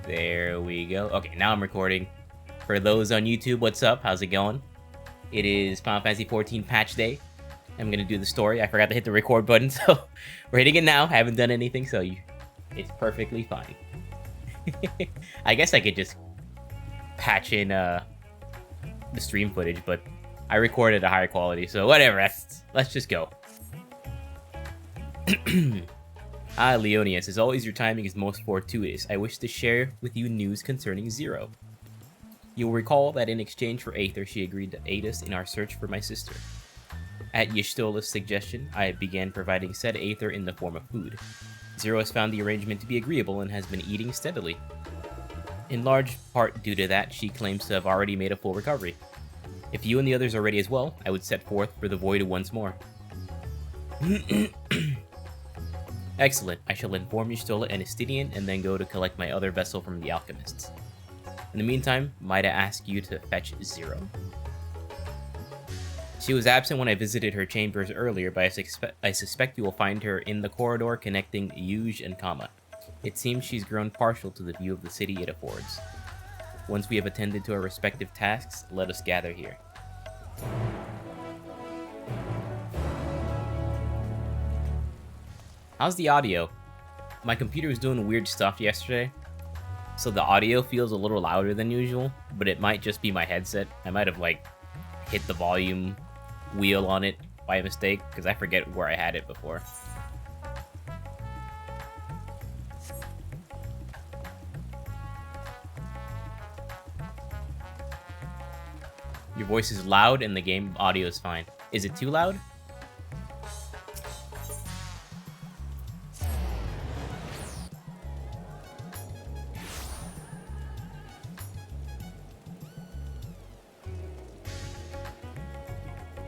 There we go. Okay, now I'm recording. For those on YouTube, what's up? How's it going? It is Final Fantasy XIV patch day. I'm gonna do the story. I forgot to hit the record button, so we're hitting it now. I haven't done anything, so it's perfectly fine. I guess I could just patch in the stream footage, but I recorded a higher quality, so whatever. Let's just go. Leonius, as always, your timing is most fortuitous. I wish to share with you news concerning Zero. You'll recall that in exchange for Aether, she agreed to aid us in our search for my sister. At Y'shtola's suggestion, I began providing said Aether in the form of food. Zero has found the arrangement to be agreeable and has been eating steadily. In large part due to that, she claims to have already made a full recovery. If you and the others are ready as well, I would set forth for the void once more. Excellent. I shall inform Y'shtola and Estidian and then go to collect my other vessel from the alchemists. In the meantime, might I ask you to fetch Zero? She was absent when I visited her chambers earlier, but I suspect you will find her in the corridor connecting Yuge and Kama. It seems she's grown partial to the view of the city it affords. Once we have attended to our respective tasks, let us gather here. How's the audio? My computer was doing weird stuff yesterday, so the audio feels a little louder than usual, but it might just be my headset. I might have, like, hit the volume wheel on it by mistake, because I forget where I had it before. Your voice is loud and the game audio is fine. Is it too loud?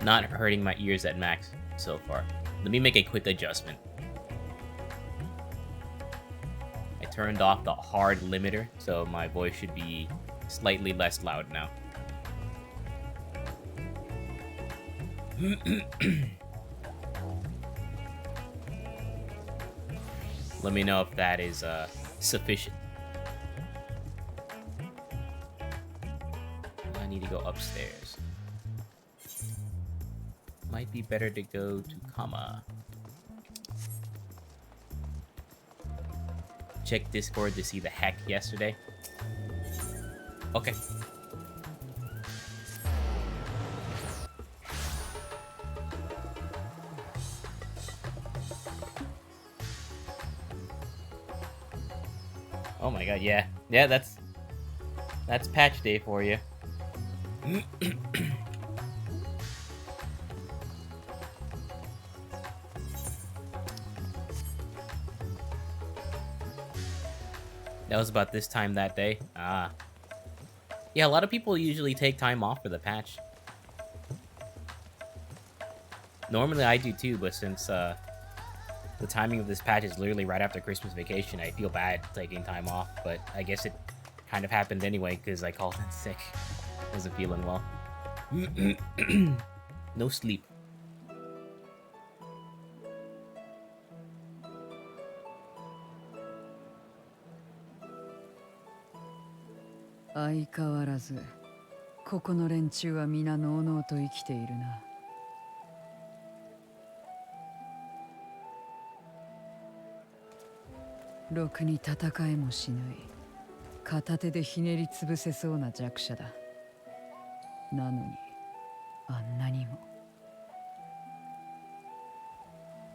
Not hurting my ears at max so far. Let me make a quick adjustment. I turned off the hard limiter, so my voice should be slightly less loud now. Let me know if that is sufficient. I need to go upstairs. Might be better to go to Kama. Check Discord to see the hack yesterday. Okay. Oh my god, yeah. Yeah, that's patch day for you. That was about this time that day. Ah. Yeah, a lot of people usually take time off for the patch. Normally I do too, but since the timing of this patch is literally right after Christmas vacation, I feel bad taking time off, but I guess it kind of happened anyway because I called in sick. Wasn't feeling well. No sleep.相変わらずここの連中は皆のうのうと生きているな。ろくに戦えもしない。片手でひねりつぶせそうな弱者だ。なのにあんなにも。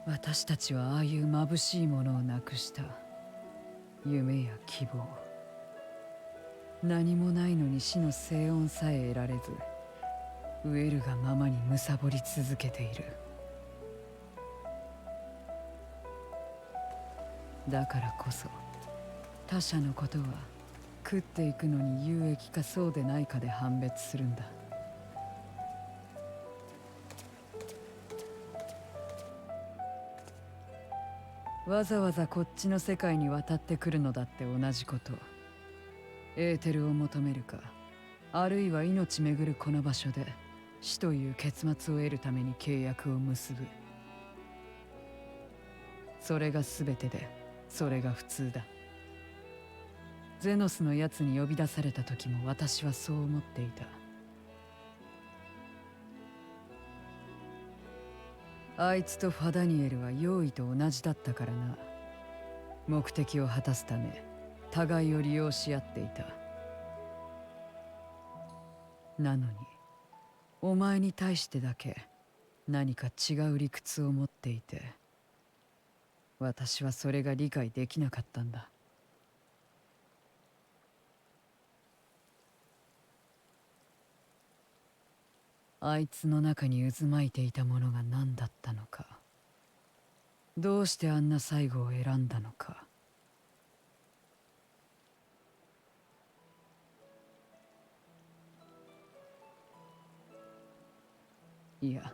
私たちはああいう眩しいものをなくした。夢や希望。何もないのに死の静音さえ得られず、飢えるがままに貪り続けている。だからこそ他者のことは食っていくのに有益かそうでないかで判別するんだ。わざわざこっちの世界に渡ってくるのだって同じこと。エーテルを求めるか、あるいは命めぐるこの場所で死という結末を得るために契約を結ぶ。それが全てで、それが普通だ。ゼノスのやつに呼び出された時も私はそう思っていた。あいつとファダニエルは用意と同じだったからな。目的を果たすため互いを利用し合っていた。なのにお前に対してだけ何か違う理屈を持っていて、私はそれが理解できなかったんだ。あいつの中に渦巻いていたものが何だったのか、どうしてあんな最後を選んだのか。いや、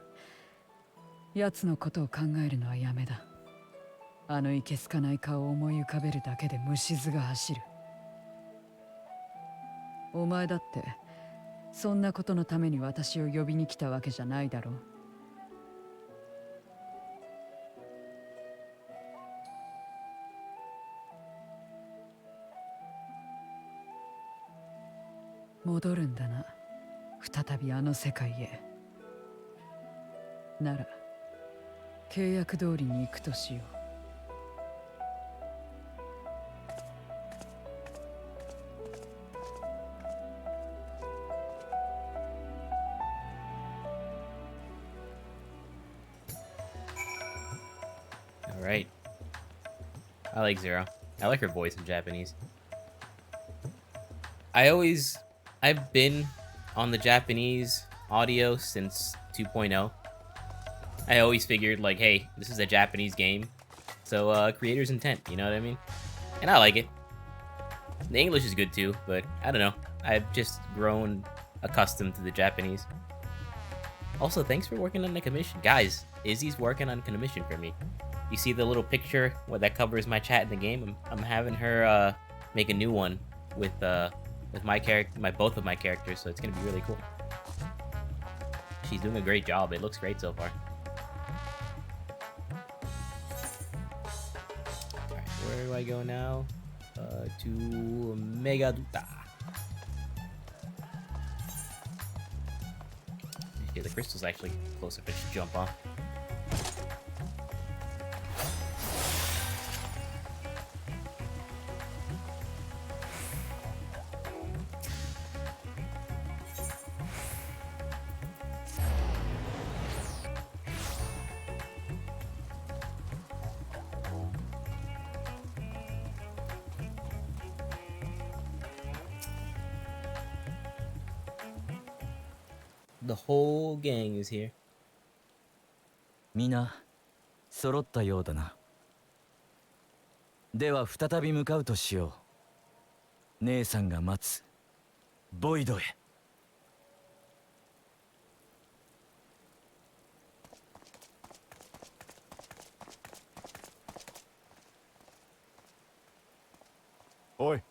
奴のことを考えるのはやめだ。あのいけすかない顔を思い浮かべるだけで虫唾が走る。お前だってそんなことのために私を呼びに来たわけじゃないだろう。戻るんだな、再びあの世界へ。なら契約通りに行くとしよう。Alright. I like Zero. I like her voice in Japanese. I've been on the Japanese audio since 2.0. I always figured, like, hey, this is a Japanese game, so creator's intent, you know what I mean? And I like it. The English is good too, but I don't know. I've just grown accustomed to the Japanese. Also, thanks for working on the commission. Guys, Izzy's working on commission for me. You see the little picture that covers my chat in the game? I'm having her make a new one with my character, both of my characters, so it's gonna be really cool. She's doing a great job. It looks great so far. Alright, where do I go now? To Megaduta. Yeah, the crystal's actually close if I just jump off. The whole gang is here. みんな揃ったようだな。では再び向かうとしよう。姉さんが待つボイドへ。おい、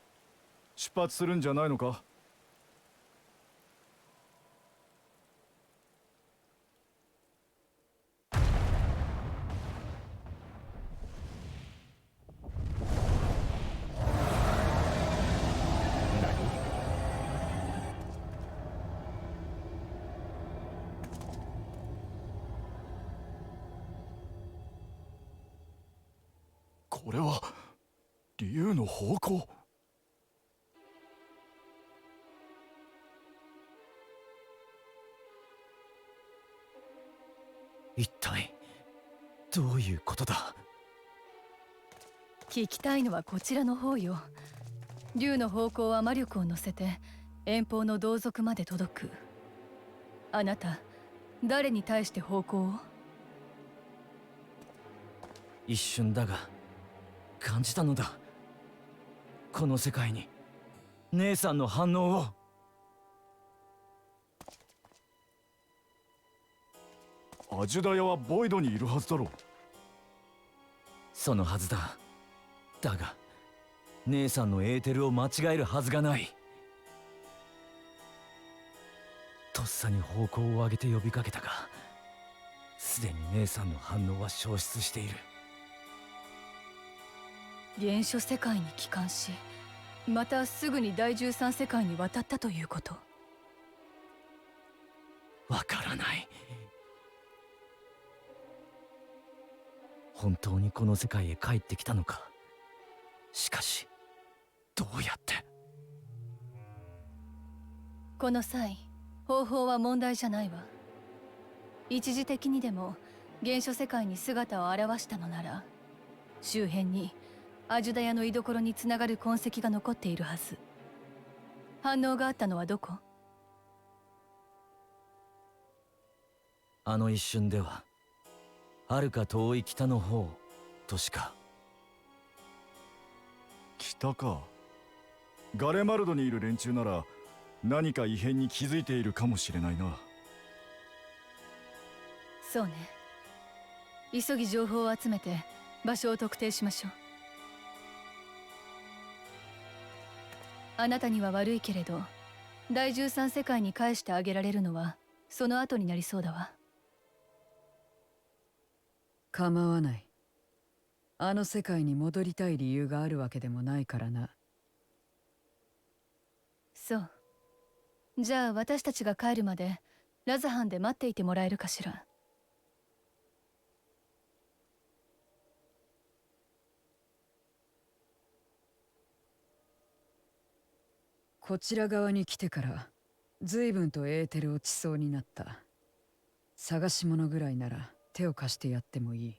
出発するんじゃないのか？これは竜の方向。一体どういうことだ？聞きたいのはこちらの方よ。竜の方向は魔力を乗せて遠方の同族まで届く。あなた誰に対して方向を？一瞬だが感じたのだ。この世界に姉さんの反応を。アジュダヤはボイドにいるはずだろう。そのはずだ。だが姉さんのエーテルを間違えるはずがない。とっさに方向を上げて呼びかけたが、すでに姉さんの反応は消失している。原初世界に帰還しまたすぐに第13世界に渡ったということ？わからない。本当にこの世界へ帰ってきたのか。しかしどうやって。この際方法は問題じゃないわ。一時的にでも原初世界に姿を現したのなら、周辺にアジュダヤの居所につながる痕跡が残っているはず。反応があったのはどこ？あの一瞬では遥か遠い北の方としか。北か。ガレマルドにいる連中なら何か異変に気づいているかもしれないな。そうね。急ぎ情報を集めて場所を特定しましょう。あなたには悪いけれど、第13世界に返してあげられるのはその後になりそうだわ。構わない。あの世界に戻りたい理由があるわけでもないからな。そう。じゃあ私たちが帰るまでラザハンで待っていてもらえるかしら。こちら側に来てから随分とエーテル落ちそうになった。探し物ぐらいなら手を貸してやってもいい。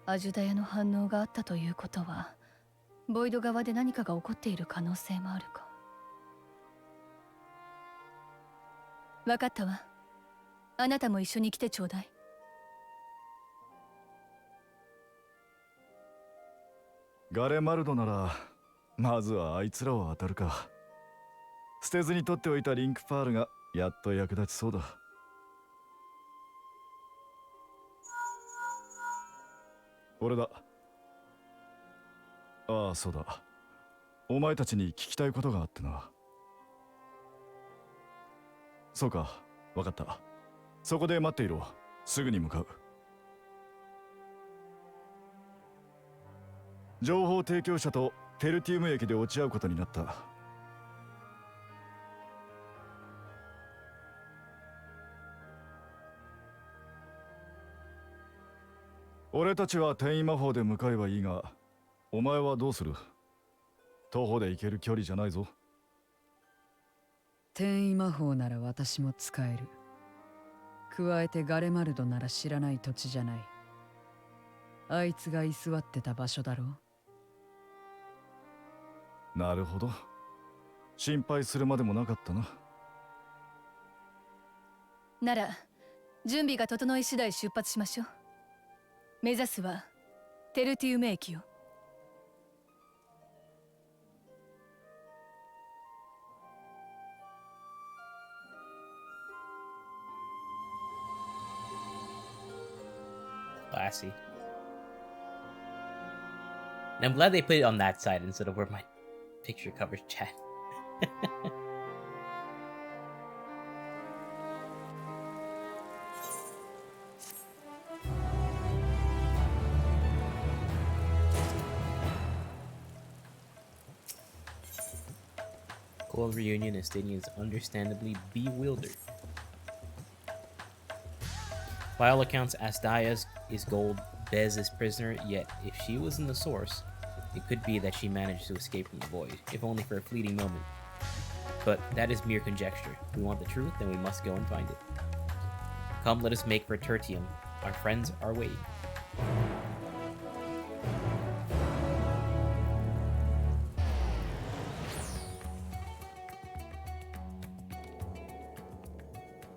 アジュダヤの反応があったということは、ボイド側で何かが起こっている可能性もあるか。分かったわ。あなたも一緒に来てちょうだい。ガレマルドならまずはあいつらを当たるか。捨てずに取っておいたリンクパールがやっと役立ちそうだ。俺だ。ああ、そうだ。お前たちに聞きたいことがあってな。そうか、分かった。そこで待っていろ。すぐに向かう。情報提供者とテルティウム駅で落ち合うことになった。俺たちは転移魔法で向かえばいいが、お前はどうする？徒歩で行ける距離じゃないぞ。転移魔法なら私も使える。加えてガレマルドなら知らない土地じゃない。あいつが居座ってた場所だろう。なるほど。心配するまでもなかったな。なら準備が整い次第出発しましょう。目指すはテルティウム駅よ。Classy. And I'm glad they put it on that side instead of where my picture covers chat. Cold reunion and Stadium is understandably bewildered. By all accounts, Asdaya is Gold Bez's prisoner, yet if she was in the source, it could be that she managed to escape from the void, if only for a fleeting moment. But that is mere conjecture. If we want the truth, then we must go and find it. Come, let us make for Tertium. Our friends are waiting.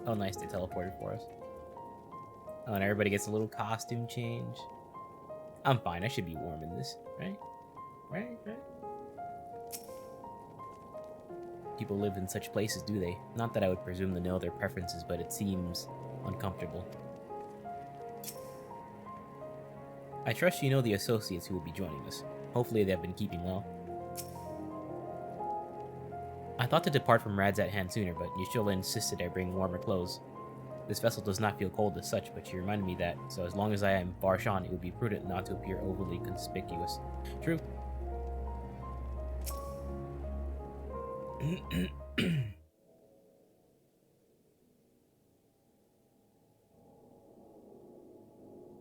Oh, nice, they teleported for us. Oh, and everybody gets a little costume change. I'm fine, I should be warm in this, right? Right? People live in such places, do they? Not that I would presume to know their preferences, but it seems uncomfortable. I trust you know the associates who will be joining us. Hopefully they have been keeping well. I thought to depart from Radzat Hand sooner, but Yashila insisted I bring warmer clothes. This vessel does not feel cold as such, but she reminded me that, so as long as I am Barshan, it would be prudent not to appear overly conspicuous. True.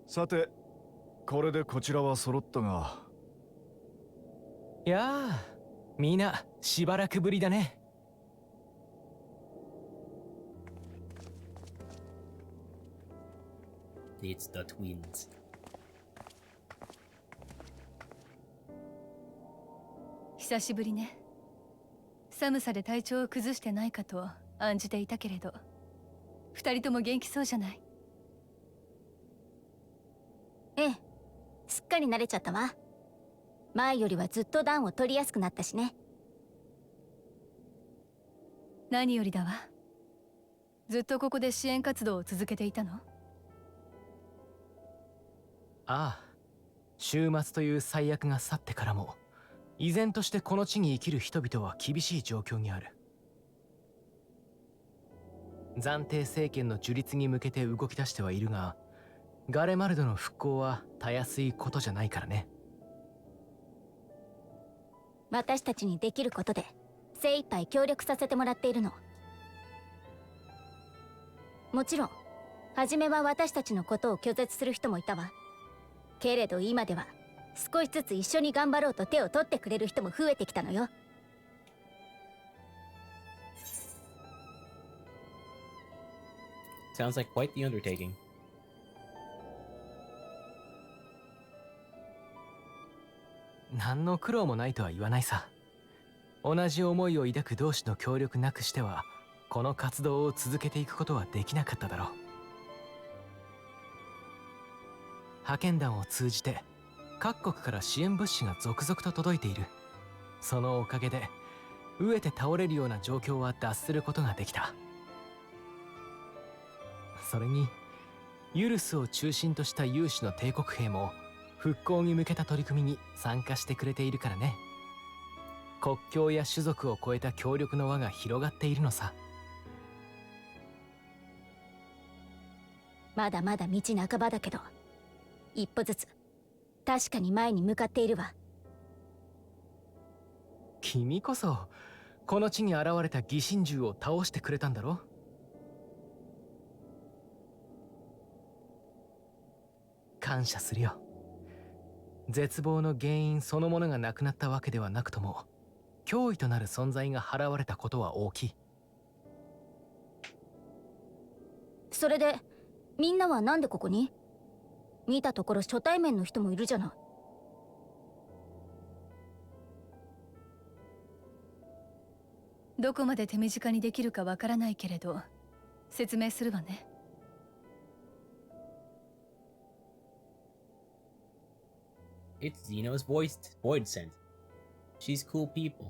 さて、これでこちらは揃ったが。いやあ、みんなしばらくぶりだね。It's the twins. 久しぶりね。寒さで体調を崩してないかと案じていたけれど、二人とも元気そうじゃない。ええ、すっかり慣れちゃったわ。前よりはずっと暖を取りやすくなったしね。何よりだわ。ずっとここで支援活動を続けていたの？ああ、終末という最悪が去ってからも依然としてこの地に生きる人々は厳しい状況にある。暫定政権の樹立に向けて動き出してはいるが、ガレマルドの復興はたやすいことじゃないからね。私たちにできることで精一杯協力させてもらっているの。もちろん初めは私たちのことを拒絶する人もいたわ。けれど今では少しずつ一緒に頑張ろうと手を取ってくれる人も増えてきたのよ。Sounds like quite the undertaking. 何の苦労もないとは言わないさ。同じ思いを抱く同士の協力なくしてはこの活動を続けていくことはできなかっただろう。派遣団を通じて各国から支援物資が続々と届いている。そのおかげで飢えて倒れるような状況は脱することができた。それにユルスを中心とした有志の帝国兵も復興に向けた取り組みに参加してくれているからね。国境や種族を超えた協力の輪が広がっているのさ。まだまだ道半ばだけど、一歩ずつ確かに前に向かっているわ。君こそこの地に現れた疑心獣を倒してくれたんだろ。感謝するよ。絶望の原因そのものがなくなったわけではなくとも脅威となる存在が払われたことは大きい。それでみんなはなんでここに？見たところ初対面の人もいるじゃない。どこまで手短にできるかわからないけれど、説明するわね。It's Xeno's voiced void sent. She's cool people.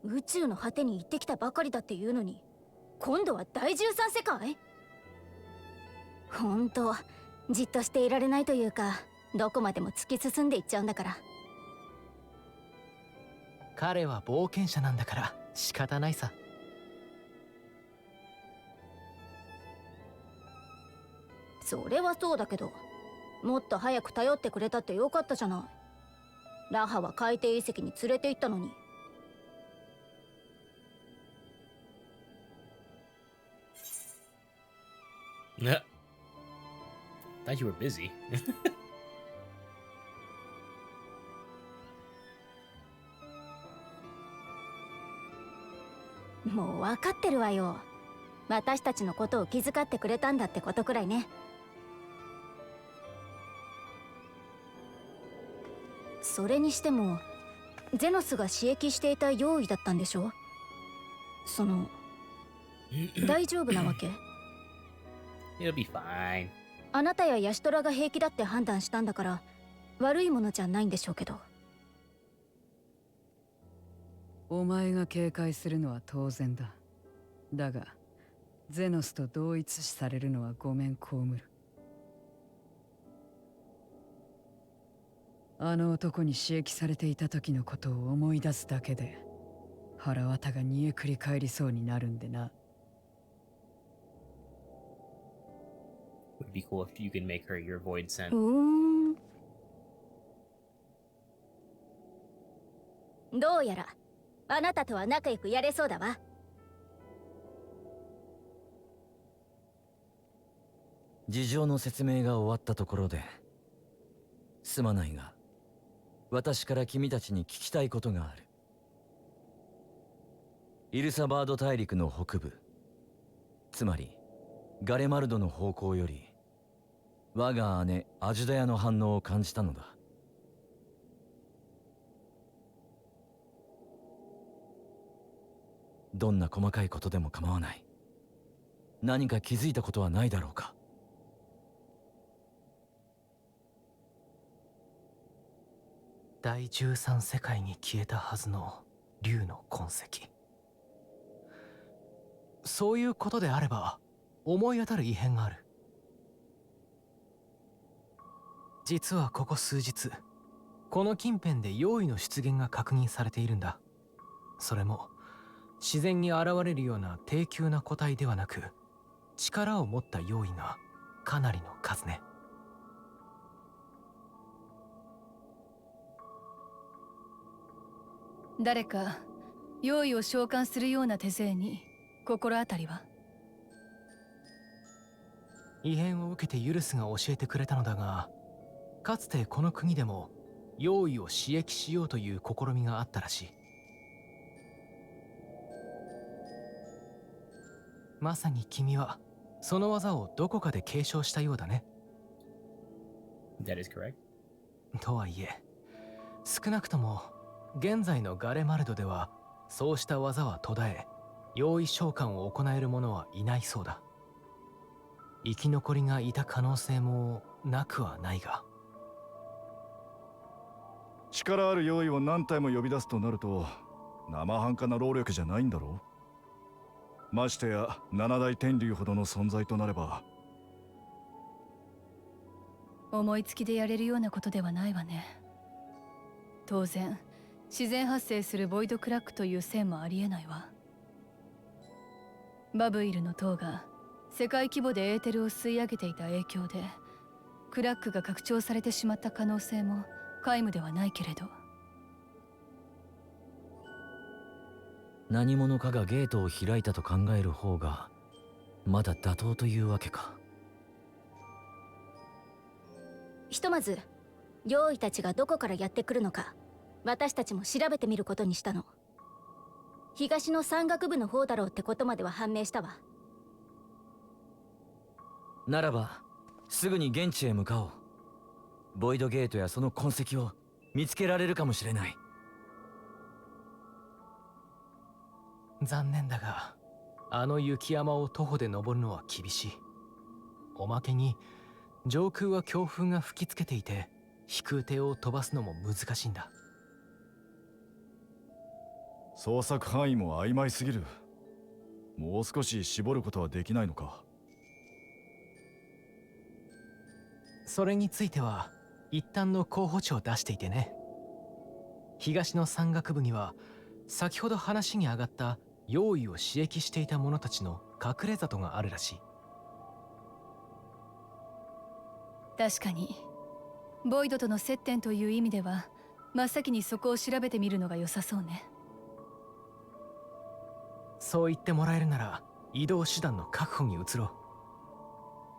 宇宙の果てに行ってきたばかりだっていうのに、今度は第13世界？ほんとじっとしていられないというか、どこまでも突き進んでいっちゃうんだから。彼は冒険者なんだから仕方ないさ。それはそうだけど、もっと早く頼ってくれたってよかったじゃない。ラハは海底遺跡に連れて行ったのに。Thought you were busy. もう分かってるわよ。私たちのことを気遣ってくれたんだってことくらいね。それにしてもゼノスが刺激していた用意だったんでしょ？その大丈夫なわけ？ It'll be fine. あなたやヤシトラが平気だって判断したんだから悪いものじゃないんでしょうけど。お前が警戒するのは当然だ。だがゼノスと同一視されるのはごめん被る。あの男に刺激されていた時のことを思い出すだけで腹渡が煮えくり返りそうになるんでな。Would be cool if you could make her your void scent. どうやらあなたとは仲良くやれそうだわ。事情の説明が終わったところで、すまないが私から君たちに聞きたいことがある。イルサバード大陸の北部、つまりガレマルドの方向より我が姉アジュダヤの反応を感じたのだ。どんな細かいことでも構わない。何か気づいたことはないだろうか。第13世界に消えたはずの竜の痕跡。そういうことであれば思い当たる異変がある。実はここ数日、この近辺で妖異の出現が確認されているんだ。それも自然に現れるような低級な個体ではなく、力を持った妖異がかなりの数ね。誰か用意を召喚するような手勢に心当たりは？異変を受けてユルスが教えてくれたのだが、かつてこの国でも妖異を刺激しようという試みがあったらしい。まさに君はその技をどこかで継承したようだね。That is correct. とはいえ、少なくとも現在のガレマルドではそうした技は途絶え、妖異召喚を行える者はいないそうだ。生き残りがいた可能性もなくはないが。力ある用意を何体も呼び出すとなると生半可な労力じゃないんだろう。ましてや七大天竜ほどの存在となれば。思いつきでやれるようなことではないわね。当然自然発生するボイドクラックという線もありえないわ。バブイルの塔が世界規模でエーテルを吸い上げていた影響でクラックが拡張されてしまった可能性も皆無ではないけれど。何者かがゲートを開いたと考える方がまだ妥当というわけか。ひとまず妖異たちがどこからやってくるのか私たちも調べてみることにしたの。東の山岳部の方だろうってことまでは判明したわ。ならばすぐに現地へ向かおう。ボイドゲートやその痕跡を見つけられるかもしれない。残念だが、あの雪山を徒歩で登るのは厳しい。おまけに上空は強風が吹きつけていて、飛空艇を飛ばすのも難しいんだ。捜索範囲も曖昧すぎる。もう少し絞ることはできないのか。それについては一旦の候補地を出していてね。東の山岳部には先ほど話に上がった妖異を刺激していた者たちの隠れ里があるらしい。確かにボイドとの接点という意味では真っ先にそこを調べてみるのが良さそうね。そう言ってもらえるなら移動手段の確保に移ろう。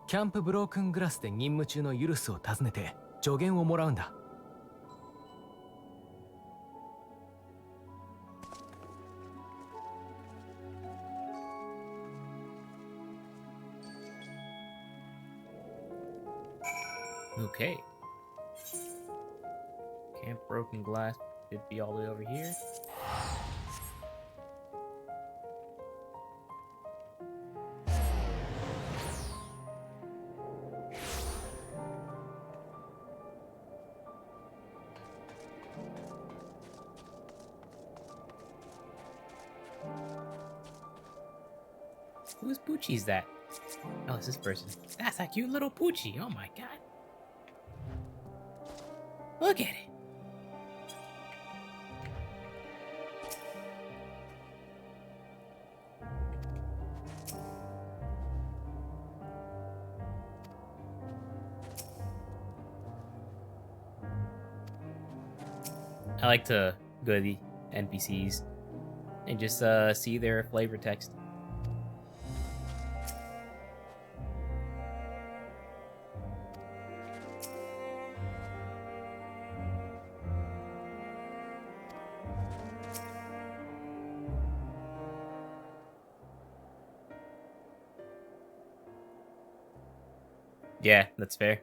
キャンプブロークングラスで任務中のユルスを訪ねて助言をもらうんだ。Okay. Camp Broken Glass should be all the way over here. Whose Poochie is that? Oh, it's this person. That's a cute little Poochie. Oh my god. Look at it. I like to go to the NPCs and just see their flavor text. Yeah, that's fair.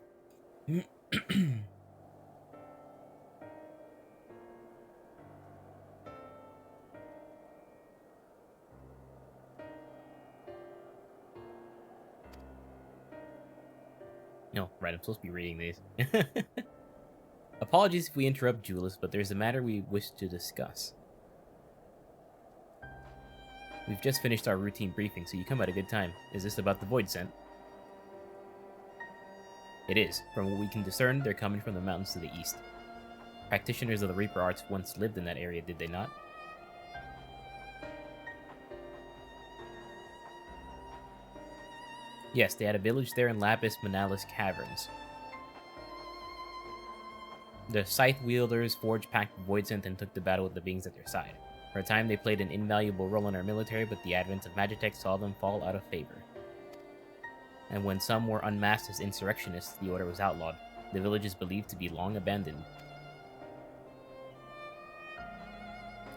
No, right, I'm supposed to be reading these. Apologies if we interrupt, Julius, but there's a matter we wish to discuss. We've just finished our routine briefing, so you come at a good time. Is this about the Void Scent? It is. From what we can discern, they're coming from the mountains to the east. Practitioners of the Reaper arts once lived in that area, did they not? Yes, they had a village there in Lapis Manalis Caverns. The Scythe wielders forged pact with Voidsent and took the battle with the beings at their side. For a time, they played an invaluable role in our military, but the advent of Magitech saw them fall out of favor. And when some were unmasked as insurrectionists, the order was outlawed. The village is believed to be long abandoned.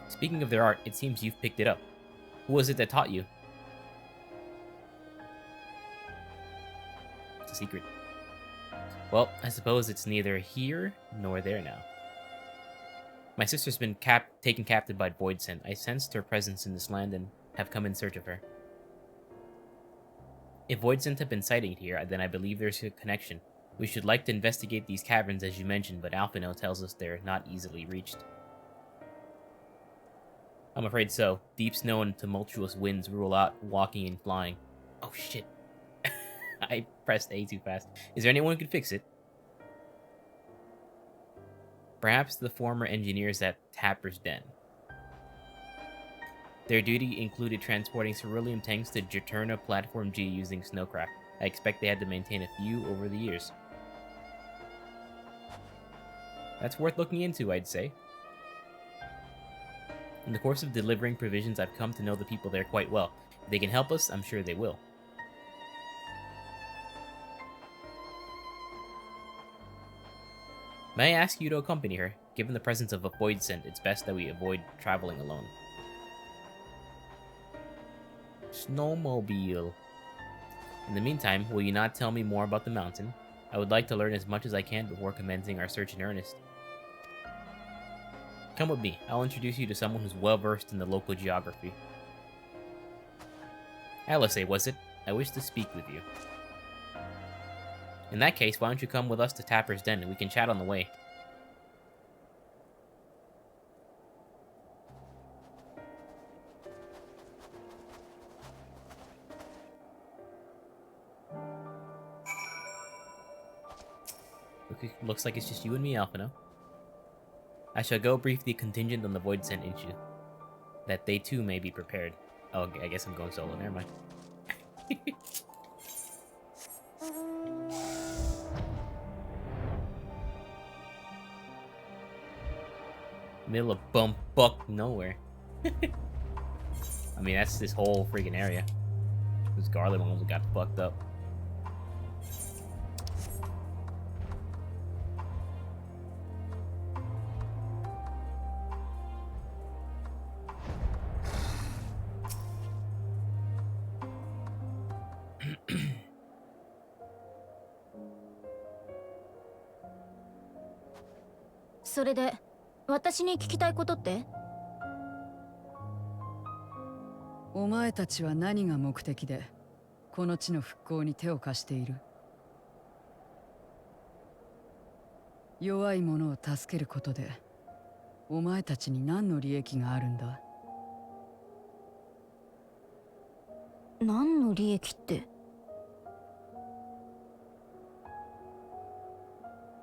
Speaking of their art, it seems you've picked it up. Who was it that taught you? It's a secret. Well, I suppose it's neither here nor there now. My sister's been taken captive by Voidsent. I sensed her presence in this land and have come in search of her. If Voidsent have been sighted here, then I believe there's a connection. We should like to investigate these caverns as you mentioned, but Alphino tells us they're not easily reached. I'm afraid so. Deep snow and tumultuous winds rule out walking and flying. Oh shit. I pressed A too fast. Is there anyone who could fix it? Perhaps the former engineers at Tapper's Den. Their duty included transporting cerulean tanks to Juturna Platform G using snowcraft. I expect they had to maintain a few over the years. That's worth looking into, I'd say. In the course of delivering provisions, I've come to know the people there quite well. If they can help us, I'm sure they will. May I ask you to accompany her? Given the presence of a void scent, it's best that we avoid traveling alone. Snowmobile. In the meantime, will you not tell me more about the mountain? I would like to learn as much as I can before commencing our search in earnest. Come with me. I'll introduce you to someone who's well-versed in the local geography. Alice, was it? I wish to speak with you. In that case, why don't you come with us to Tapper's Den and we can chat on the way. Looks like it's just you and me, Alphino. I shall go brief the contingent on the Void Scent issue, that they too may be prepared. Oh, I guess I'm going solo. Never mind. Middle of bumfuck nowhere. I mean, that's this whole freaking area. This Garland almost got fucked up.それで私に聞きたいことって？お前たちは何が目的でこの地の復興に手を貸している？弱い者を助けることでお前たちに何の利益があるんだ？何の利益って？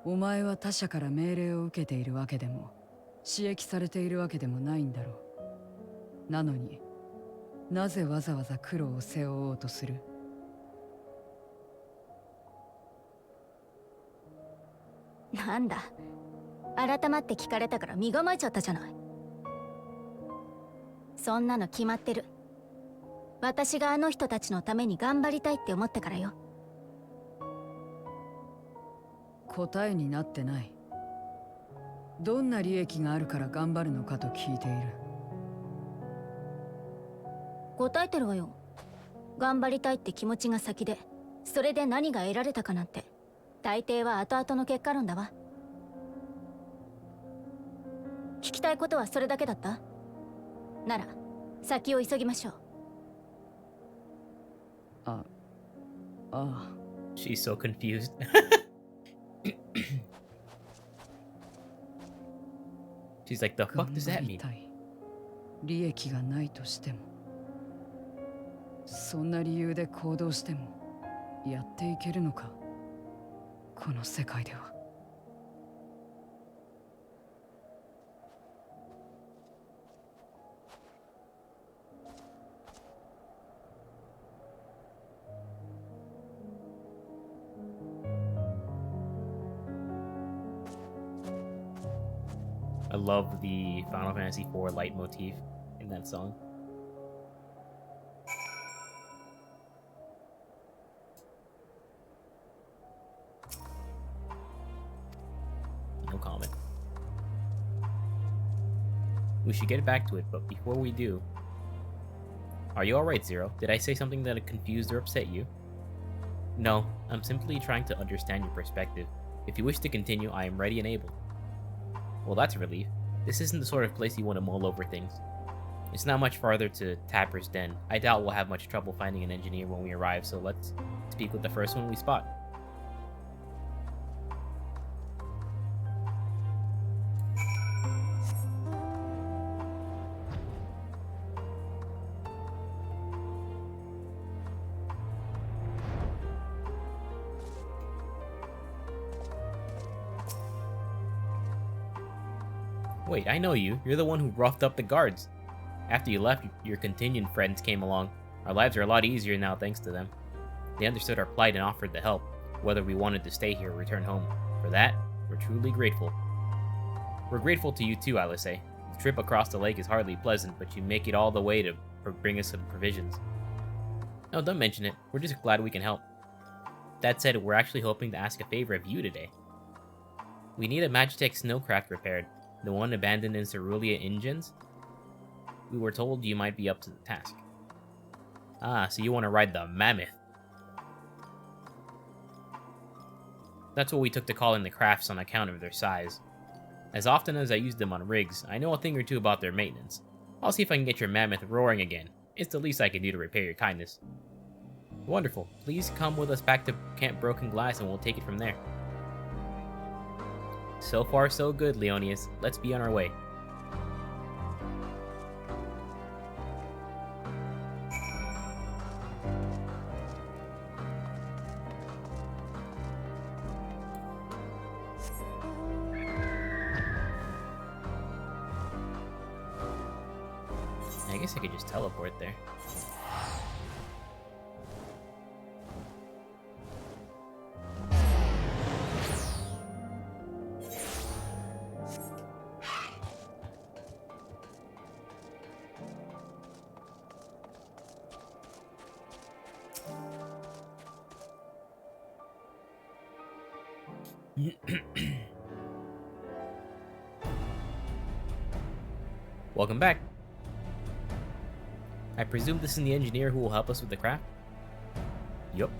お前は他者から命令を受けているわけでも刺激されているわけでもないんだろう。なのになぜわざわざ苦労を背負おうとする？なんだ、改まって聞かれたから身構えちゃったじゃない。そんなの決まってる。私があの人たちのために頑張りたいって思ったからよ。答えになってない。どんな利益があるから頑張るのかと聞いている。答えてるわよ。頑張りたいって気持ちが先で、それで何が得られたかなんて大抵は後々の結果論だわ。聞きたいことはそれだけだった？なら先を急ぎましょう。ああ。 She's so confused. She's like, the fuck does that mean? 利益がないとしても、そんな理由で行動してもやっていけるのか、この世界では。I love the Final Fantasy IV leitmotif in that song. No comment. We should get back to it, but before we do... Are you alright, Zero? Did I say something that confused or upset you? No, I'm simply trying to understand your perspective. If you wish to continue, I am ready and able. Well, that's a relief. This isn't the sort of place you want to mull over things. It's not much farther to Tapper's Den. I doubt we'll have much trouble finding an engineer when we arrive, so let's speak with the first one we spot. Wait, I know you. You're the one who roughed up the guards. After you left, your contingent friends came along. Our lives are a lot easier now thanks to them. They understood our plight and offered to help, whether we wanted to stay here or return home. For that, we're truly grateful. We're grateful to you too, Alice. The trip across the lake is hardly pleasant, but you make it all the way to bring us some provisions. No, don't mention it. We're just glad we can help. That said, we're actually hoping to ask a favor of you today. We need a Magitech snowcraft repaired. The one abandoned in Cerulean Engines? We were told you might be up to the task. Ah, so you want to ride the Mammoth. That's what we took to calling the crafts on account of their size. As often as I use them on rigs, I know a thing or two about their maintenance. I'll see if I can get your Mammoth roaring again. It's the least I can do to repay your kindness. Wonderful. Please come with us back to Camp Broken Glass and we'll take it from there. So far, so good, Leonius. Let's be on our way. I guess I could just teleport there. Welcome back. I presume this is the engineer who will help us with the craft? Yup.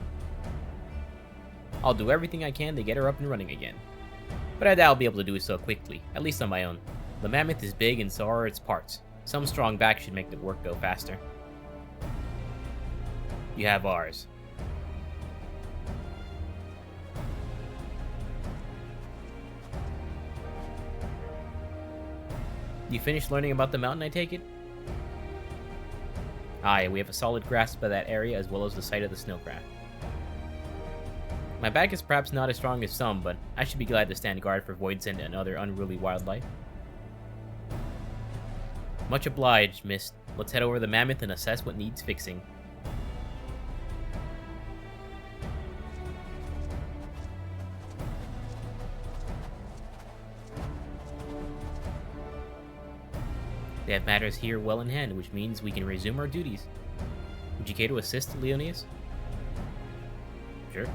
I'll do everything I can to get her up and running again. But I doubt I'll be able to do it so quickly, at least on my own. The Mammoth is big and so are its parts. Some strong back should make the work go faster. You have ours. You finished learning about the mountain, I take it? Aye, we have a solid grasp of that area as well as the site of the snowcraft. My back is perhaps not as strong as some, but I should be glad to stand guard for Voidsent and other unruly wildlife. Much obliged, Miss. Let's head over to the Mammoth and assess what needs fixing. They have matters here well in hand, which means we can resume our duties. Would you care to assist, Leonius? Sure.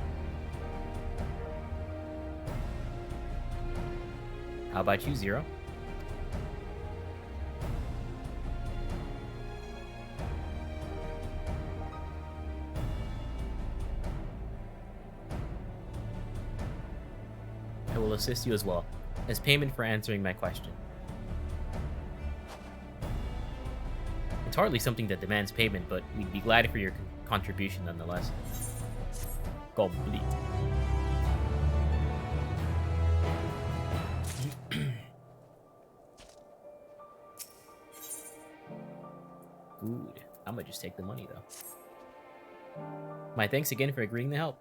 How about you, Zero? I will assist you as well, as payment for answering my question. It's hardly something that demands payment, but we'd be glad for your contribution nonetheless. Complete. Good. I'm gonna just take the money, though. My thanks again for agreeing to help.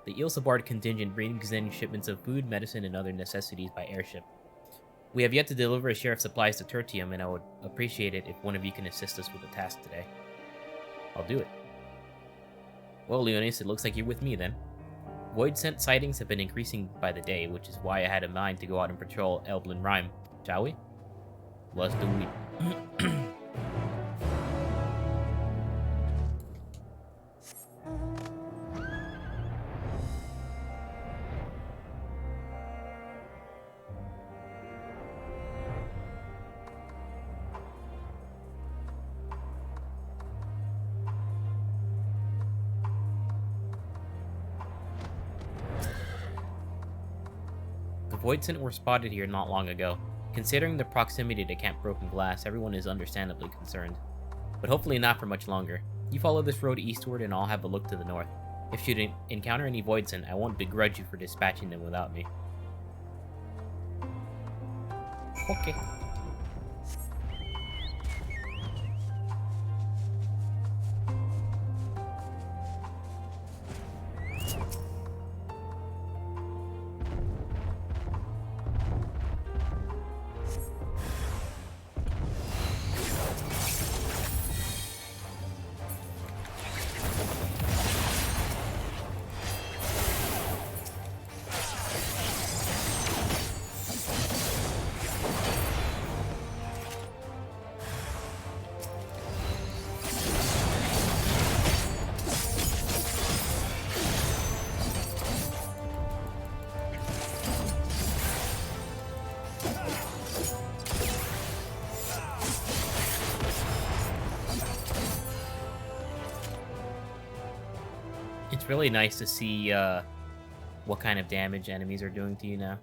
The Ilsabard contingent brings in shipments of food, medicine, and other necessities by airship. We have yet to deliver a share of supplies to Tertium, and I would appreciate it if one of you can assist us with the task today. I'll do it. Well, Leonis, it looks like you're with me then. Void scent sightings have been increasing by the day, which is why I had in mind to go out and patrol Elblin Rime. Shall we? Let's do it. The Void Scent were spotted here not long ago. Considering the proximity to Camp Broken Glass, everyone is understandably concerned. But hopefully not for much longer. You follow this road eastward and I'll have a look to the north. If you encounter any Void Scent, I won't begrudge you for dispatching them without me. Okay. It's really nice to see what kind of damage enemies are doing to you now.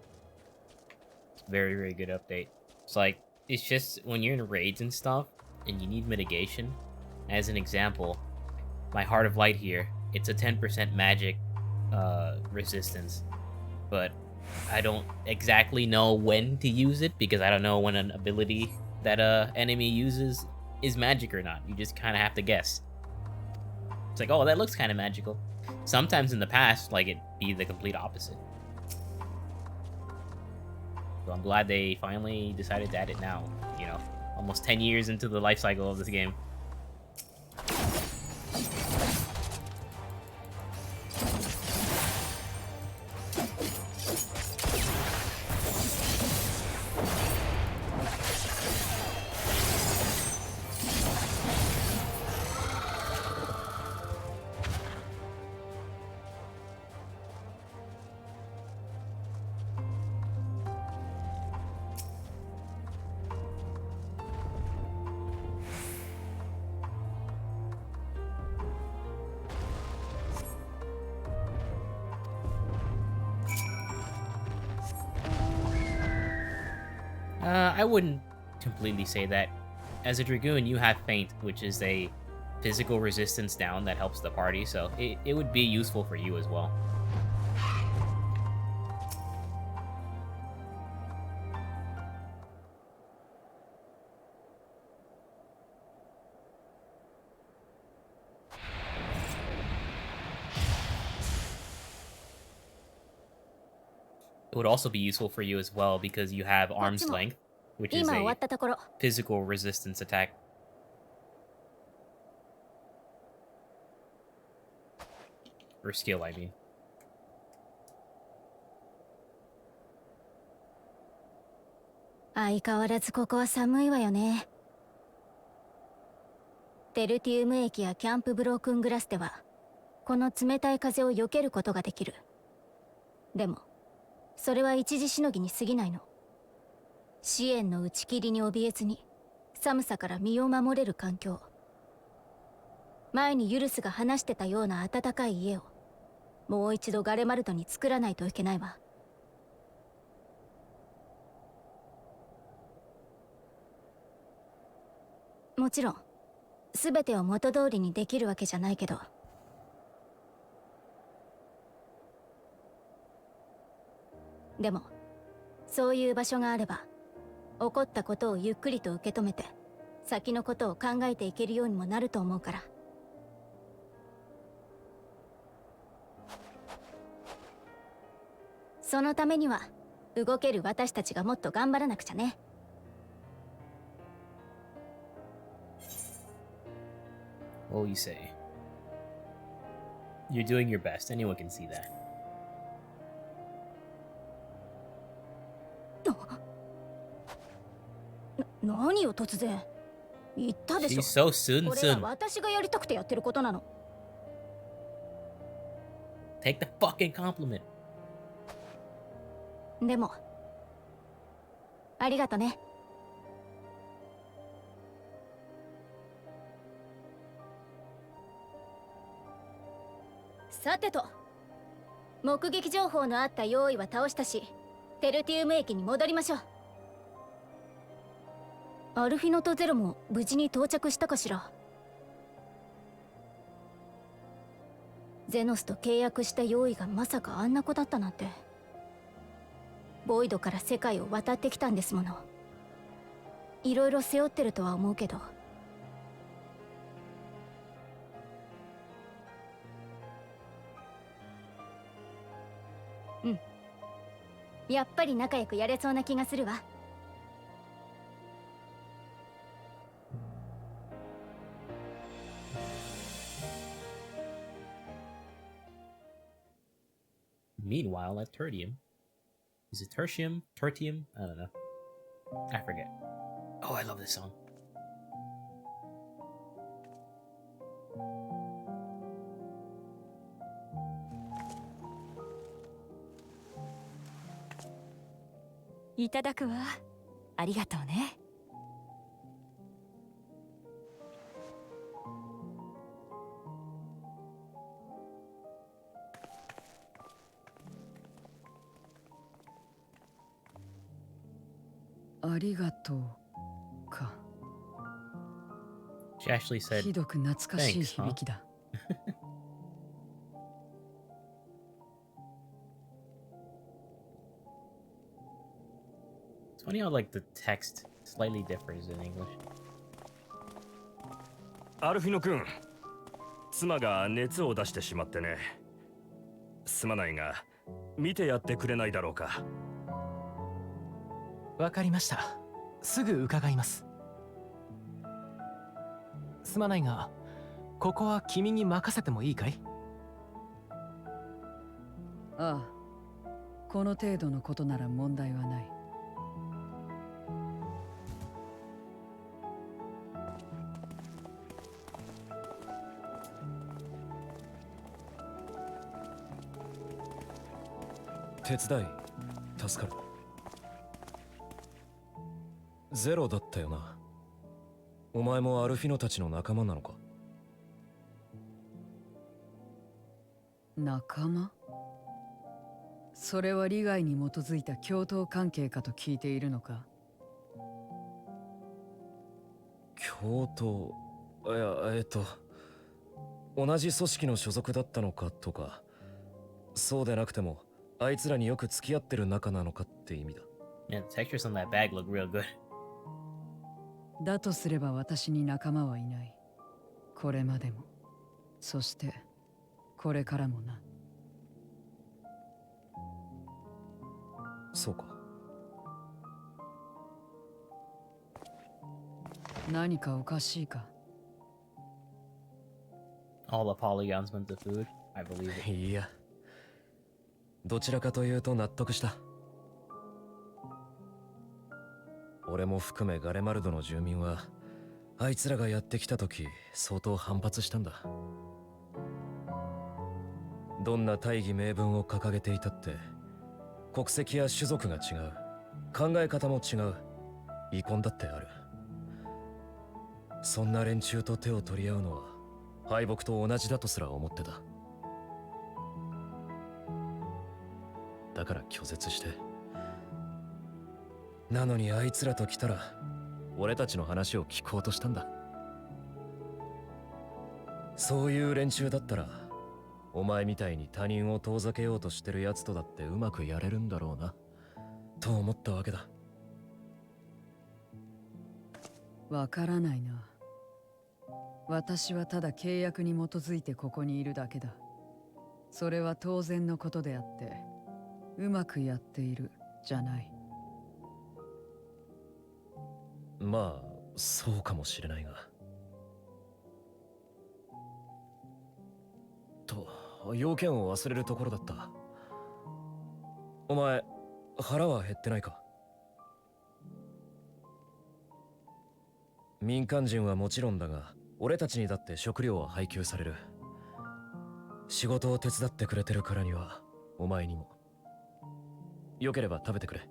It's a very, very good update. It's like, it's just when you're in raids and stuff, and you need mitigation. As an example, my Heart of Light here, it's a 10% magic resistance. But I don't exactly know when to use it, because I don't know when an ability that enemy uses is magic or not. You just kind of have to guess. It's like, oh, that looks kind of magical. Sometimes in the past, like, it'd be the complete opposite. So I'm glad they finally decided to add it now, you know, almost 10 years into the life cycle of this game. I wouldn't completely say that. As a Dragoon, you have Feint, which is a physical resistance down that helps the party, so it would be useful for you as well. It would also be useful for you as well because you have Arm's Length, which is a physical resistance attack. Or skill, I mean. テルティウム駅やキャンプブロークングラスではこの冷たい風を避けることができる。でもそれは一時しのぎに過ぎないの。支援の打ち切りに怯えずに寒さから身を守れる環境、前にユルスが話してたような暖かい家をもう一度ガレマルトに作らないといけないわ。もちろん全てを元通りにできるわけじゃないけど、でもそういう場所があれば起こったことをゆっくりと受け止めて先のことを考えていけるようにもなると思うから。そのためには動ける私たちがもっと頑張らなくちゃね。What will you say? You're doing your best. Anyone can see that. 何よ突然。言ったでし She's ょ。 so soon これは soon. 私がやりたくてやってることなの。 Take the fucking compliment. でもありがとね。さてと、目撃情報のあった用意は倒したし、テルティウム駅に戻りましょう。アルフィノとゼロも無事に到着したかしら。ゼノスと契約した用意がまさかあんな子だったなんて。ボイドから世界を渡ってきたんですもの。いろいろ背負ってるとは思うけど。うん、やっぱり仲良くやれそうな気がするわ。Meanwhile, at Tertium. Is it Tertium? Tertium? I don't know. I forget. Oh, I love this song. Iただくわ。ありがとうね。ありがとうか。 She actually said, ひどく懐かしい Thanks, huh? 響きだ。it's funny how like the text slightly differs in English. アルフィノ君、妻が熱を出してしまってね。すまないが見てやってくれないだろうか。わかりました。すぐ伺います。すまないが、ここは君に任せてもいいかい？ああ、この程度のことなら問題はない。手伝い助かる。ゼロだったよな。お前もアルフィノたちの仲間なのか？仲間？それは利害に基づいた共闘関係かと聞いているのか？共闘？いや、同じ組織の所属だったのかとか、そうでなくてもあいつらによく付き合ってる仲なのかって意味だ。Man, the textures on that bag look real good. だとすれば私に仲間はいない。これまでも、そしてこれからもな。そうか。何かおかしいか？ All the polygons went to food. I believe it. いや、どちらかというと納得した。俺も含めガレマルドの住民はあいつらがやってきた時相当反発したんだ。どんな大義名分を掲げていたって国籍や種族が違う、考え方も違う、遺恨だってある。そんな連中と手を取り合うのは敗北と同じだとすら思ってた。だから拒絶して。なのにあいつらと来たら俺たちの話を聞こうとしたんだ。そういう連中だったらお前みたいに他人を遠ざけようとしてるやつとだってうまくやれるんだろうなと思ったわけだ。わからないな。私はただ契約に基づいてここにいるだけだ。それは当然のことであって、うまくやっているじゃない。まあそうかもしれないが。と要件を忘れるところだった。お前腹は減ってないか？民間人はもちろんだが俺たちにだって食料は配給される。仕事を手伝ってくれてるからにはお前にも。よければ食べてくれ。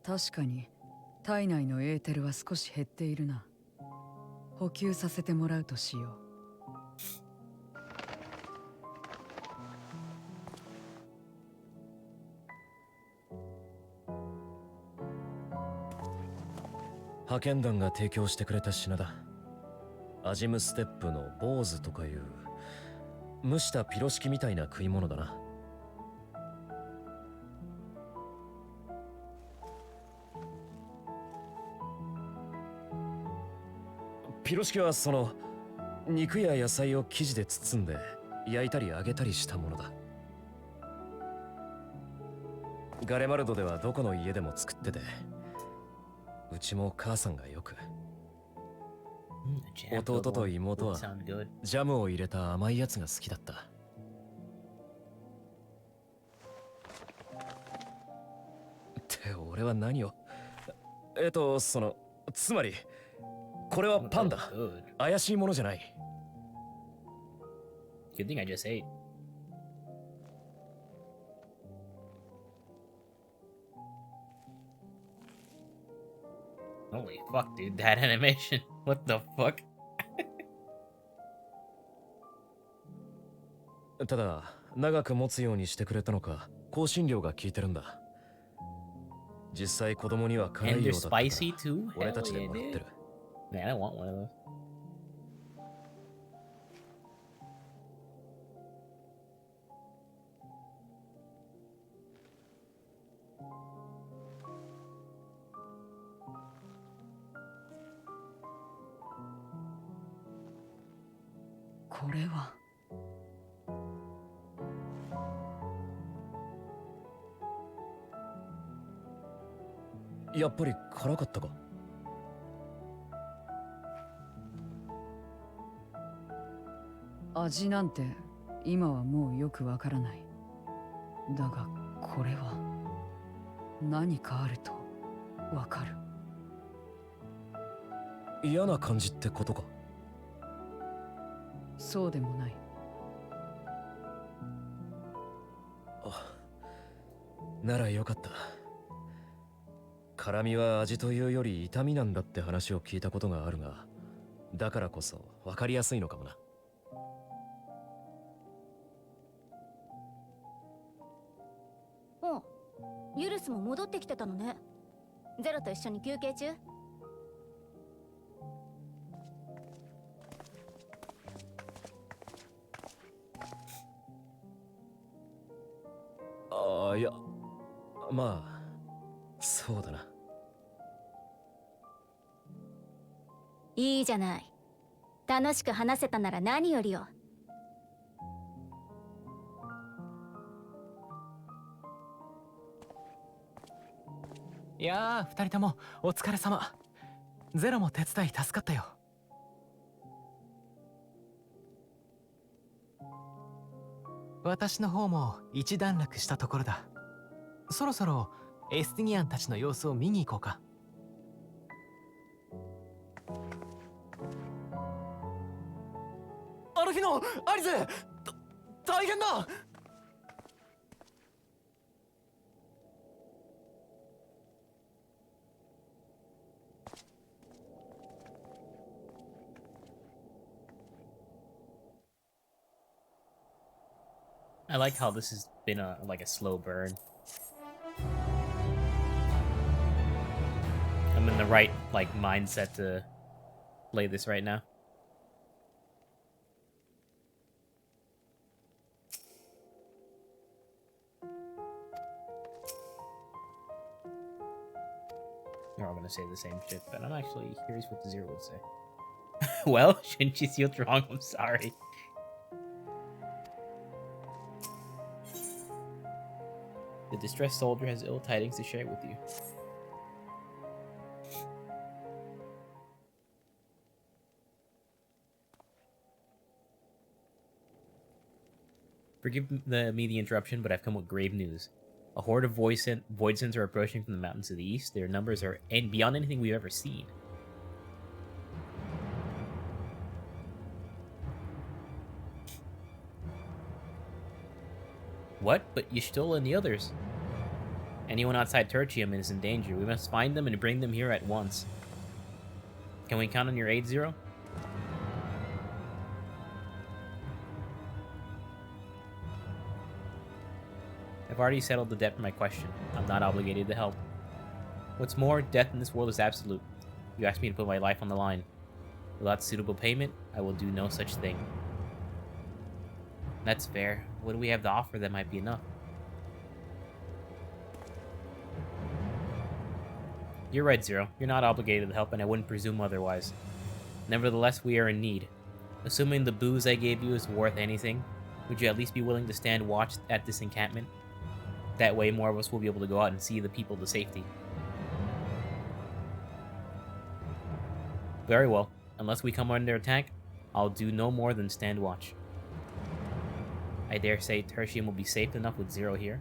確かに体内のエーテルは少し減っているな。補給させてもらうとしよう。派遣団が提供してくれた品だ。アジムステップの坊主とかいう蒸したピロシキみたいな食い物だな。ピロシキはその肉や野菜を生地で包んで焼いたり揚げたりしたものだ。ガレマルドではどこの家でも作ってて、うちも母さんがよく。弟と妹はジャムを入れた甘いやつが好きだった。って俺は何をつまりこれはパンだ。怪しいものじゃない。Good thing I just ate. Holy fuck, dude, that animation. What the fuck? ただ長く持つようにしてくれたのか香辛料が効いてるんだ。実際子供には辛 And いよ they're うだったから spicy too? 俺 Hell たちで yeah, もらって dude. る。 Man, I want one of those. これはやっぱり辛かったか？味なんて今はもうよくわからない。だがこれは何かあるとわかる。嫌な感じってことか？そうでもない。ならよかった。辛みは味というより痛みなんだって話を聞いたことがあるが、だからこそ分かりやすいのかもな。おう、ユルスも戻ってきてたのね。ゼロと一緒に休憩中？ああ、いや、まあそうだな。いいじゃない。楽しく話せたなら何よりよ。いやー、二人ともお疲れ様。ゼロも手伝い助かったよ。私の方も一段落したところだ。そろそろエスティニアンたちの様子を見に行こうか。ルフィノ、アリゼ、大変だ。I like how this has been like a slow burn. I'm in the right like mindset to play this right now. They're all gonna say the same shit, but I'm actually curious what the Zero would say. Well, shouldn't you see what's wrong? I'm sorry. The distressed soldier has ill tidings to share with you. Forgive me the interruption, but I've come with grave news. A horde of voidsons are approaching from the mountains to the east. Their numbers are beyond anything we've ever seen. What? But Y'shtola and the others. Anyone outside Tertium is in danger. We must find them and bring them here at once. Can we count on your aid, Zero? I've already settled the debt for my question. I'm not obligated to help. What's more, death in this world is absolute. You asked me to put my life on the line. Without suitable payment, I will do no such thing. That's fair. What do we have to offer that might be enough? You're right, Zero. You're not obligated to help, and I wouldn't presume otherwise. Nevertheless, we are in need. Assuming the booze I gave you is worth anything, would you at least be willing to stand watch at this encampment? That way, more of us will be able to go out and see the people to safety. Very well. Unless we come under attack, I'll do no more than stand watch. I dare say Tertium will be safe enough with Zero here.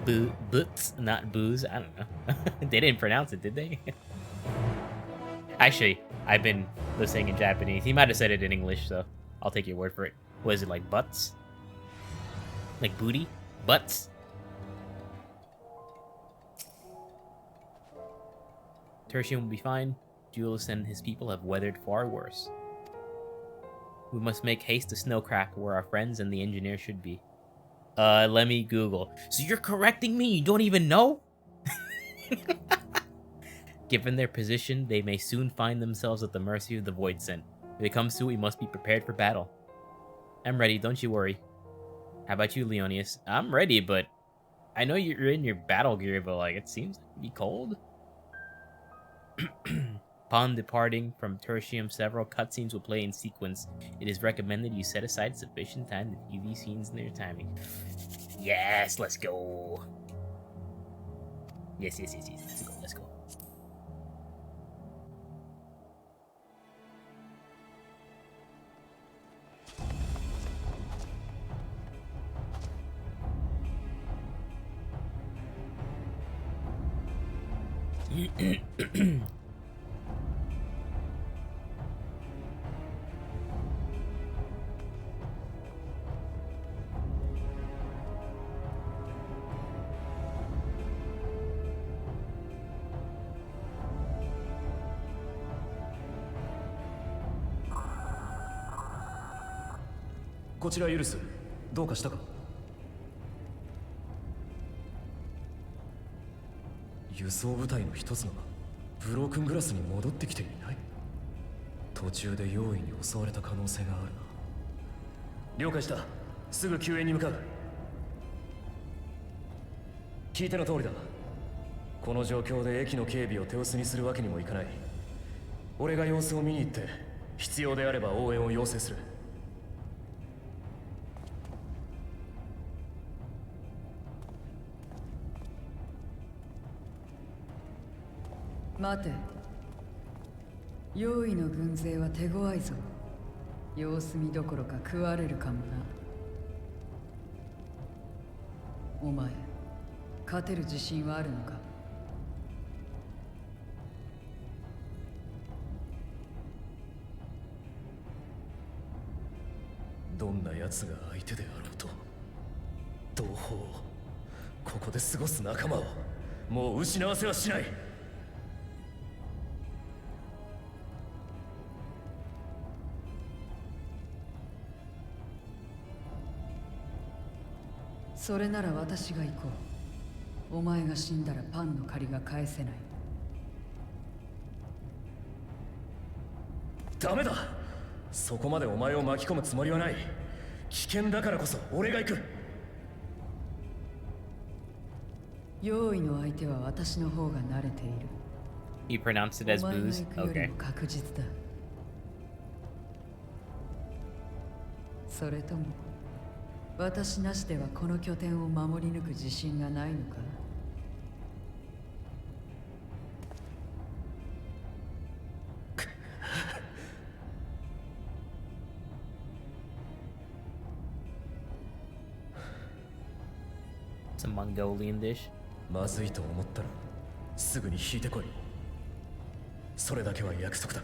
Boots, not booze. I don't know. They didn't pronounce it, did they? Actually, I've been listening in Japanese. He might have said it in English, so I'll take your word for it. What is it, like butts? Like booty? Butts? Tertium will be fine. Julius and his people have weathered far worse. We must make haste to Snowcraft, where our friends and the engineer should be. Let me Google. So you're correcting me? You don't even know? Given their position, they may soon find themselves at the mercy of the Voidsent. If it comes to it, we must be prepared for battle. I'm ready, don't you worry. How about you, Leonius? I'm ready, but I know you're in your battle gear, but like it seems to be cold. Upon departing from Tertium, several cutscenes will play in sequence. It is recommended you set aside sufficient time to view these scenes in their timing. Yes, let's go. Yes. Let's go.こちらユルス、どうかしたか？輸送部隊の一つがブロークングラスに戻ってきていない。途中で容易に襲われた可能性があるな。了解した。すぐ救援に向かう。聞いての通りだ。この状況で駅の警備を手薄にするわけにもいかない。俺が様子を見に行って必要であれば応援を要請する。待て。用意の軍勢は手強いぞ。様子見どころか食われるかもな。お前、勝てる自信はあるのか？どんな奴が相手であろうと同胞をここで過ごす仲間をもう失わせはしない。それなら私が行こう。お前が死んだらパンの借りが返せない。ダメだ。そこまでお前を巻き込むつもりはない。危険だからこそ俺が行く。用意の相手は私の方が慣れている。 You pronounced it as お前が booze? 行くより Okay. も確実だ。それとも私なしではこの拠点を守り抜く自信がないのか。It's a Mongolian dish. まずいと思ったらすぐに引いてこい。それだけは約束だ。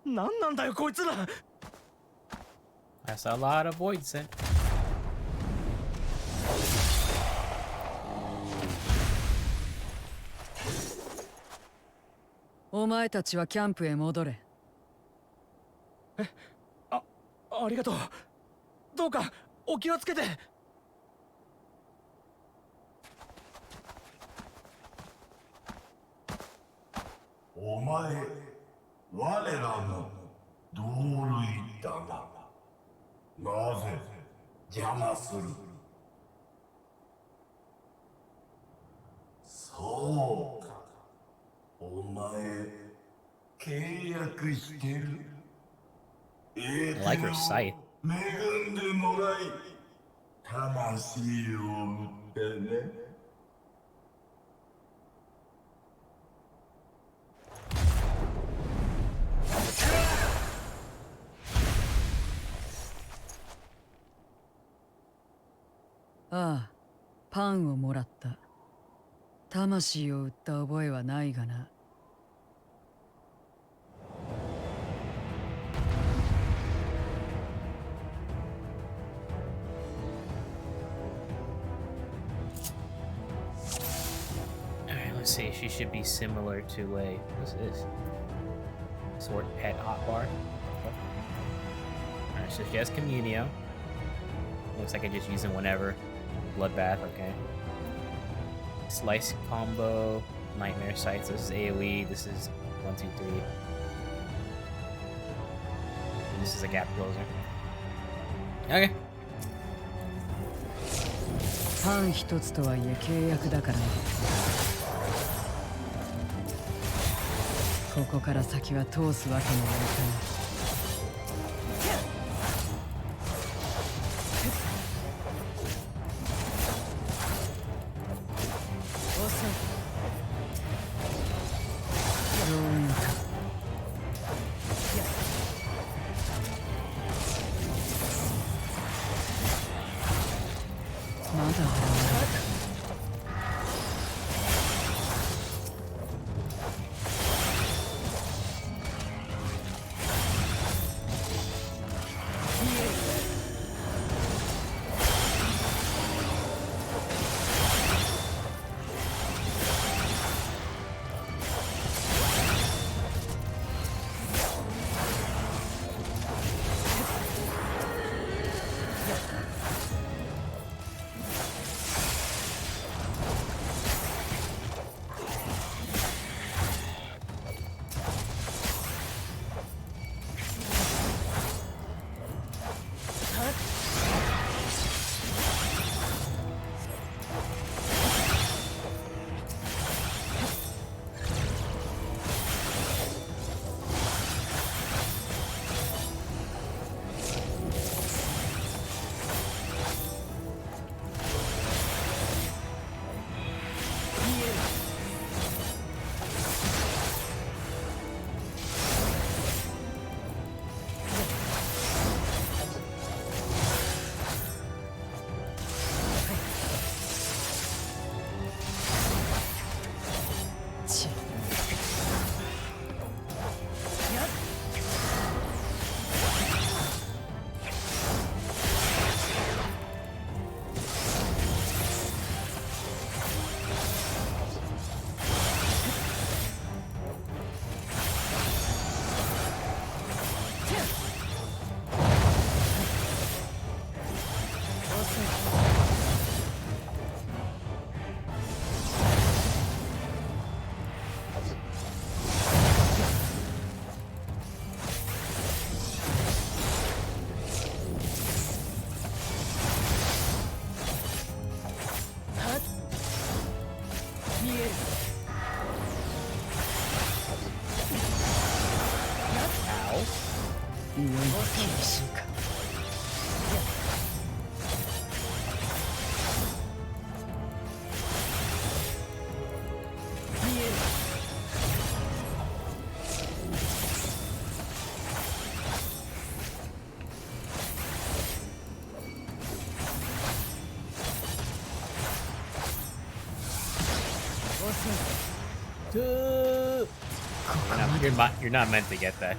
何なんだよこいつら。 That's a lot of void sent. お前たちはキャンプへ戻れ。ありがとう。どうかお気をつけて。お前、我らの同類だが、なぜ邪魔する？そうか、お前、契約してる。I like her sight. 恵んでもらい、魂を売ってね。ああ、パンをもらった。魂を売った覚えはないがな。Alright, let's see. She should be similar to a. What's this? Sword pet hotbar. Alright, so she has Communio. Looks like I just use them whenever. Bloodbath, okay. Slice combo. Nightmare sights. This is AoE. This is 1, 2, 3. And this is a gap closer. Okay. パン一つとはいえ契約だからね。ここから先は通すわけにはいかない。まだ現れた。いよいよ厳しいか。You're not meant to get that. .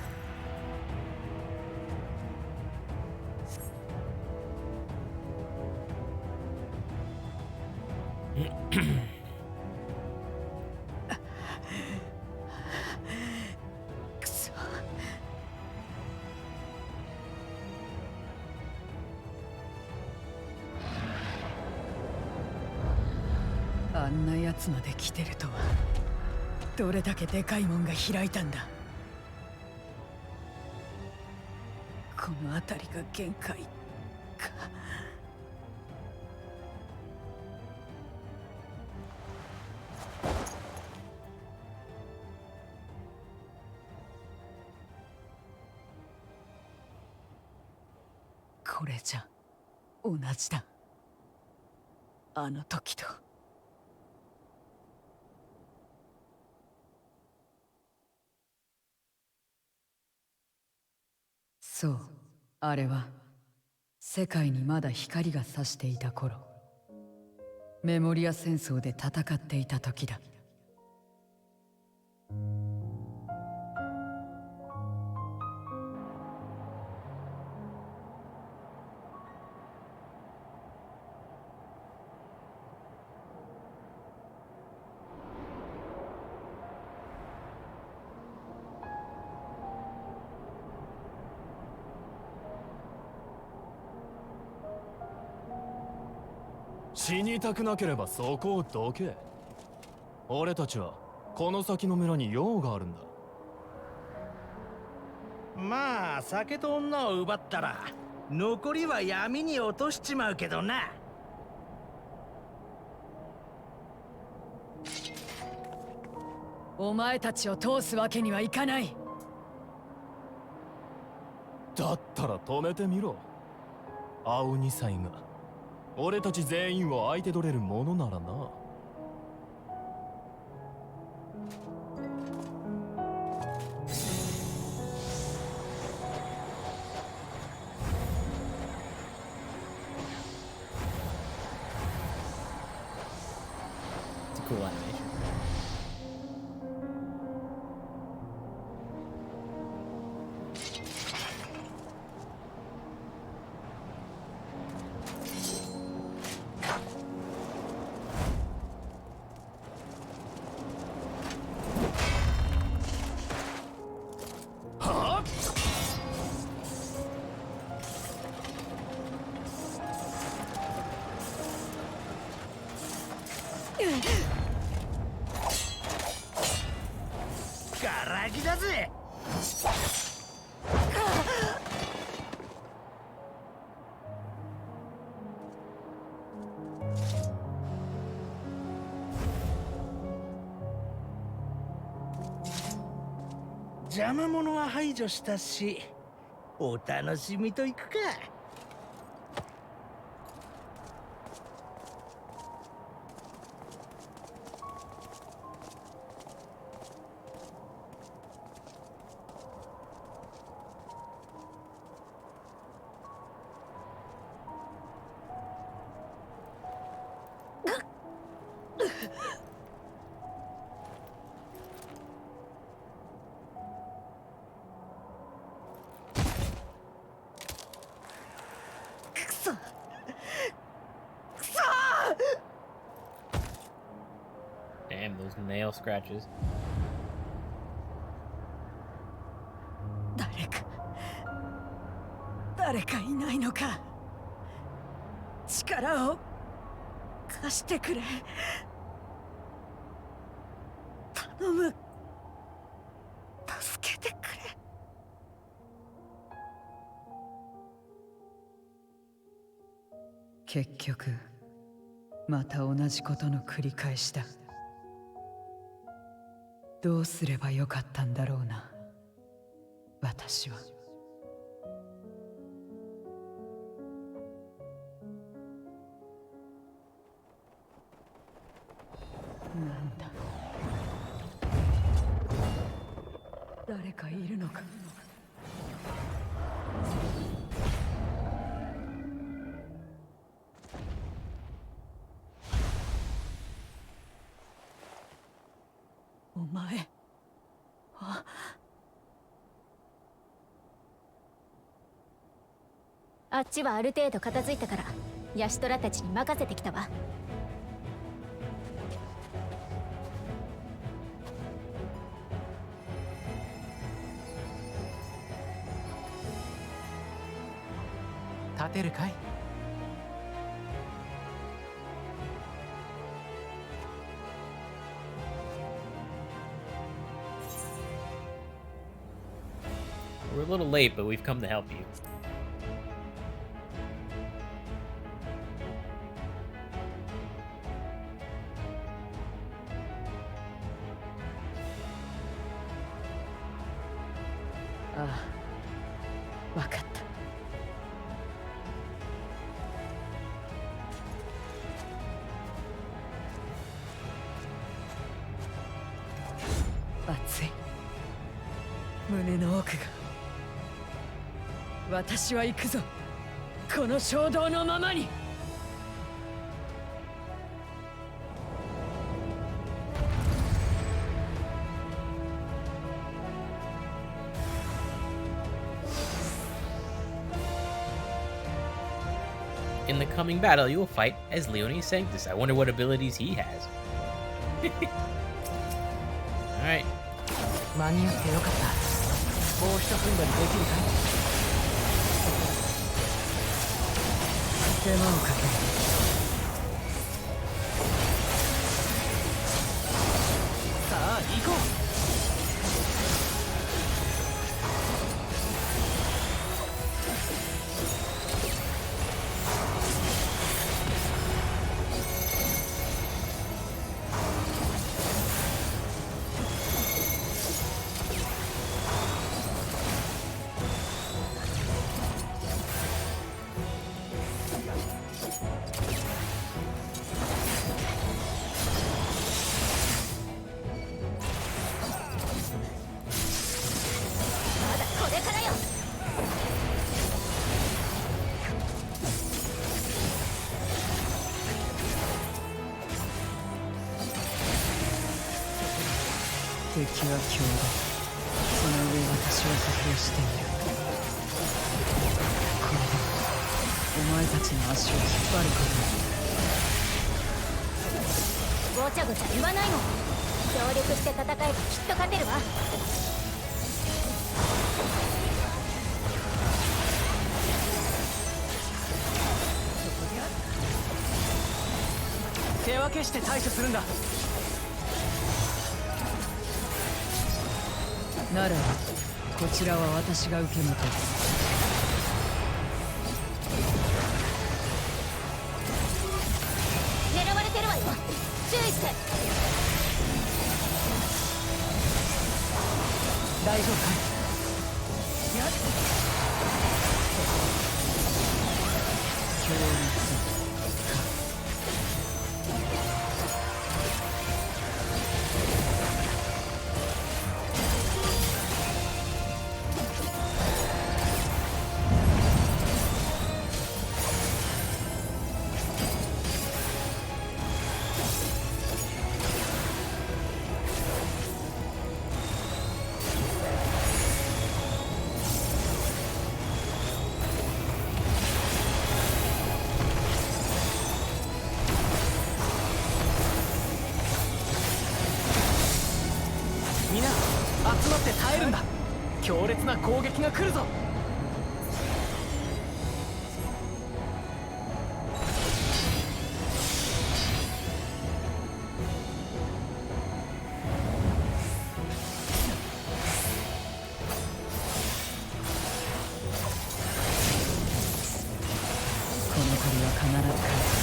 あんなやつまで来てるとは。どれだけでかい門が開いたんだ。この辺りが限界か。これじゃ同じだ。あの時と。そう、あれは世界にまだ光が差していた頃、メモリア戦争で戦っていた時だ。死にたくなければそこをどけ。俺たちはこの先の村に用があるんだ。まあ酒と女を奪ったら残りは闇に落としちまうけどな。お前たちを通すわけにはいかない。だったら止めてみろ。青二歳が俺たち全員を相手取れるものならな。It's a cool animation. Huh? ガラギだぜ。邪魔者は排除したし、お楽しみといくか。Damn, those nail scratches. 誰かいないのか。力を貸してくれ。頼む。助けてくれ。結局また同じことの繰り返しだ。どうすればよかったんだろうな、私は。誰かいるのか。お前。あ。あっちはある程度片付いたからヤシトラたちに任せてきたわ。立てるかい？We're a little late, but we've come to help you. Ah, わかった。熱い。胸の奥が。私は行くぞ。この衝動のままに。In the coming battle, you will fight as Leonie Sanctus. I wonder what abilities he has. Alright. 間に合ってよかった。もう一踏んだりできるかい？手間をかける。さあ行こう。敵は強大。その上私は疲弊している。これでお前たちの足を引っ張ることに。ごちゃごちゃ言わないの。協力して戦えばきっと勝てるわ。手分けして対処するんだ。ならばこちらは私が受け持とう。狙われてるわよ。注意して。大丈夫かい？強烈。みんな集まって耐えるんだ。強烈な攻撃が来るぞ。この鳥は必ず勝つ。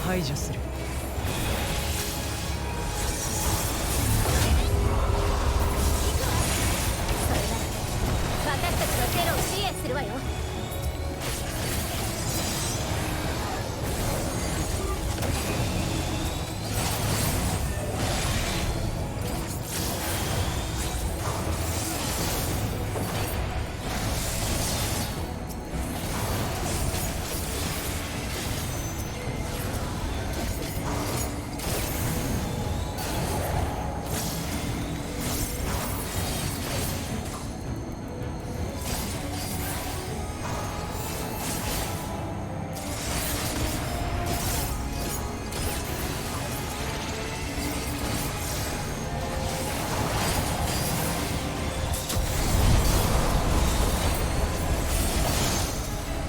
排除する。それなら私たちのテロを支援するわよ。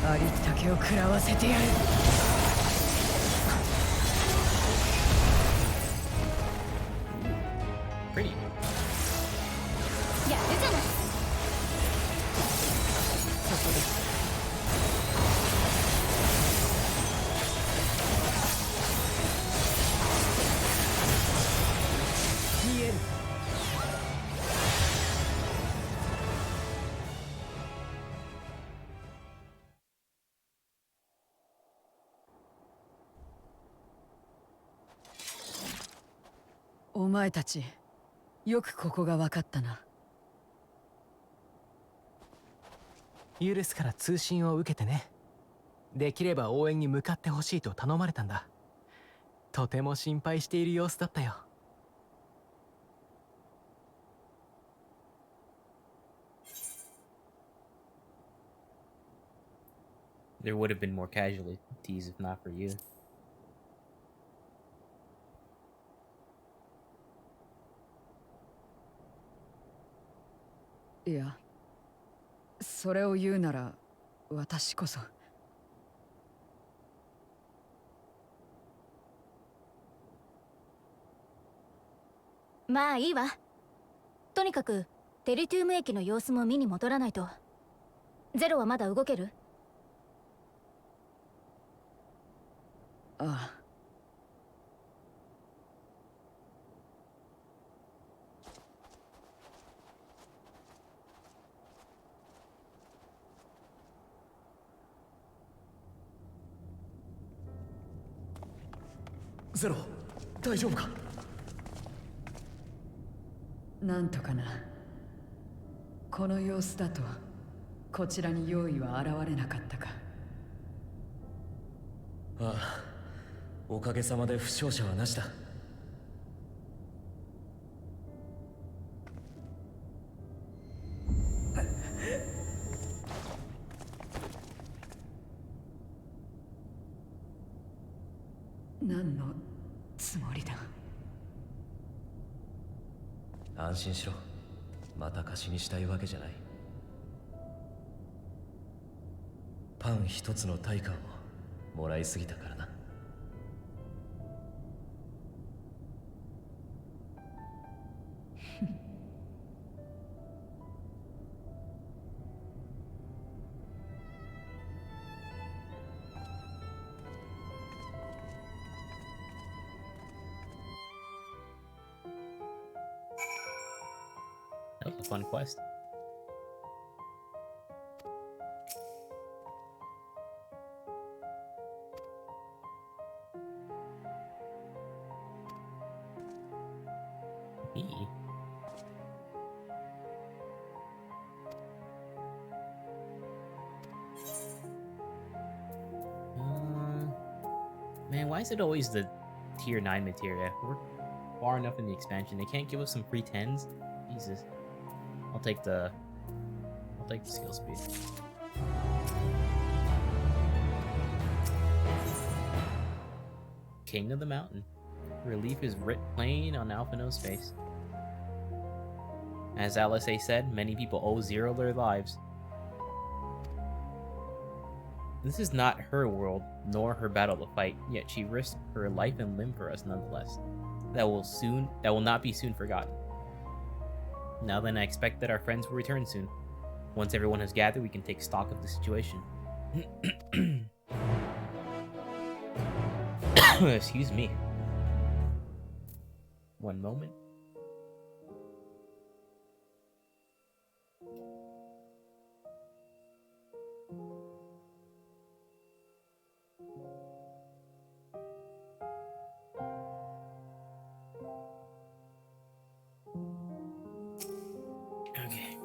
ありったけを食らわせてやる。Pretty. やるじゃない。そこです。見える。お前たち、よくここが分かったな。ユルスから通信を受けてね。できれば応援に向かってほしいと頼まれたんだ。とても心配している様子だったよ。There would have been more casualties if not for you. いや、それを言うなら私こそ。まあいいわ。とにかくテリトゥーム駅の様子も見に戻らないと。ゼロはまだ動ける？ああ。ゼロ、大丈夫か？なんとかな。この様子だとこちらに用意は現れなかったか。ああ、おかげさまで負傷者はなしだ。何のつもりだ。安心しろ。また貸しにしたいわけじゃない。パン一つの対価をもらいすぎたからな。That was a fun quest. Me? Man, why is it always the tier 9 materia? We're far enough in the expansion. They can't give us some free 10s? Jesus. I'll take the skill speed. King of the Mountain. Relief is writ plain on Alphino's face. As Alice said, many people owe Zero their lives. This is not her world, nor her battle to fight, yet she risked her life and limb for us nonetheless. That will not be soon forgotten. Now then, I expect that our friends will return soon. Once everyone has gathered, we can take stock of the situation. Excuse me. One moment. Okay.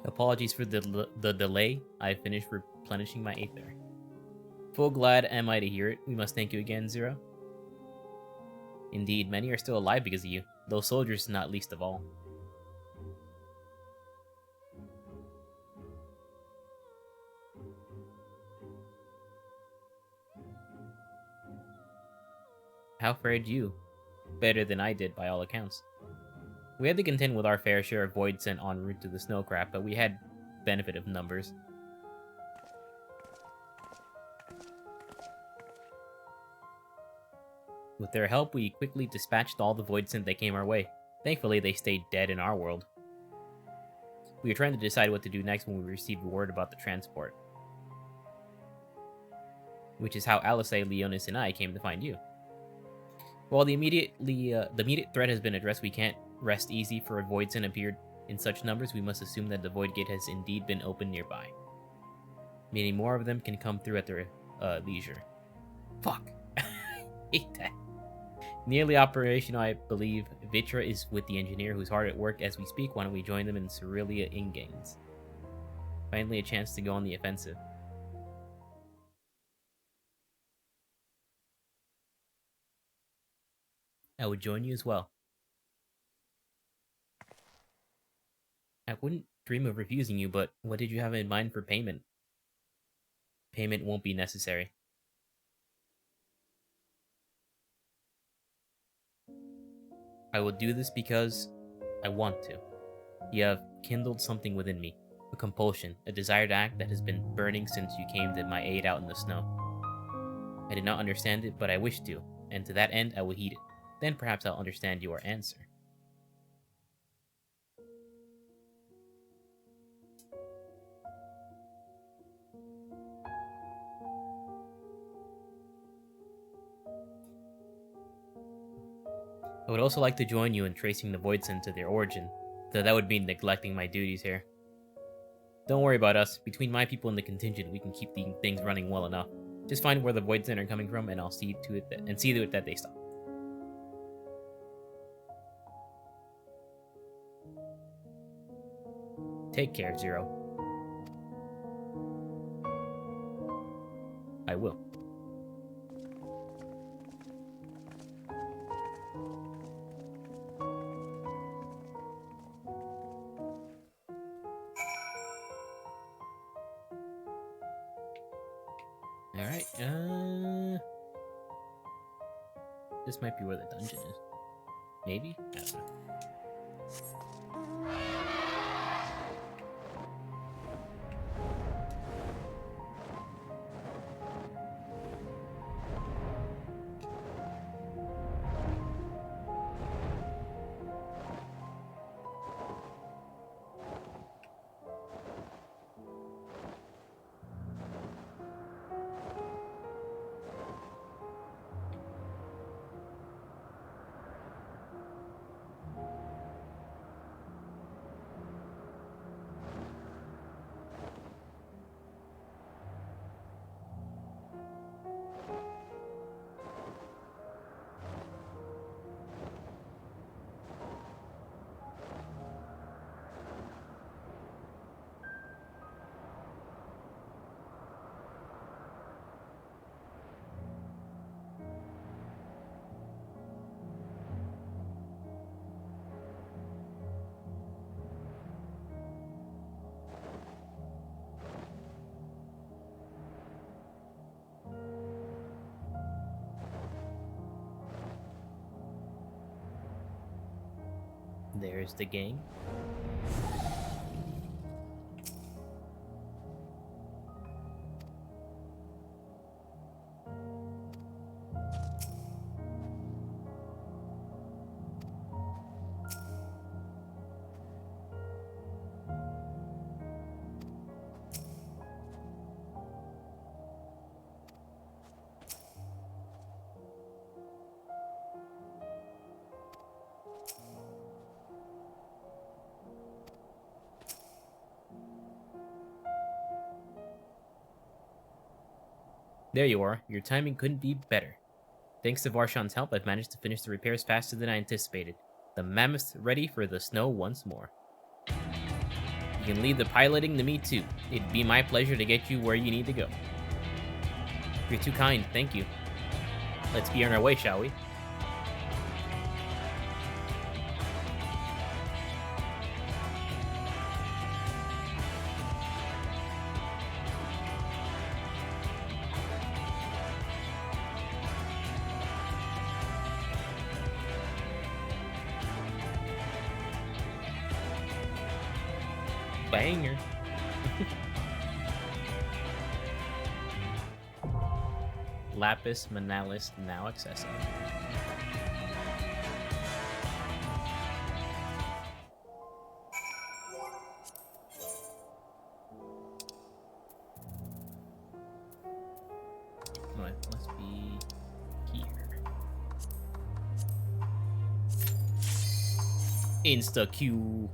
Apologies for the delay. I finished replenishing my Aether. Full glad am I to hear it. We must thank you again, Zero. Indeed, many are still alive because of you. Those soldiers not least of all. How fared you? Better than I did, by all accounts. We had to contend with our fair share of void sent en route to the snowcraft, but we had benefit of numbers. With their help, we quickly dispatched all the void sent that came our way. Thankfully, they stayed dead in our world. We were trying to decide what to do next when we received word about the transport. Which is how Alice, Leonis, and I came to find you. While the immediate threat has been addressed, we can't rest easy, for a void sent appeared in such numbers. We must assume that the void gate has indeed been opened nearby. Meaning more of them can come through at their leisure. Fuck. Hate that. Nearly operational, I believe. Vitra is with the engineer, who's hard at work as we speak. Why don't we join them in Cerealia Ingains? Finally a chance to go on the offensive. I would join you as well. I wouldn't dream of refusing you, but what did you have in mind for payment? Payment won't be necessary. I will do this because I want to. You have kindled something within me. A compulsion, a desire to act that has been burning since you came to my aid out in the snow. I did not understand it, but I wish to, and to that end I will heed it. Then perhaps I'll understand your answer. I would also like to join you in tracing the void sent to their origin, though that would mean neglecting my duties here. Don't worry about us. Between my people and the contingent, we can keep things running well enough. Just find where the void sent are coming from, and I'll see to it that they stop. Take care, Zero. I will. Alright, this might be where the dungeon is. Maybe? I don't know. There's the game. There you are. Your timing couldn't be better. Thanks to Varshan's help, I've managed to finish the repairs faster than I anticipated. The Mammoth's ready for the snow once more. You can leave the piloting to me too. It'd be my pleasure to get you where you need to go. You're too kind, thank you. Let's be on our way, shall we? Banger. Lapis Manalis now accessible. No, it must be here. Insta Q.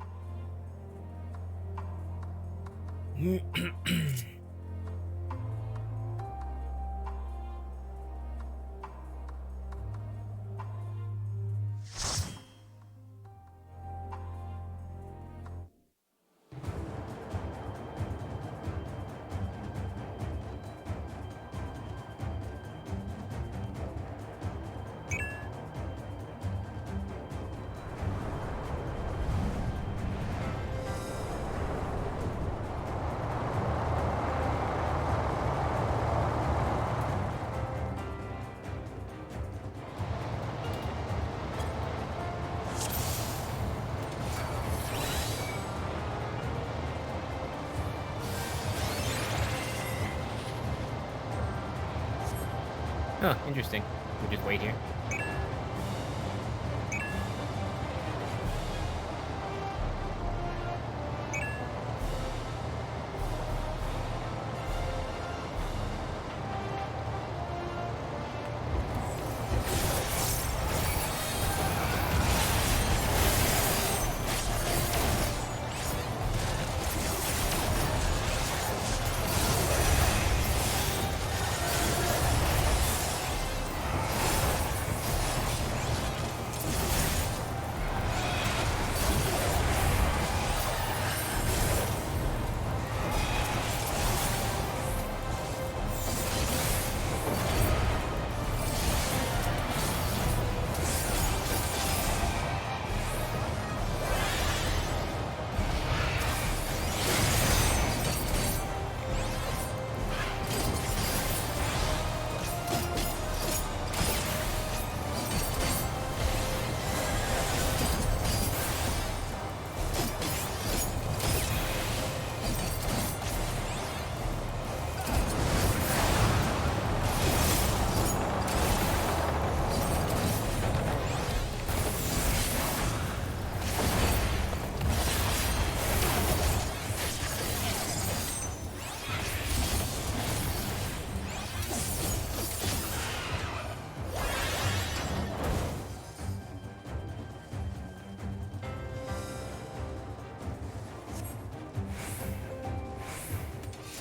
Oh, interesting. We'll just wait here.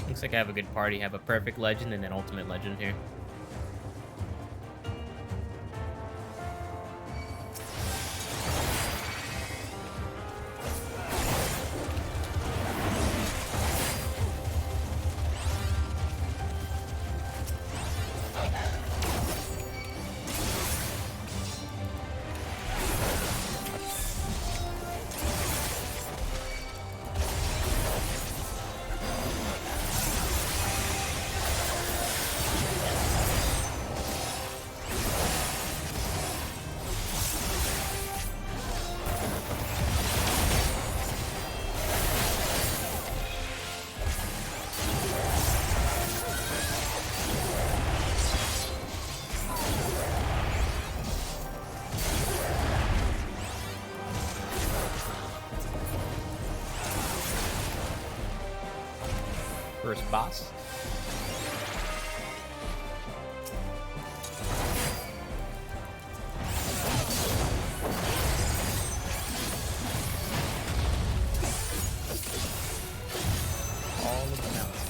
Looks like I have a good party. I have a perfect legend and an ultimate legend here. First boss. All of the mountains.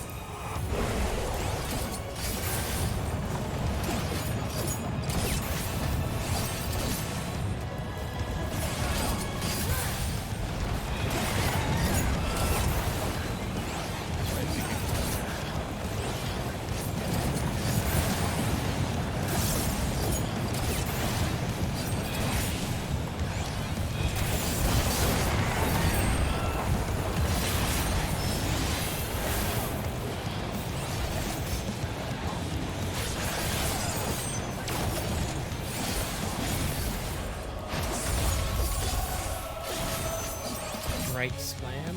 Right slam.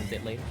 Bit later.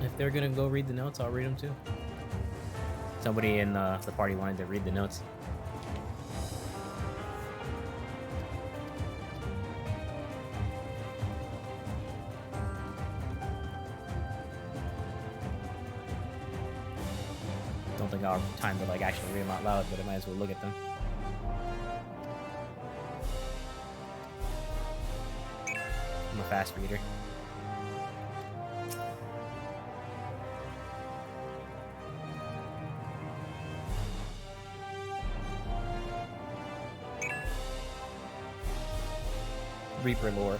If they're gonna go read the notes, I'll read them too. Somebody in the party wanted to read the notes. Don't think I'll have time to like actually read them out loud, but I might as well look at them. I'm a fast reader. Reaper lore.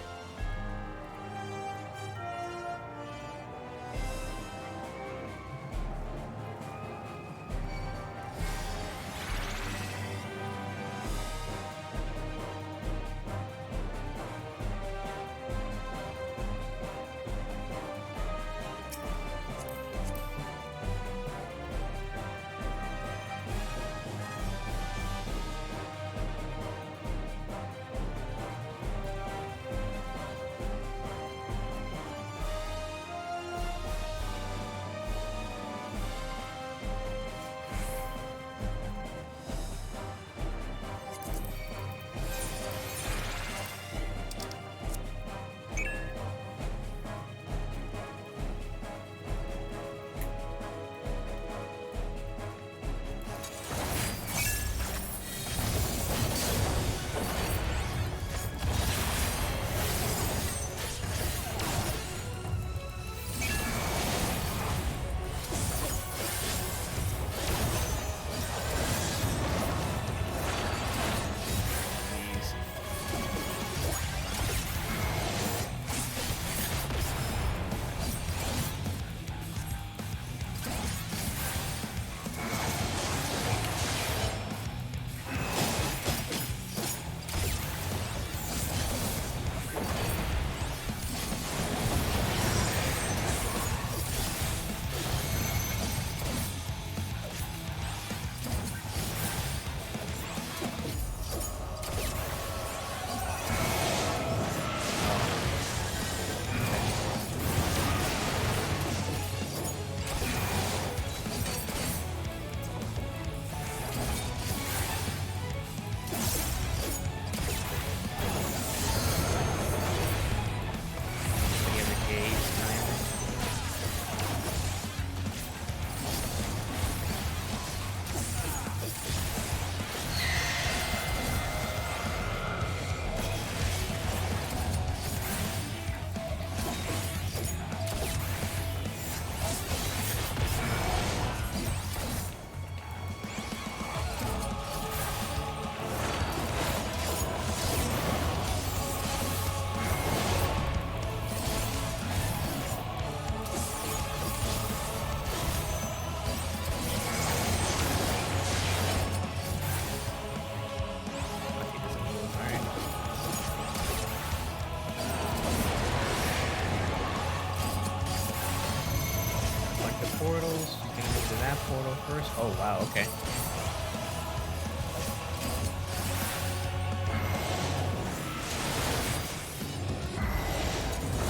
Gonna move to that portal first. Oh wow, okay.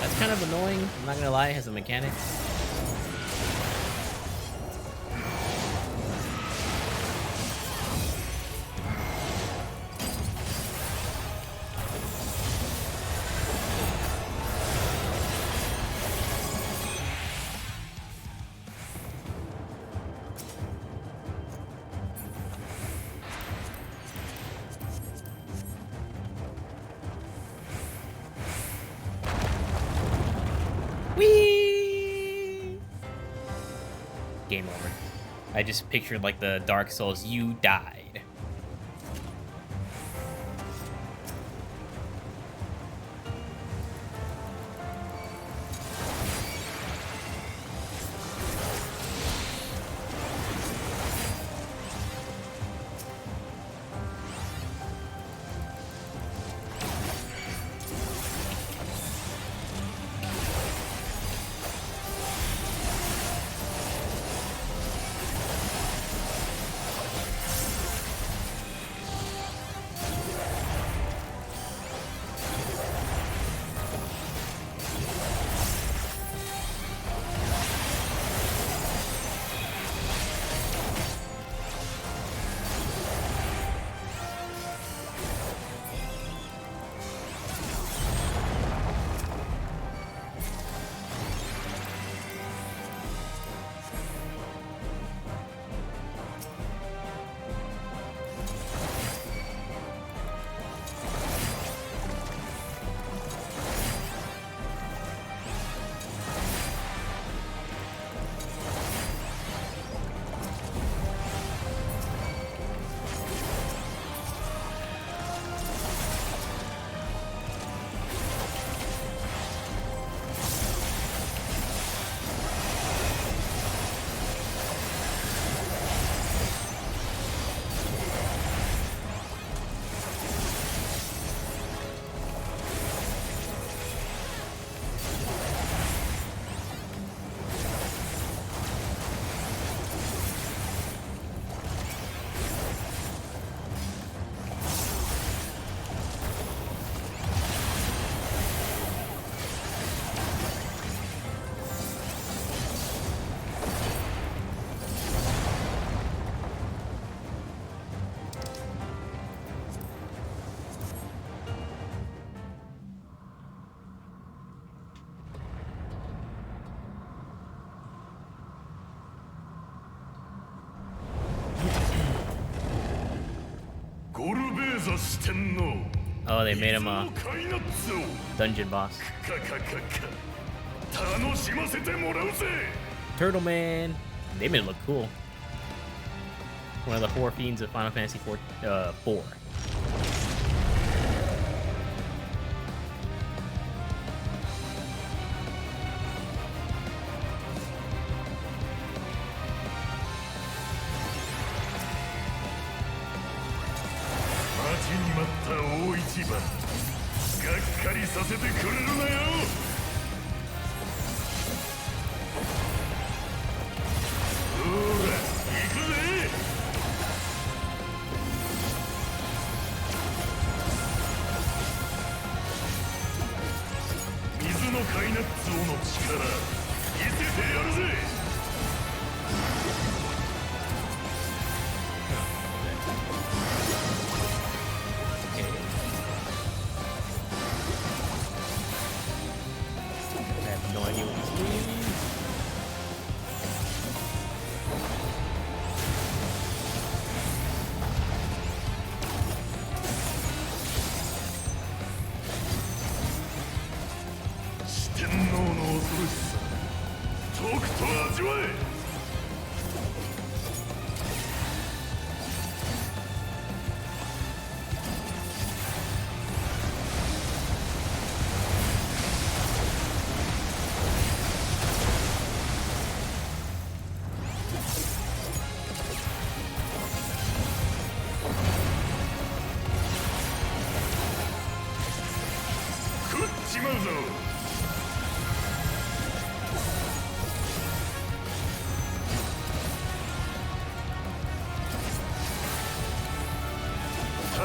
That's kind of annoying. I'm not gonna lie, it has a mechanic. Whee! Game over. I just pictured like the Dark Souls, you died. Oh, they made him a dungeon boss. Turtle Man. They made it look cool. One of the 4 fiends of Final Fantasy 4.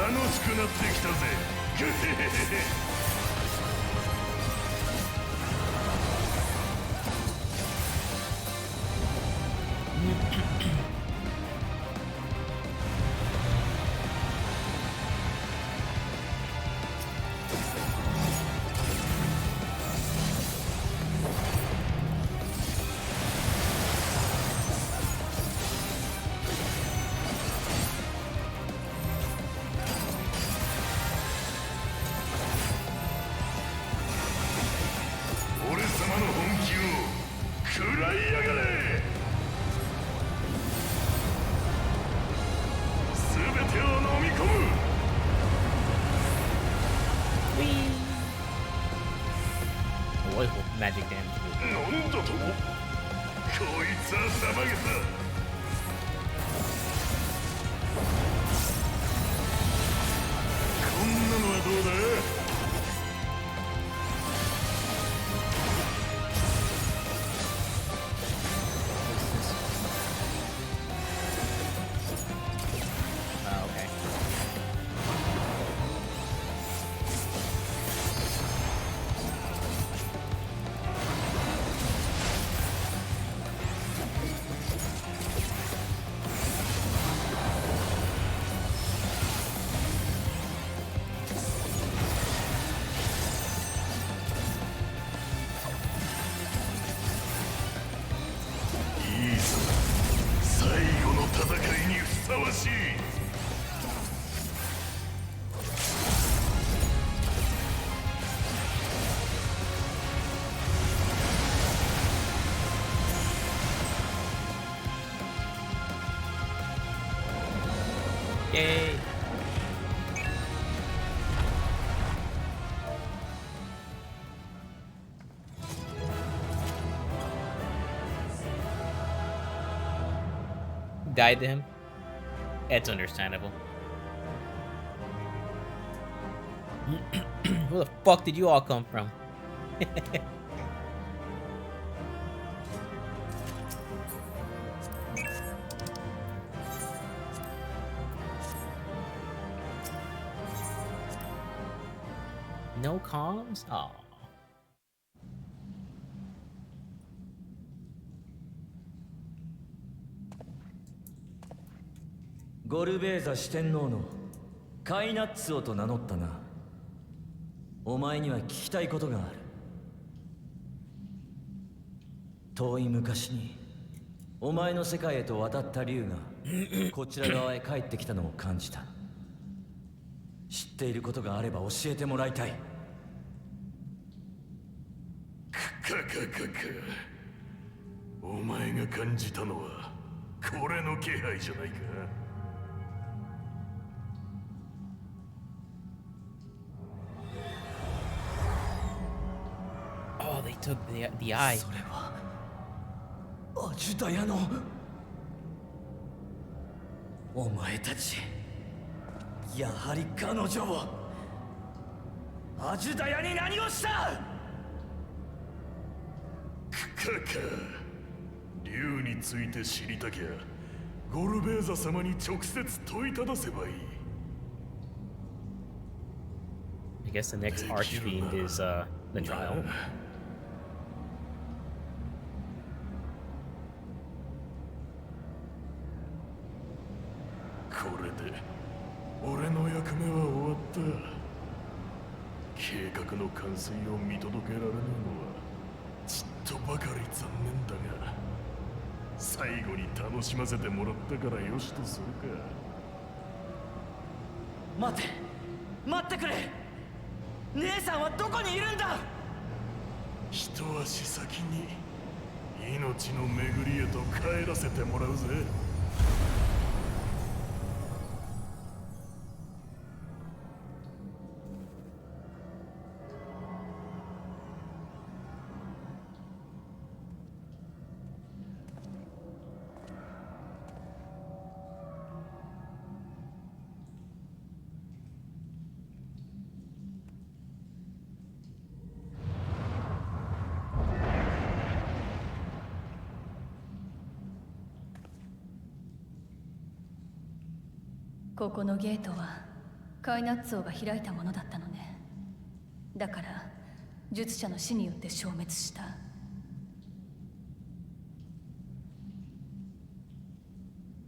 しくなってきたぜ。グヘヘヘヘ。俺様の本気を食らいやがれ。全てを飲み込む。What magic damage? なんだと。こいつは騒げた。こんなのはどうだ。Okay. Yay! Died to him? It's understandable. Where the fuck did you all come from? No comms? Aw. ゴルベーザ四天王のカイナッツオと名乗ったな。お前には聞きたいことがある。遠い昔にお前の世界へと渡った竜がこちら側へ帰ってきたのを感じた。知っていることがあれば教えてもらいたい。お前が感じたのはこれの気配じゃないか。Oh, they took the eye. それはアジュダヤの。お前たちやはり彼女をアジュダヤに何をした。竜について知りたきゃゴルベーザ様に直接問いただせばいい。 I guess the next Archfiend is the trial. これで俺の役目は終わった。計画の完遂を見届けられないのはちっとばかり残念だが、最後に楽しませてもらったからよしとするか。待ってくれ。姉さんはどこにいるんだ。一足先に命の巡りへと帰らせてもらうぜ。ここのゲートはカイナッツォが開いたものだったのね。だから術者の死によって消滅した。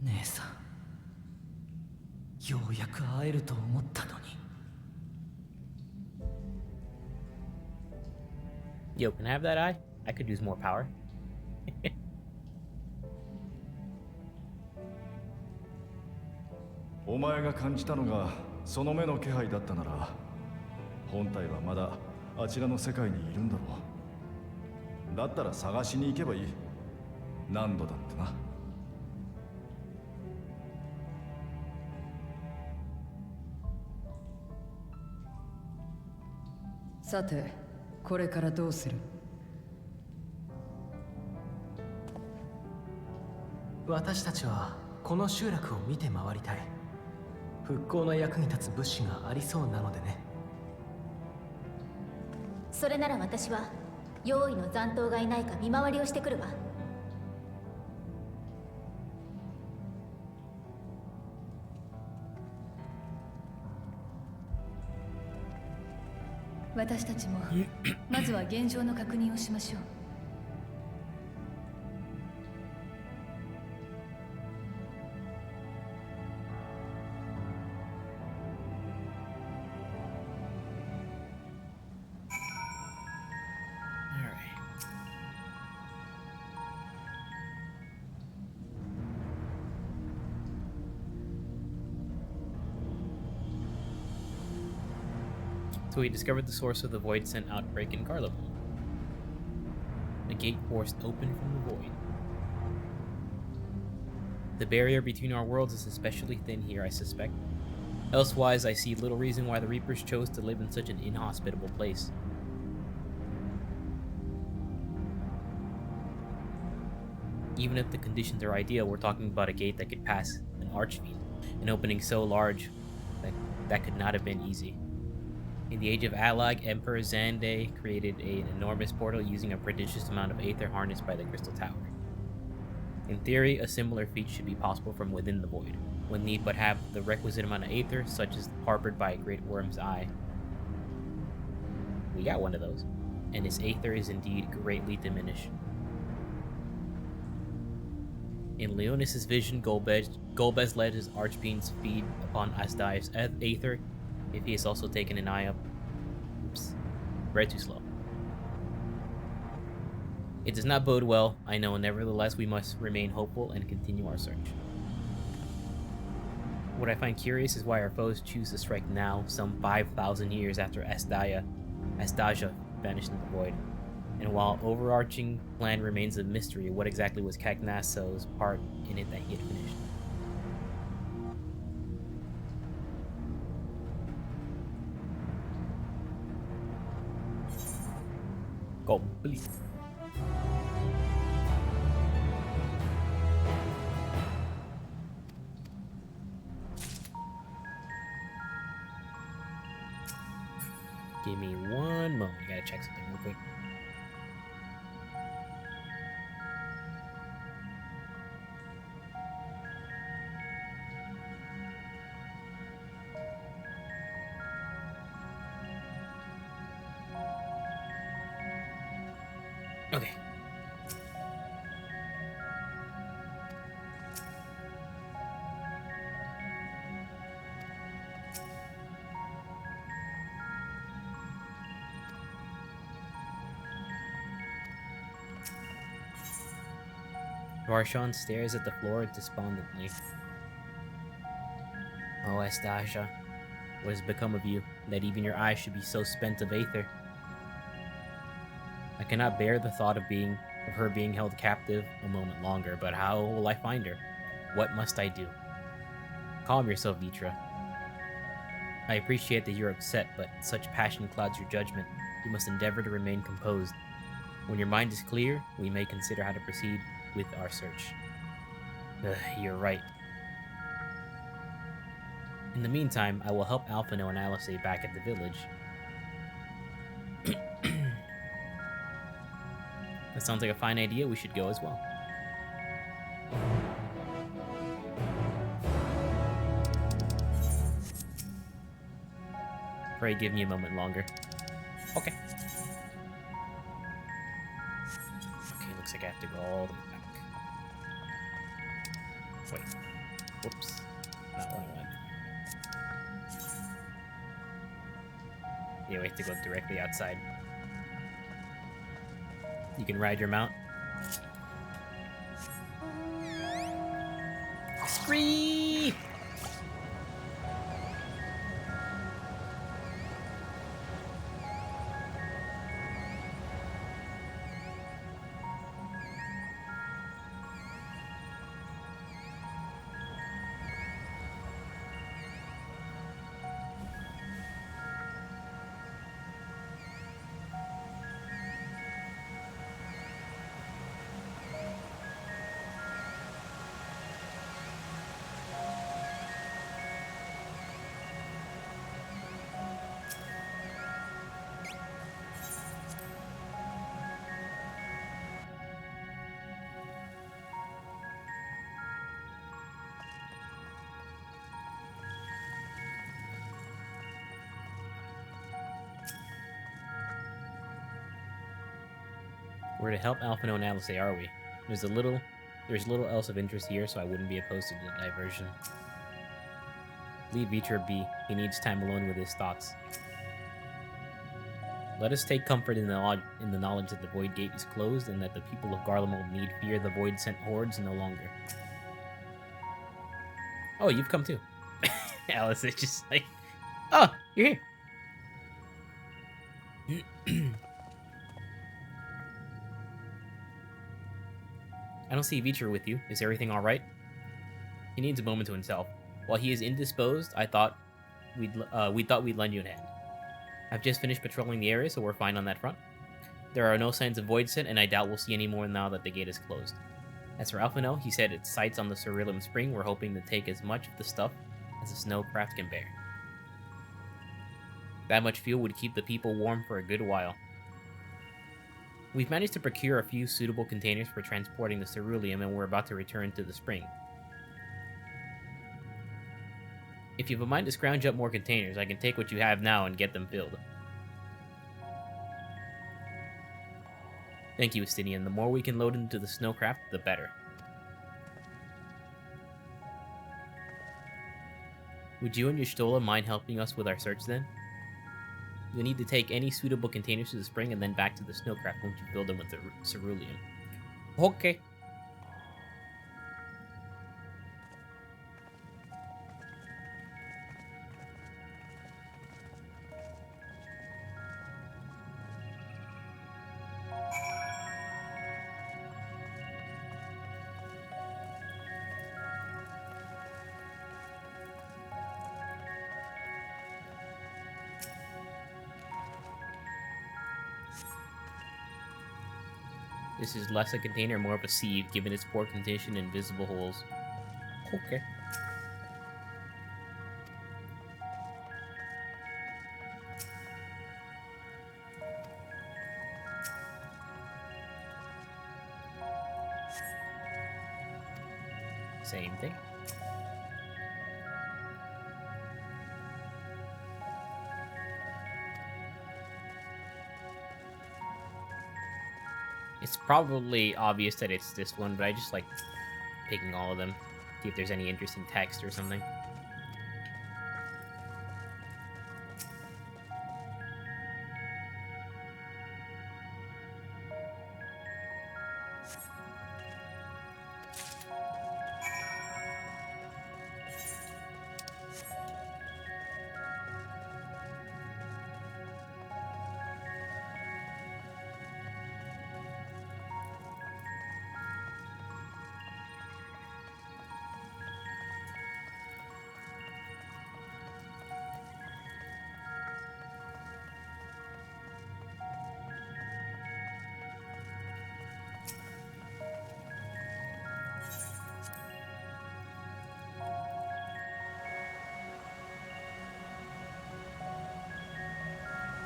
姉さん、ようやく会えると思ったのに。Yo, can I have that eye? I could use more power. お前が感じたのがその目の気配だったなら、本体はまだあちらの世界にいるんだろう。だったら探しに行けばいい。何度だってな。さて、これからどうする？私たちはこの集落を見て回りたい。復興の役に立つ物資がありそうなのでね。それなら私は用意の残党がいないか見回りをしてくるわ。私たちもまずは現状の確認をしましょう。So we discovered the source of the void sent outbreak in Garlemald. A gate forced open from the void. The barrier between our worlds is especially thin here, I suspect. Elsewise, I see little reason why the Reapers chose to live in such an inhospitable place. Even if the conditions are ideal, we're talking about a gate that could pass an archfiend, an opening so large that could not have been easy. In the age of Alag, Emperor Xande created an enormous portal using a prodigious amount of aether harnessed by the Crystal Tower. In theory, a similar feat should be possible from within the void, one need but have the requisite amount of aether, such as harbored by a great worm's eye. We got one of those, and its aether is indeed greatly diminished. In Leonis' vision, Golbez led his archfiends feed upon Asdai's aether, if he has also taken an eye up. Oops. Read too slow. It does not bode well, I know, nevertheless we must remain hopeful and continue our search. What I find curious is why our foes choose to strike now, some 5,000 years after Asdaja vanished in the void. And while overarching plan remains a mystery, what exactly was Cagnasso's part in it that he had finished? Go, please. Give me one moment. I gotta check something real quick. Okay. Varshan stares at the floor despondently. Oh, Astasha, what has become of you, that even your eyes should be so spent of aether? I cannot bear the thought of her being held captive a moment longer, but how will I find her? What must I do? Calm yourself, Vitra. I appreciate that you're upset, but such passion clouds your judgment. You must endeavor to remain composed. When your mind is clear, we may consider how to proceed with our search. You're right. In the meantime, I will help Alphino and Alice back at the village. That sounds like a fine idea. We should go as well. Pray give me a moment longer. Okay. Okay, looks like I have to go all the way back. Wait. Whoops. Not what I want. Yeah, we have to go directly outside. You can ride your mount. Scree! Where to help Alphino and Alice are we? There's little else of interest here, so I wouldn't be opposed to the diversion. Leave Vitra be. He needs time alone with his thoughts. Let us take comfort in the knowledge that the Void Gate is closed and that the people of Garlemald need fear the Void-sent hordes no longer. Oh, you've come too. Alice is just like, oh, you're here. I don't see Vitra with you. Is everything alright? He needs a moment to himself. While he is indisposed, we thought we'd lend you a hand. I've just finished patrolling the area, so we're fine on that front. There are no signs of Void-sent, and I doubt we'll see any more now that the gate is closed. As for Alphino, he said its sights on the Cerulean Spring were hoping to take as much of the stuff as the snowcraft can bear. That much fuel would keep the people warm for a good while. We've managed to procure a few suitable containers for transporting the ceruleum, and we're about to return to the spring. If you have a mind to scrounge up more containers, I can take what you have now and get them filled. Thank you, Estinian. The more we can load into the snowcraft, the better. Would you and Y'shtola mind helping us with our search then? You'll need to take any suitable containers to the spring and then back to the snowcraft once you fill them with the ceruleum. Okay. This is less a container, more of a sieve, given its poor condition and visible holes. Okay. Same thing. It's probably obvious that it's this one, but I just like picking all of them. See if there's any interesting text or something.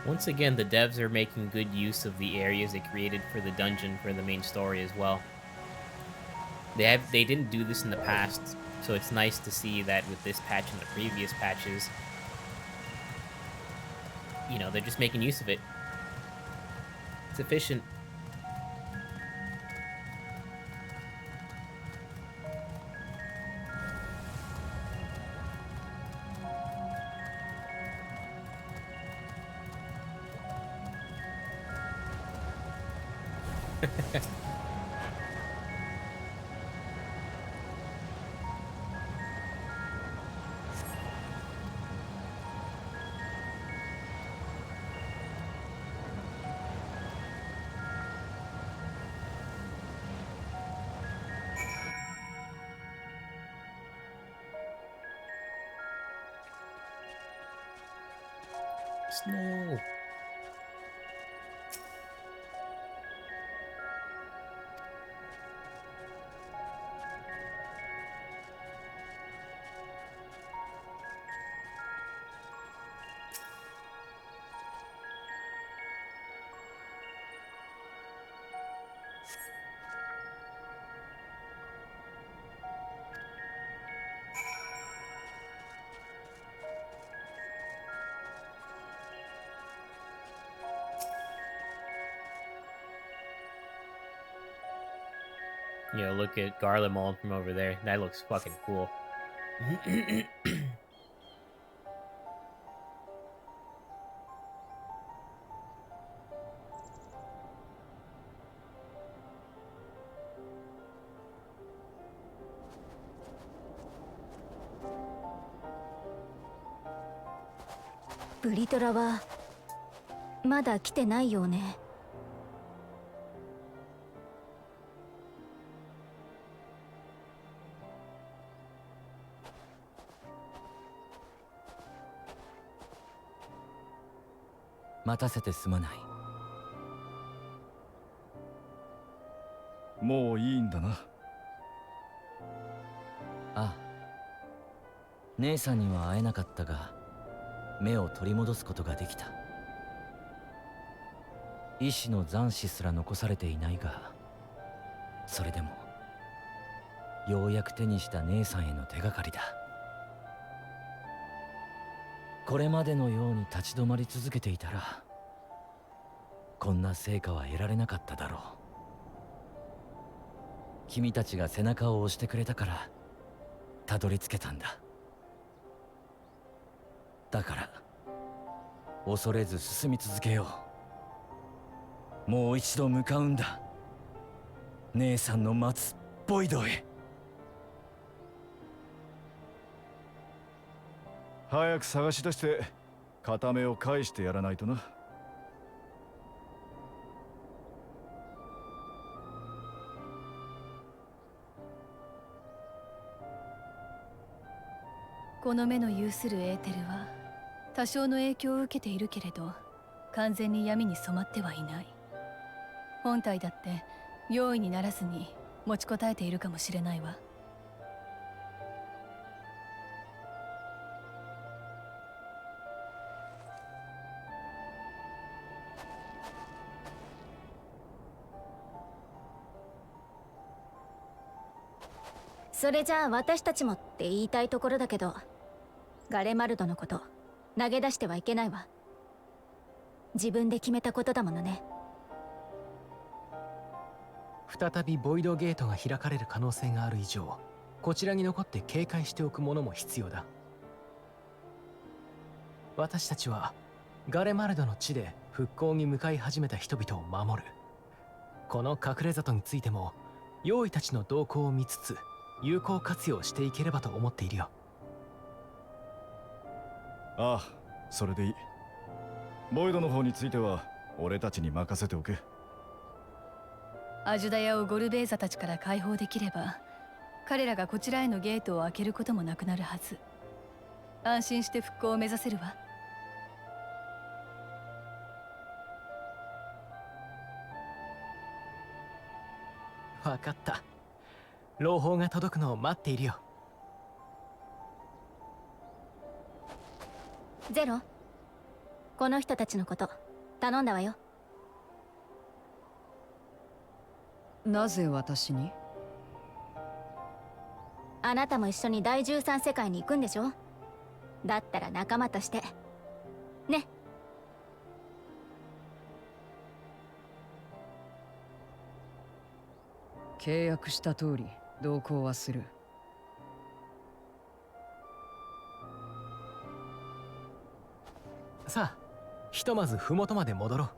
Once again, the devs are making good use of the areas they created for the dungeon for the main story as well. They didn't do this in the past, so it's nice to see that with this patch and the previous patches, you know, they're just making use of it. It's efficient. Snow. You know, look at Garlemald from over there. That looks fucking cool. ブリトラはまだ来てないようね。待たせてすまない。もういいんだな。ああ。姉さんには会えなかったが、目を取り戻すことができた。意志の残滓すら残されていないが、それでもようやく手にした姉さんへの手がかりだ。これまでのように立ち止まり続けていたら、こんな成果は得られなかっただろう。君たちが背中を押してくれたからたどり着けたんだ。だから恐れず進み続けよう。もう一度向かうんだ、姉さんの待つボイドへ。早く探し出して片目を返してやらないとな。この目の有するエーテルは多少の影響を受けているけれど、完全に闇に染まってはいない。本体だって容易にならずに持ちこたえているかもしれないわ。それじゃあ私たちもって言いたいところだけど、ガレマルドのこと投げ出してはいけないわ。自分で決めたことだものね。再びボイドゲートが開かれる可能性がある以上、こちらに残って警戒しておくものも必要だ。私たちはガレマルドの地で復興に向かい始めた人々を守る。この隠れ里についても妖異たちの動向を見つつ有効活用していければと思っているよ。ああ、それでいい。ボイドの方については俺たちに任せておけ。アジュダヤをゴルベーザたちから解放できれば、彼らがこちらへのゲートを開けることもなくなるはず。安心して復興を目指せるわ。分かった。朗報が届くのを待っているよ。ゼロ、この人たちのこと頼んだわよ。なぜ私に？あなたも一緒に第13世界に行くんでしょ。だったら仲間としてね。契約した通り同行はする。さあ、ひとまず麓まで戻ろう。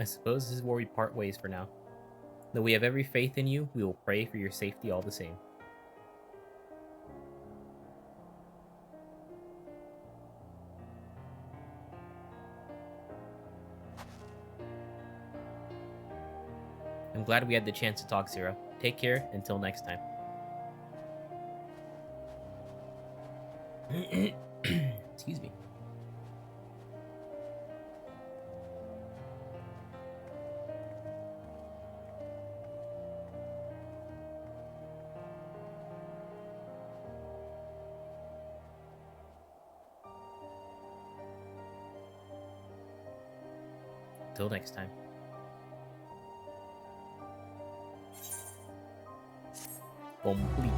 I suppose this is where we part ways for now. Though we have every faith in you, we will pray for your safety all the same. I'm glad we had the chance to talk, Zero. Take care until next time. Excuse me. Till next time. Complete.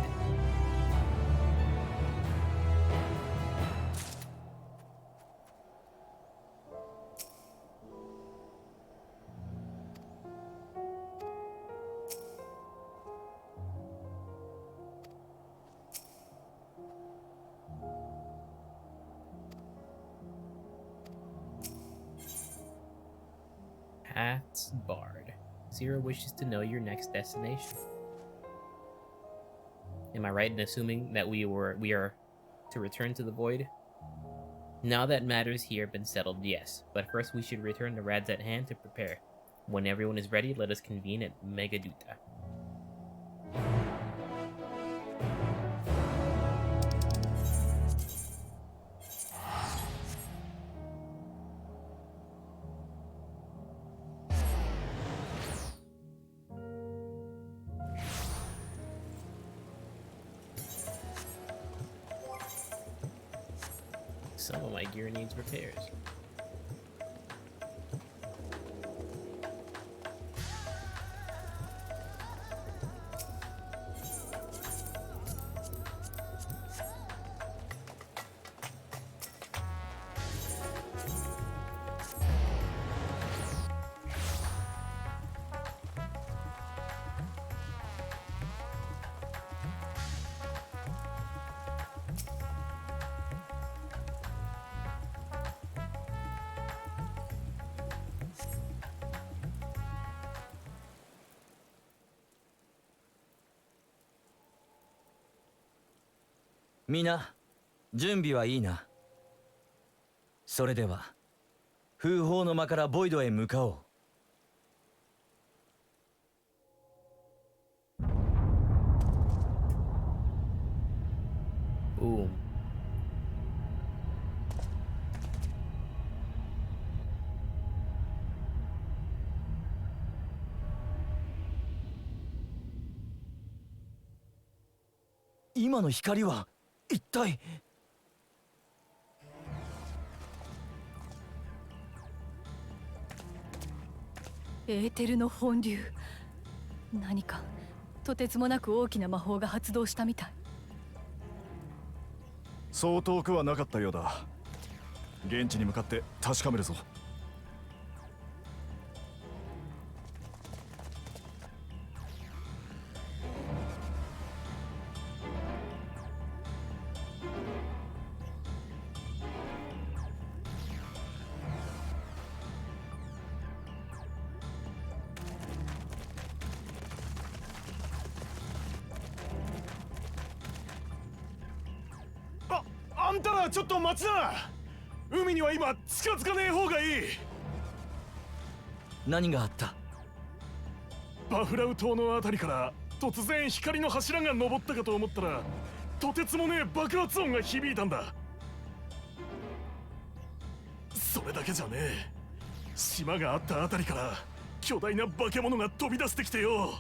Paths barred. Zero wishes to know your next destination. Am I right in assuming that we are to return to the void? Now that matters here have been settled, yes. But first we should return the rads at hand to prepare. When everyone is ready, let us convene at Megaduta. Some of my gear needs repairs.みんな、準備はいいな。それでは、風法の間からボイドへ向かおう。Boom. 今の光は一体。エーテルの本流。何かとてつもなく大きな魔法が発動したみたい。そう遠くはなかったようだ。現地に向かって確かめるぞ。あんたらちょっと待ちな。海には今近づかねえ方がいい。何があった？バフラウ島のあたりから突然光の柱が昇ったかと思ったら、とてつもねえ爆発音が響いたんだ。それだけじゃねえ。島があったあたりから巨大な化け物が飛び出してきてよ。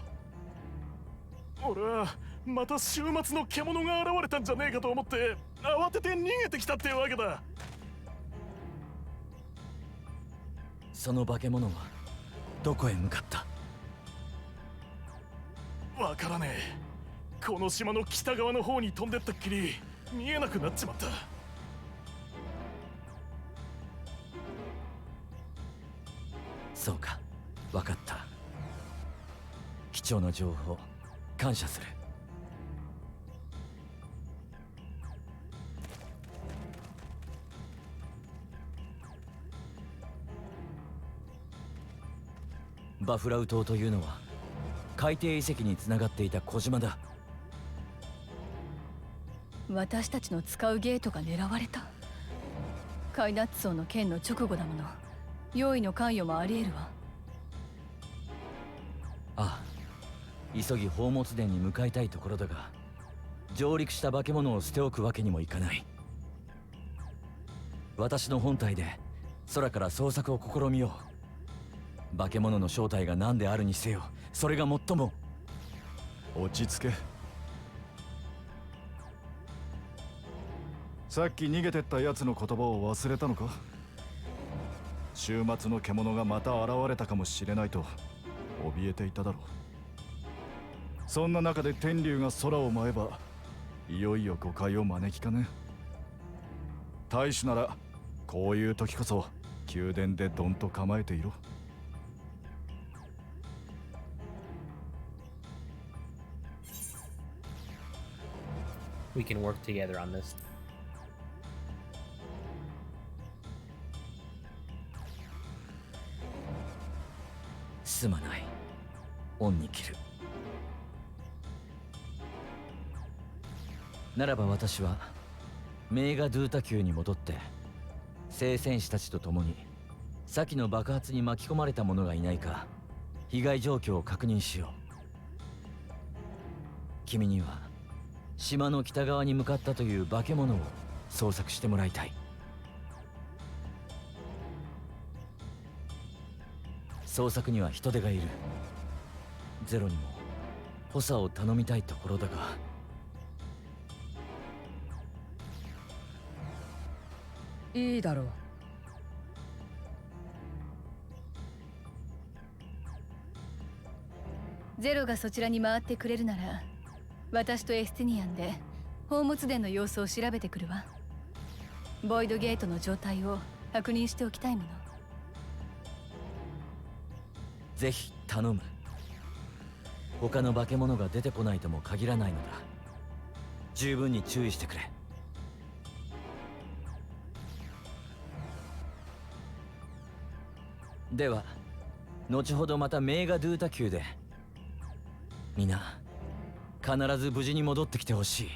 俺はまた週末の獣が現れたんじゃねえかと思って慌てて逃げてきたってわけだ。その化け物はどこへ向かった？わからねえ。この島の北側の方に飛んでったっきり見えなくなっちまった。そうか、わかった。貴重な情報感謝する。バフラウ島というのは海底遺跡につながっていた小島だ。私たちの使うゲートが狙われた。カイナッツ王の件の直後だもの。用意の関与もあり得るわ。ああ、急ぎ宝物殿に向かいたいところだが、上陸した化け物を捨ておくわけにもいかない。私の本体で空から捜索を試みよう。化け物の正体が何であるにせよ、それが最も。落ち着け。さっき逃げてったやつの言葉を忘れたのか？週末の獣がまた現れたかもしれないと怯えていただろう。そんな中で天竜が空を舞えばいよいよ誤解を招きかね。大使ならこういう時こそ宮殿でどんと構えていろ。We can work together on this. すまない。恩に着る。ならば私はメーガドゥータ宮に戻って聖戦士たちと共に先の爆発に巻き込まれた者がいないか被害状況を確認しよう。君には島の北側に向かったという化け物を捜索してもらいたい。捜索には人手がいる。ゼロにも補佐を頼みたいところだが。いいだろう。ゼロがそちらに回ってくれるなら、私とエスティニアンで宝物殿の様子を調べてくるわ。ボイドゲートの状態を確認しておきたいもの。ぜひ頼む。他の化け物が出てこないとも限らないのだ。十分に注意してくれ。では後ほどまたメーガドゥータ宮で。皆必ず無事に戻ってきてほしい。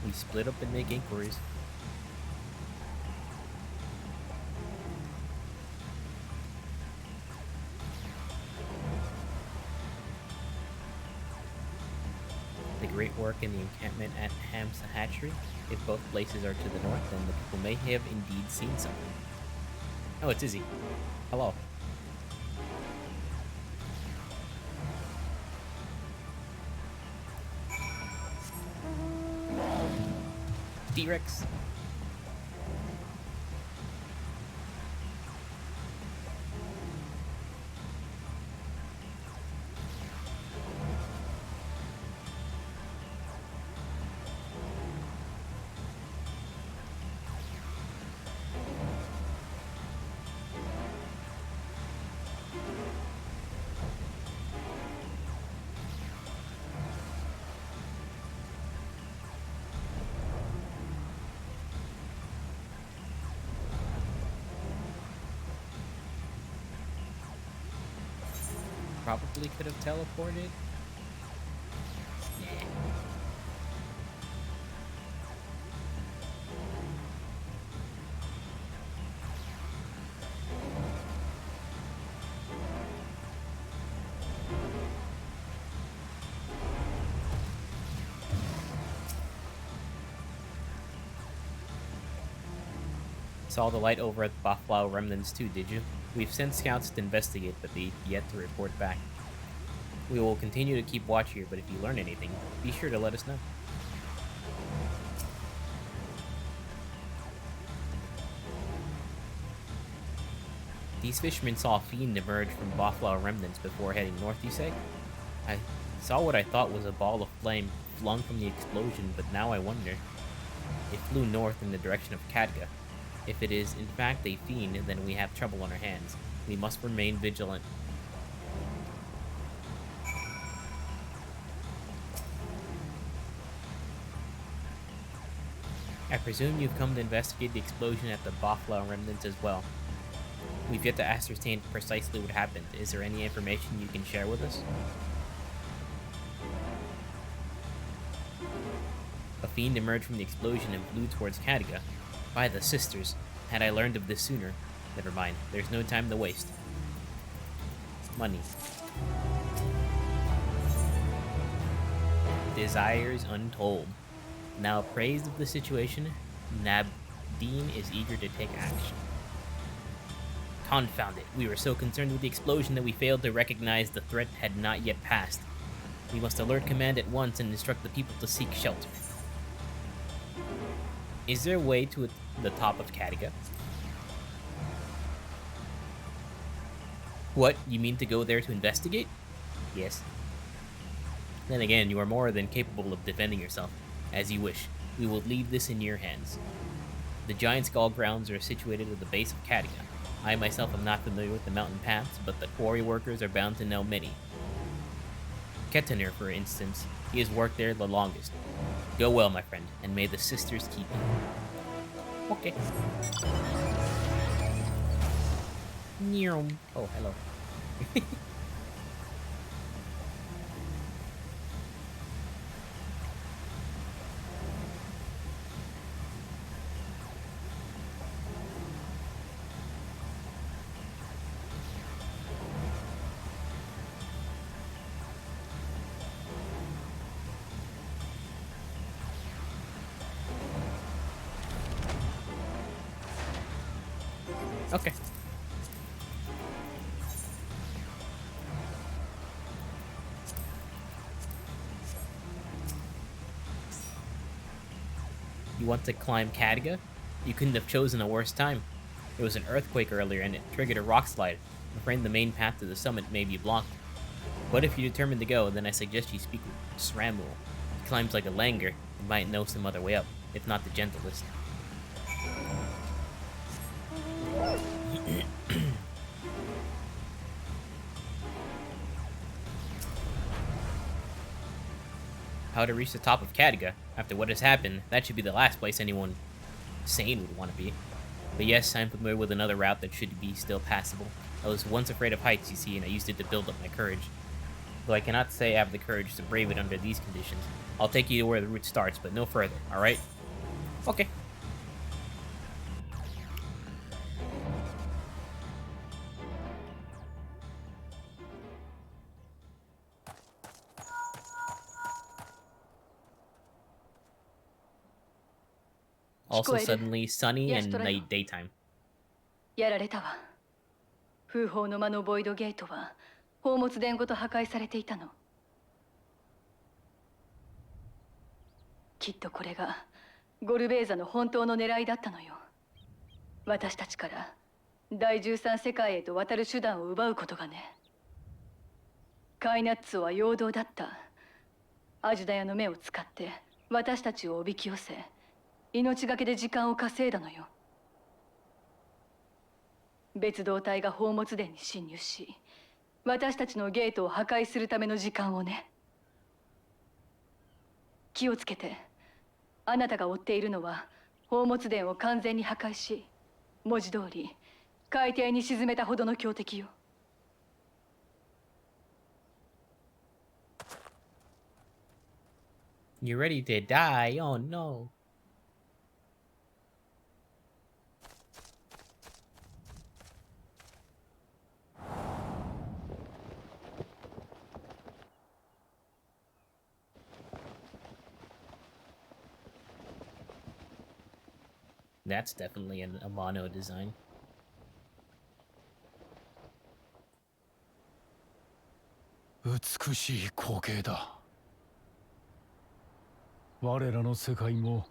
We split up and make inquiries. The great work in the encampment at Hamsa Hatchery. If both places are to the north, then the people may have indeed seen something. Oh, it's Izzy. Hello. T-Rex. Probably could have teleported. Yeah. Saw the light over at the Buffalo Remnants too, did you? We've sent scouts to investigate, but they've yet to report back. We will continue to keep watch here, but if you learn anything, be sure to let us know. These fishermen saw a fiend emerge from Buffalo Remnants before heading north, you say? I saw what I thought was a ball of flame flung from the explosion, but now I wonder. It flew north in the direction of Kadga. If it is in fact a fiend, then we have trouble on our hands. We must remain vigilant. I presume you've come to investigate the explosion at the Buffalo Remnants as well. We've yet to ascertain precisely what happened. Is there any information you can share with us? A fiend emerged from the explosion and flew towards Kadga. By the sisters, had I learned of this sooner. Never mind, there's no time to waste. Money. Desires untold. Now appraised of the situation, Nabdeen is eager to take action. Confound it, we were so concerned with the explosion that we failed to recognize the threat had not yet passed. We must alert command at once and instruct the people to seek shelter. Is there a way to the top of Kadga? What, you mean to go there to investigate? Yes. Then again, you are more than capable of defending yourself. As you wish. We will leave this in your hands. The giant skull grounds are situated at the base of Kadga. I myself am not familiar with the mountain paths, but the quarry workers are bound to know many. Ketanir, for instance, he has worked there the longest. Go well, my friend, and may the sisters keep you. Okay. Oh, hello. Okay. You want to climb Kadga? You couldn't have chosen a worse time. There was an earthquake earlier and it triggered a rock slide. I'm afraid the main path to the summit may be blocked. But if you're determined to go, then I suggest you speak with Tremble. He climbs like a langer and might know some other way up, if not the gentlest. How to reach the top of Kadga? After what has happened, that should be the last place anyone sane would want to be. But yes, I'm familiar with another route that should be still passable. I was once afraid of heights, you see, and I used it to build up my courage. Though I cannot say I have the courage to brave it under these conditions. I'll take you to where the route starts, but no further, alright? Okay. Also suddenly sunny and night daytime. やられたわ。風法の間のボイドゲートは宝物殿ごと破壊されていたの。きっとこれがゴルベーザの本当の狙いだったのよ。私たちから第13世界へと渡る手段を奪うことがね。カイナッツォは陽動だった。アジュダヤの目を使って私たちをおびき寄せ、命がけで時間を稼いだのよ。別動隊が宝物殿に侵入し、私たちのゲートを破壊するための時間をね。気をつけて。あなたが追っているのは宝物殿を完全に破壊し、文字通り海底に沈めたほどの強敵よ。You're ready to die? Oh no. That's definitely a mono design.美しい光景だ。我らの世界も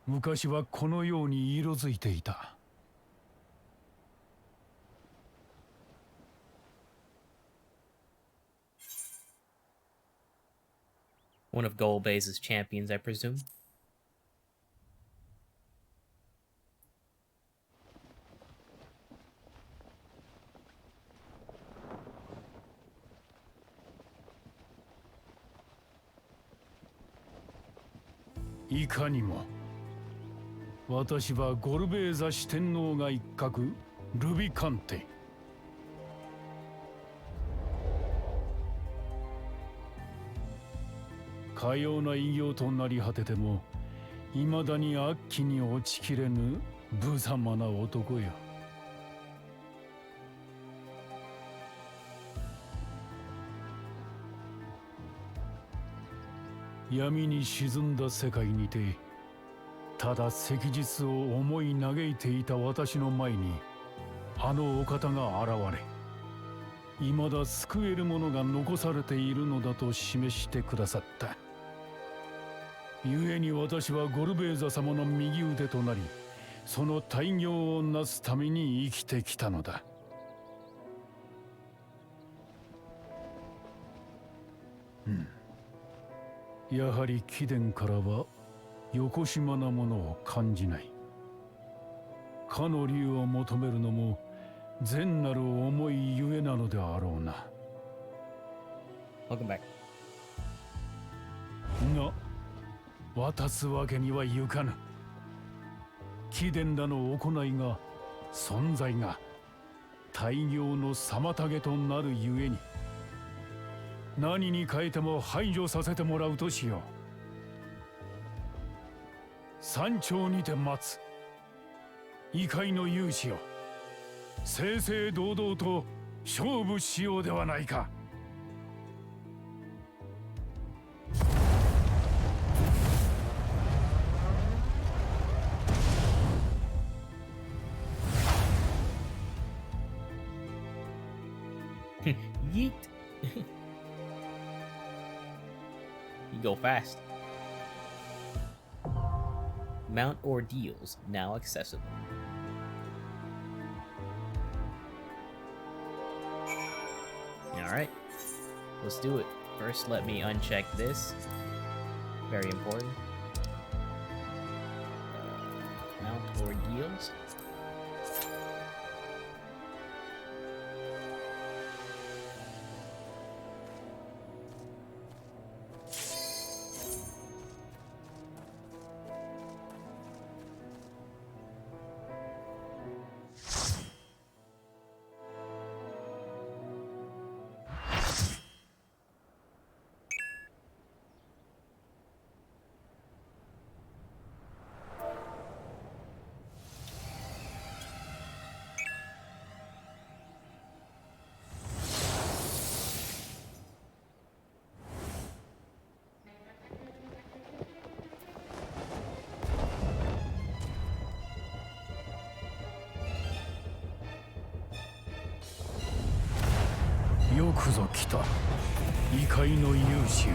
昔はこのように色づいていた。One of Golbe's champions, I presume. いかにも。私はゴルベーザ四天王が一角ルビカンテ。かような偉業となり果ててもいまだに悪鬼に落ちきれぬ無様な男よ。闇に沈んだ世界にてただ昔日を思い嘆いていた私の前にあのお方が現れ、未だ救えるものが残されているのだと示してくださった。故に私はゴルベーザ様の右腕となり、その大業をなすために生きてきたのだ。やはり貴殿からはよこしまなものを感じない。かの竜を求めるのも善なる思いゆえなのであろうな。Welcome back. が渡すわけにはいかぬ。貴殿らの行いが存在が大業の妨げとなるゆえに、何に変えても排除させてもらうとしよう。山頂にて待つ異界の勇士よ、正々堂々と勝負しようではないか。Yeet. You go fast. Mount Ordeals now accessible. Alright, let's do it. First, let me uncheck this. Very important. Mount Ordeals.「よくぞ来た異界の勇士よ、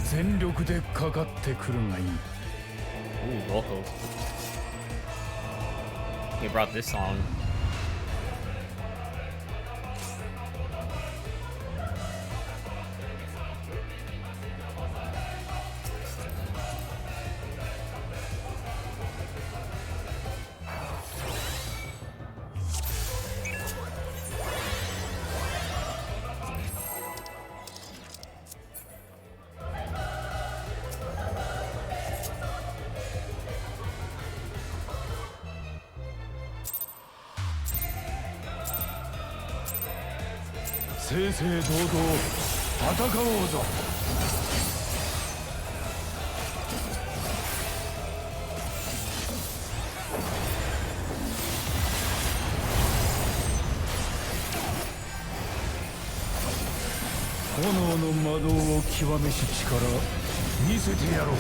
全力でかかってくるがいい。」 Ooh, vocals. They brought this song.「正々堂々戦おうぞ。」炎の魔導を極めし力見せてやろう。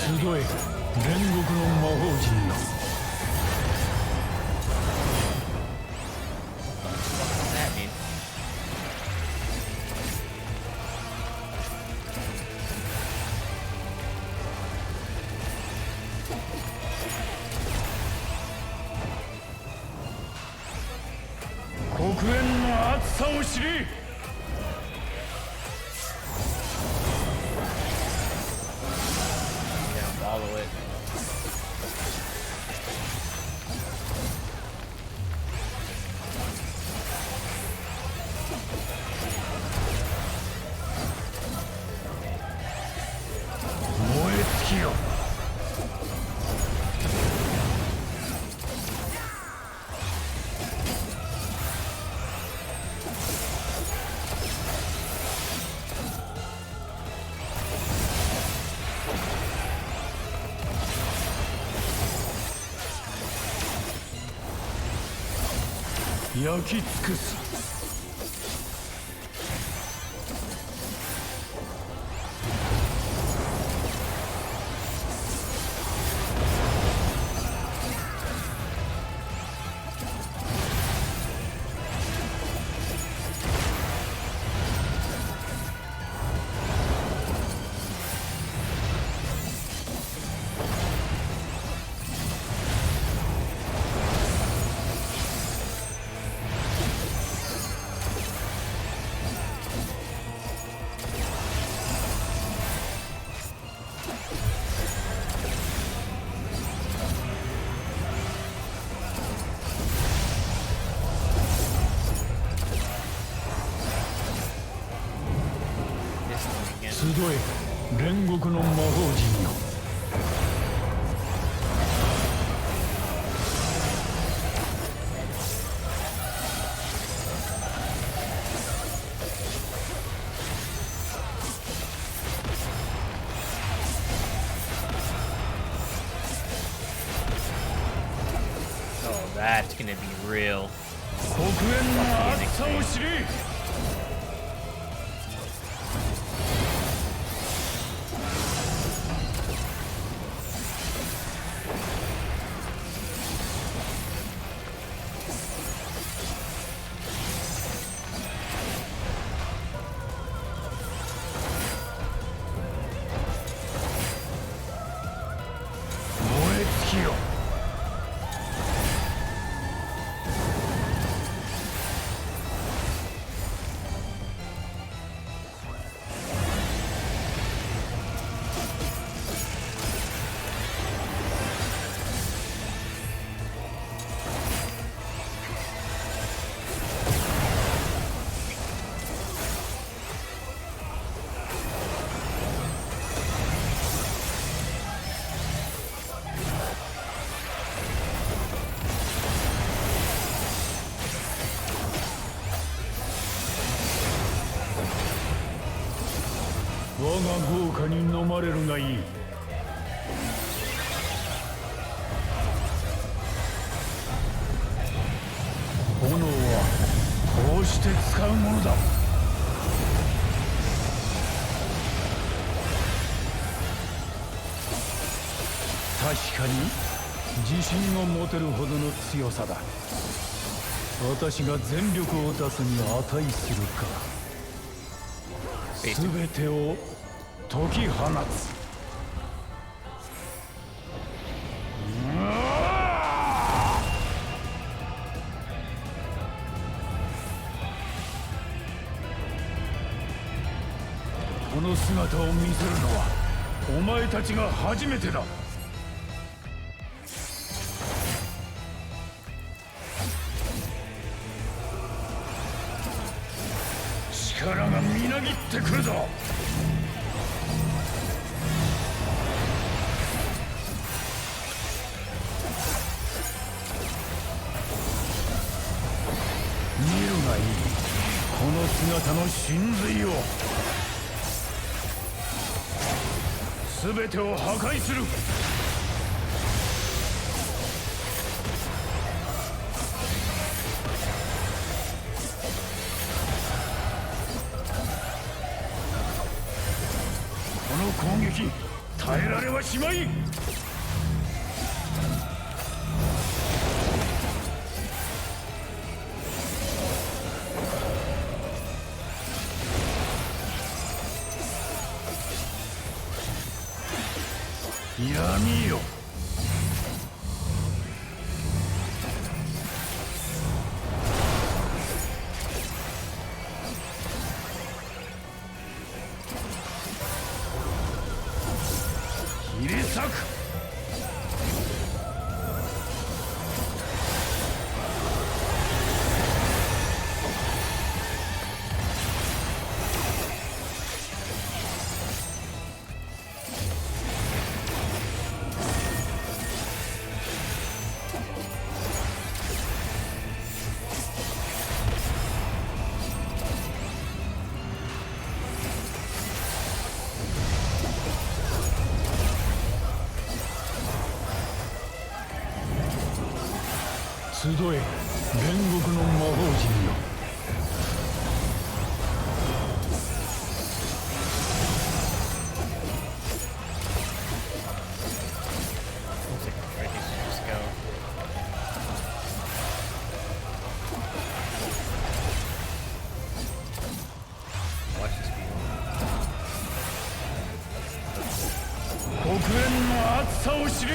集え煉獄の魔法陣よ。黒煙の熱さを知り。Follow it. 燃え尽きよ。焼き尽くす。集え煉獄の魔法陣よ。Oh, that's gonna be real. 黒煙の熱さを知り。燃え尽きよ。我が豪華に飲まれるがいい。炎はこうして使うものだ。確かに自信を持てるほどの強さだ。私が全力を出すに値するか。全てを解き放つ。この姿を見せるのはお前たちが初めてだ。力がみなぎってくるぞ。見るがいい、この姿の神髄を。全てを破壊する。この攻撃耐えられはしまい。闇よ。切り裂く。集え、煉獄の魔法陣よ。黒煙の熱さを知れ。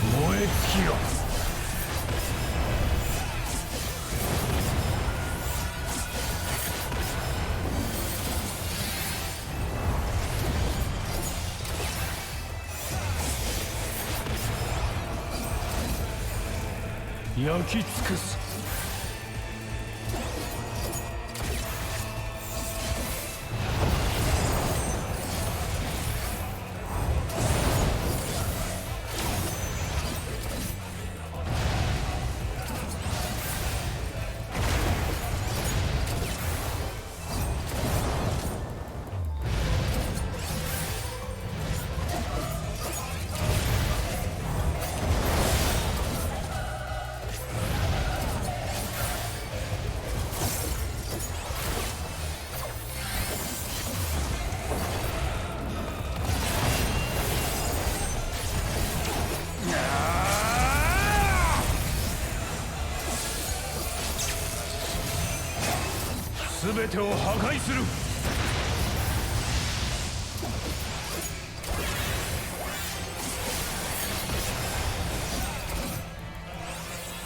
燃え尽きよ。焼き尽くす。全てを破壊する。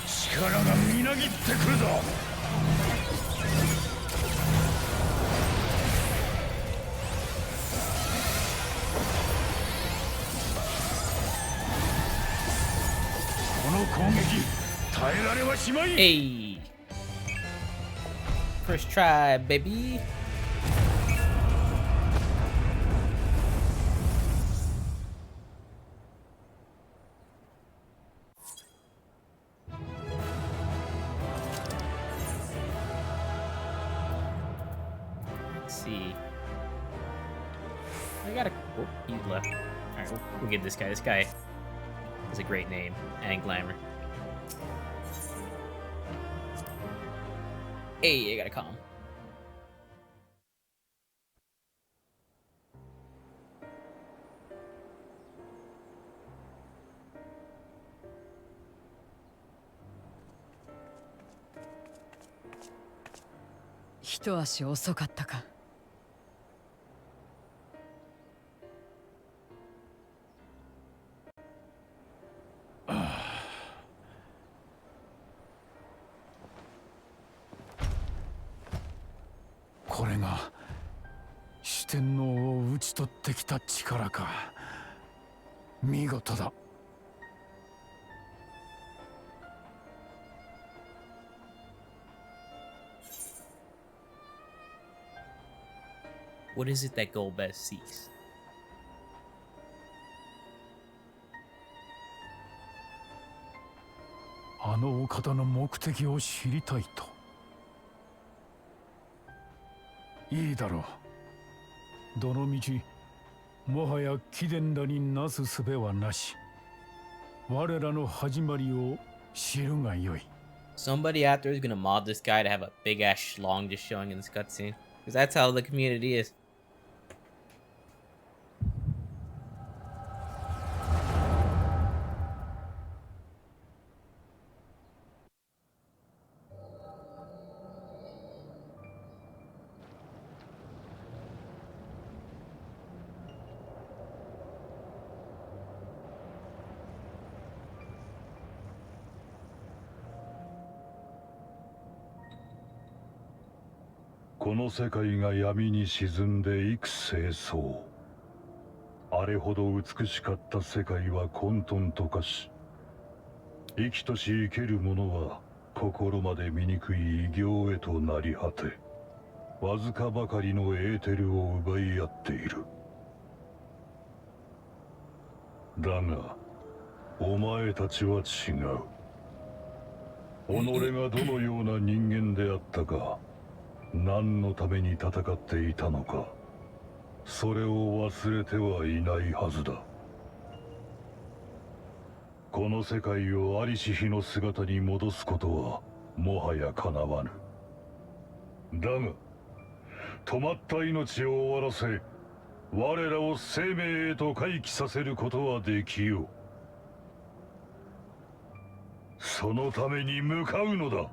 力がみなぎってくるぞ。この攻撃耐えられはしまい。Hey. First try, baby. Let's see. I gotta. Oh, he left. Alright, we'll give this guy. This guy has a great name and glamour. Hey, I gotta calm.一足遅かったか。これが四天王を討ち取ってきた力か。見事だ。What is it that Golbez seeks? あのお方の目的を知りたいと。いいだろう。どの道もはや貴殿らになすすべはなし。我らの始まりを知るがよい。 Somebody out there is gonna mod this guy to have a big ass schlong just showing in this cutscene. Because that's how the community is. この世界が闇に沈んで幾清掃。あれほど美しかった世界は混沌と化し、生きとし生ける者は心まで醜い異形へとなり果て、わずかばかりのエーテルを奪い合っている。だがお前たちは違う。己がどのような人間であったか、何のために戦っていたのか、それを忘れてはいないはずだ。この世界をありし日の姿に戻すことはもはやかなわぬ。だが止まった命を終わらせ、我らを生命へと回帰させることはできよう。そのために向かうのだ、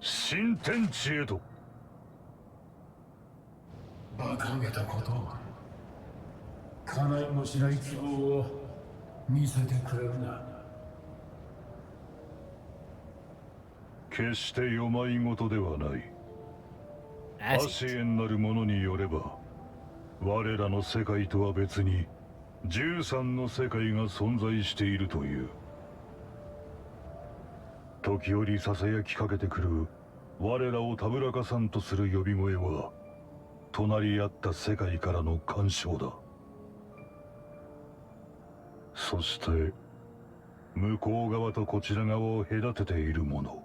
新天地へと。馬鹿げたこと、叶いもしない希望を見せてくれるな。決して世まいごとではない。アシエンなる者によれば、我らの世界とは別に13の世界が存在しているという。時折ささやきかけてくる我らをたぶらかさんとする呼び声は、隣り合った世界からの干渉だ。そして向こう側とこちら側を隔てているもの、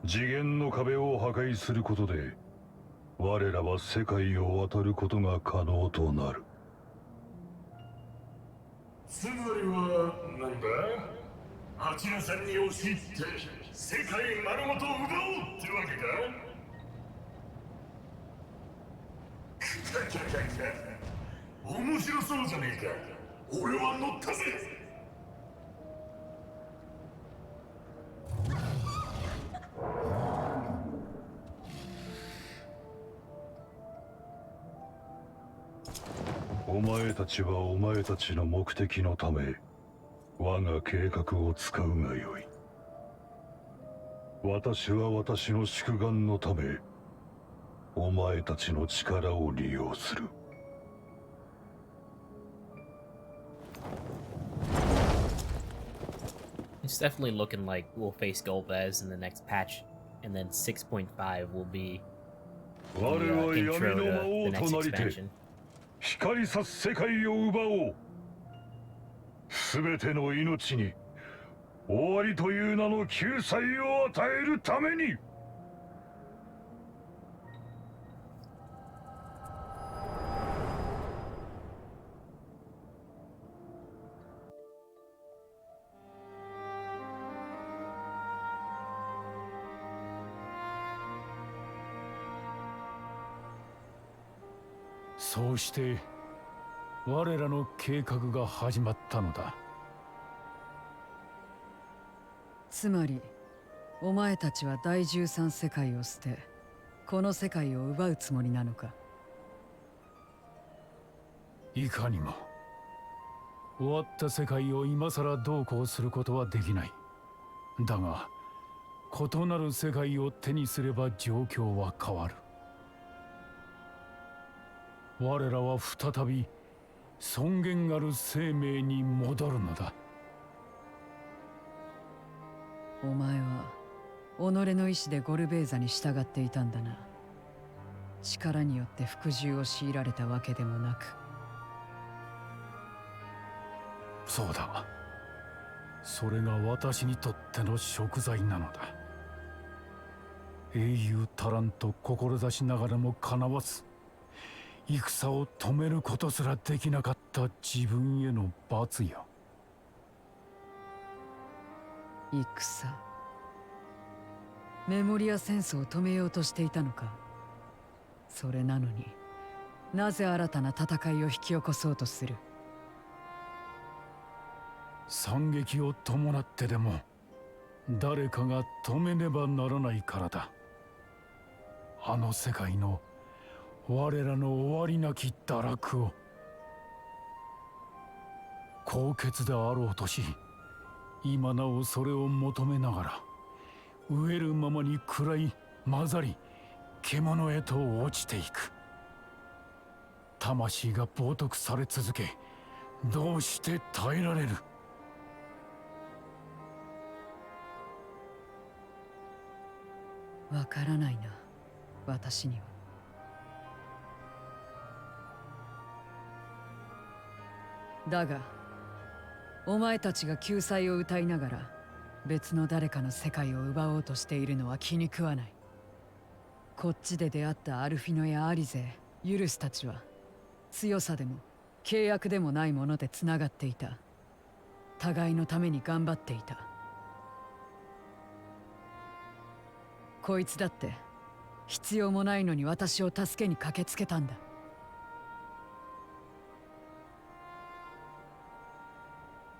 次元の壁を破壊することで我らは世界を渡ることが可能となる。つまりはなんだ、八野さんに押し入って世界丸ごと奪おうってわけか。面白そうじゃねえか。俺は乗ったぜ。お前たちはお前たちの目的のため我が計画を使うがよい。私は私の宿願のためお前たちの力を利用する。It's definitely looking like we'll face Golbez in the next patch, and then 6.5 will be the intro to the next expansion. 光さす世界を奪おう。すべての命に終わりという名の救済を与えるために。そうして我らの計画が始まったのだ。つまりお前たちは第13世界を捨てこの世界を奪うつもりなのか。いかにも。終わった世界を今さらどうこうすることはできない。だが異なる世界を手にすれば状況は変わる。我らは再び尊厳ある生命に戻るのだ。お前は己の意志でゴルベーザに従っていたんだな。力によって服従を強いられたわけでもなく。そうだ。それが私にとっての贖罪なのだ。英雄足らんと志しながらもかなわず、戦を止めることすらできなかった自分への罰や。戦。メモリア戦争を止めようとしていたのか。それなのになぜ新たな戦いを引き起こそうとする。惨劇を伴ってでも誰かが止めねばならないからだ。あの世界の我らの終わりなき堕落を。高潔であろうとし、今なおそれを求めながら飢えるままに食らい混ざり獣へと落ちていく。魂が冒涜され続け、どうして耐えられる。わからないな、私には。だがお前たちが救済を歌いながら別の誰かの世界を奪おうとしているのは気に食わない。こっちで出会ったアルフィノやアリゼ、ユルスたちは強さでも契約でもないものでつながっていた。互いのために頑張っていた。こいつだって必要もないのに私を助けに駆けつけたんだ。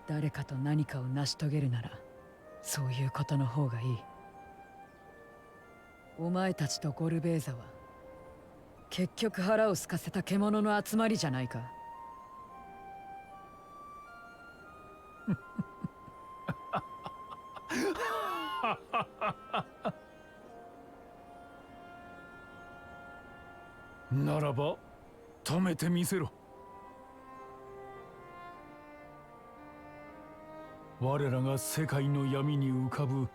誰かと何かを成し遂げるならそういうことの方がいい。お前たちとゴルベーザは結局腹を空かせた獣の集まりじゃないか。ならば止めてみせろ。我らが世界の闇に浮かぶ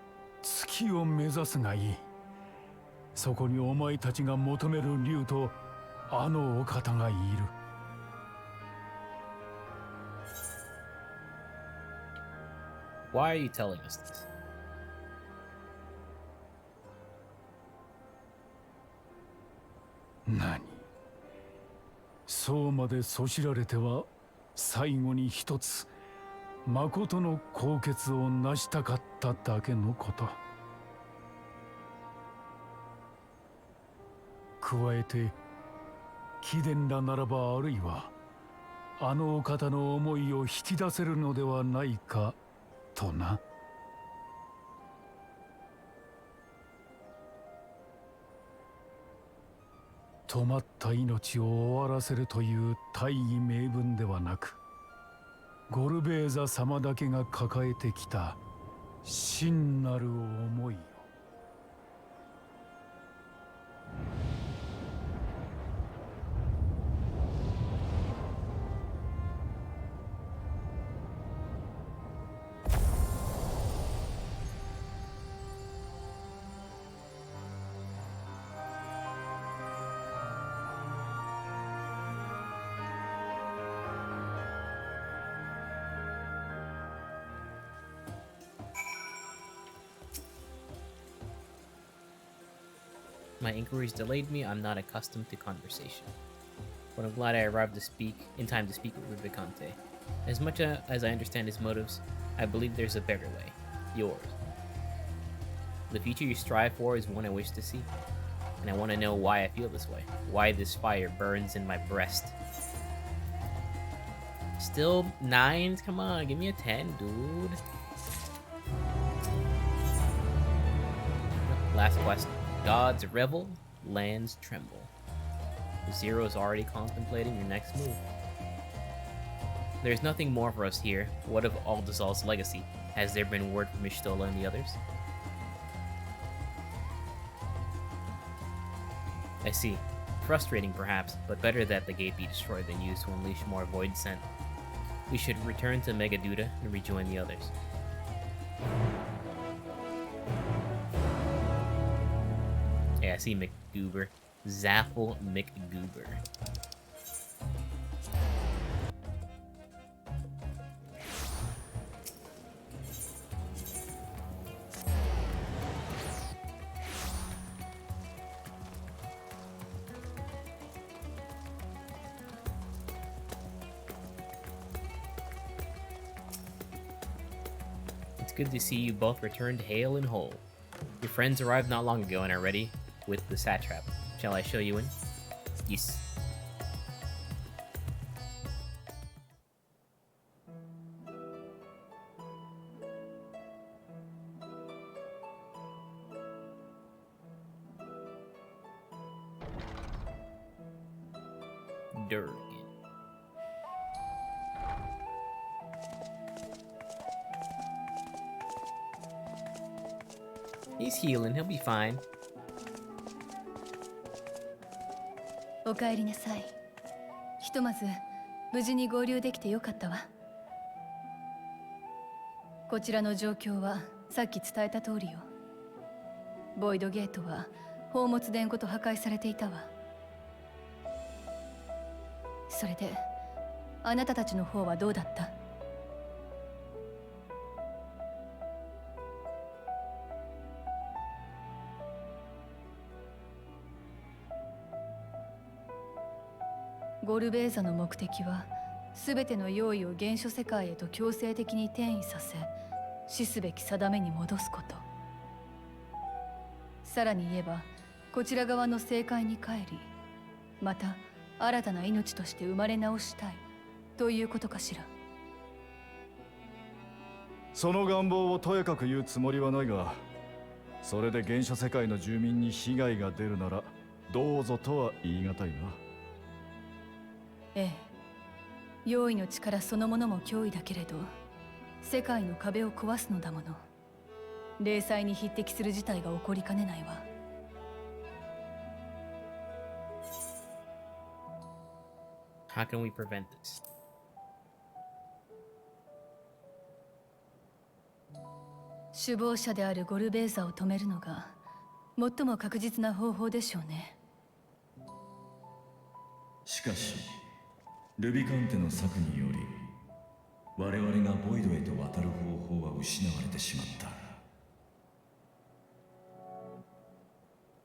月を目指すがいい。そこにお前たちが求める竜とあのお方がいる。Why are you telling us this? 何、そうまでそしられては最後に一つ誠の高潔を成したかっただけのこと。加えて貴殿らならば、あるいはあのお方の思いを引き出せるのではないかとな。止まった命を終わらせるという大義名分ではなく、ゴルベーザ様だけが抱えてきた真なる思いを。My inquiries delayed me. I'm not accustomed to conversation. But I'm glad I arrived in time to speak with Vicante. As much as I understand his motives, I believe there's a better way. Yours. The future you strive for is one I wish to see. And I want to know why I feel this way. Why this fire burns in my breast. Still 9s? Come on, give me a 10, dude. Last quest. Gods Revel, lands Tremble. Zero is already contemplating your next move. There's nothing more for us here. What of Aldazal's legacy? Has there been word from Ishtola and the others? I see. Frustrating perhaps, but better that the gate be destroyed than used to unleash more void scent. We should return to Megaduda and rejoin the others. Yeah, I see McGoober. Zaffle McGoober. It's good to see you both returned hale and whole. Your friends arrived not long ago and are ready with the satrap. Shall I show you in? Yes. Durgan. He's healing, he'll be fine. お帰りなさい。ひとまず無事に合流できてよかったわ。こちらの状況はさっき伝えた通りよ。ボイドゲートは宝物殿ごと破壊されていたわ。それであなたたちの方はどうだった？ゴルベーザの目的は全ての用意を原初世界へと強制的に転移させ、死すべき定めに戻すこと。さらに言えばこちら側の正解に帰り、また新たな命として生まれ直したいということかしら。その願望をとやかく言うつもりはないが、それで原初世界の住民に被害が出るならどうぞとは言い難いな。ええ、用意の力そのものも脅威だけれど、世界の壁を壊すのだもの。零細に匹敵する事態が起こりかねないわ。How can we prevent this? 首謀者であるゴルベーザを止めるのが最も確実な方法でしょうね。しかしルビカンテの策により我々がボイドへと渡る方法は失われてしまった。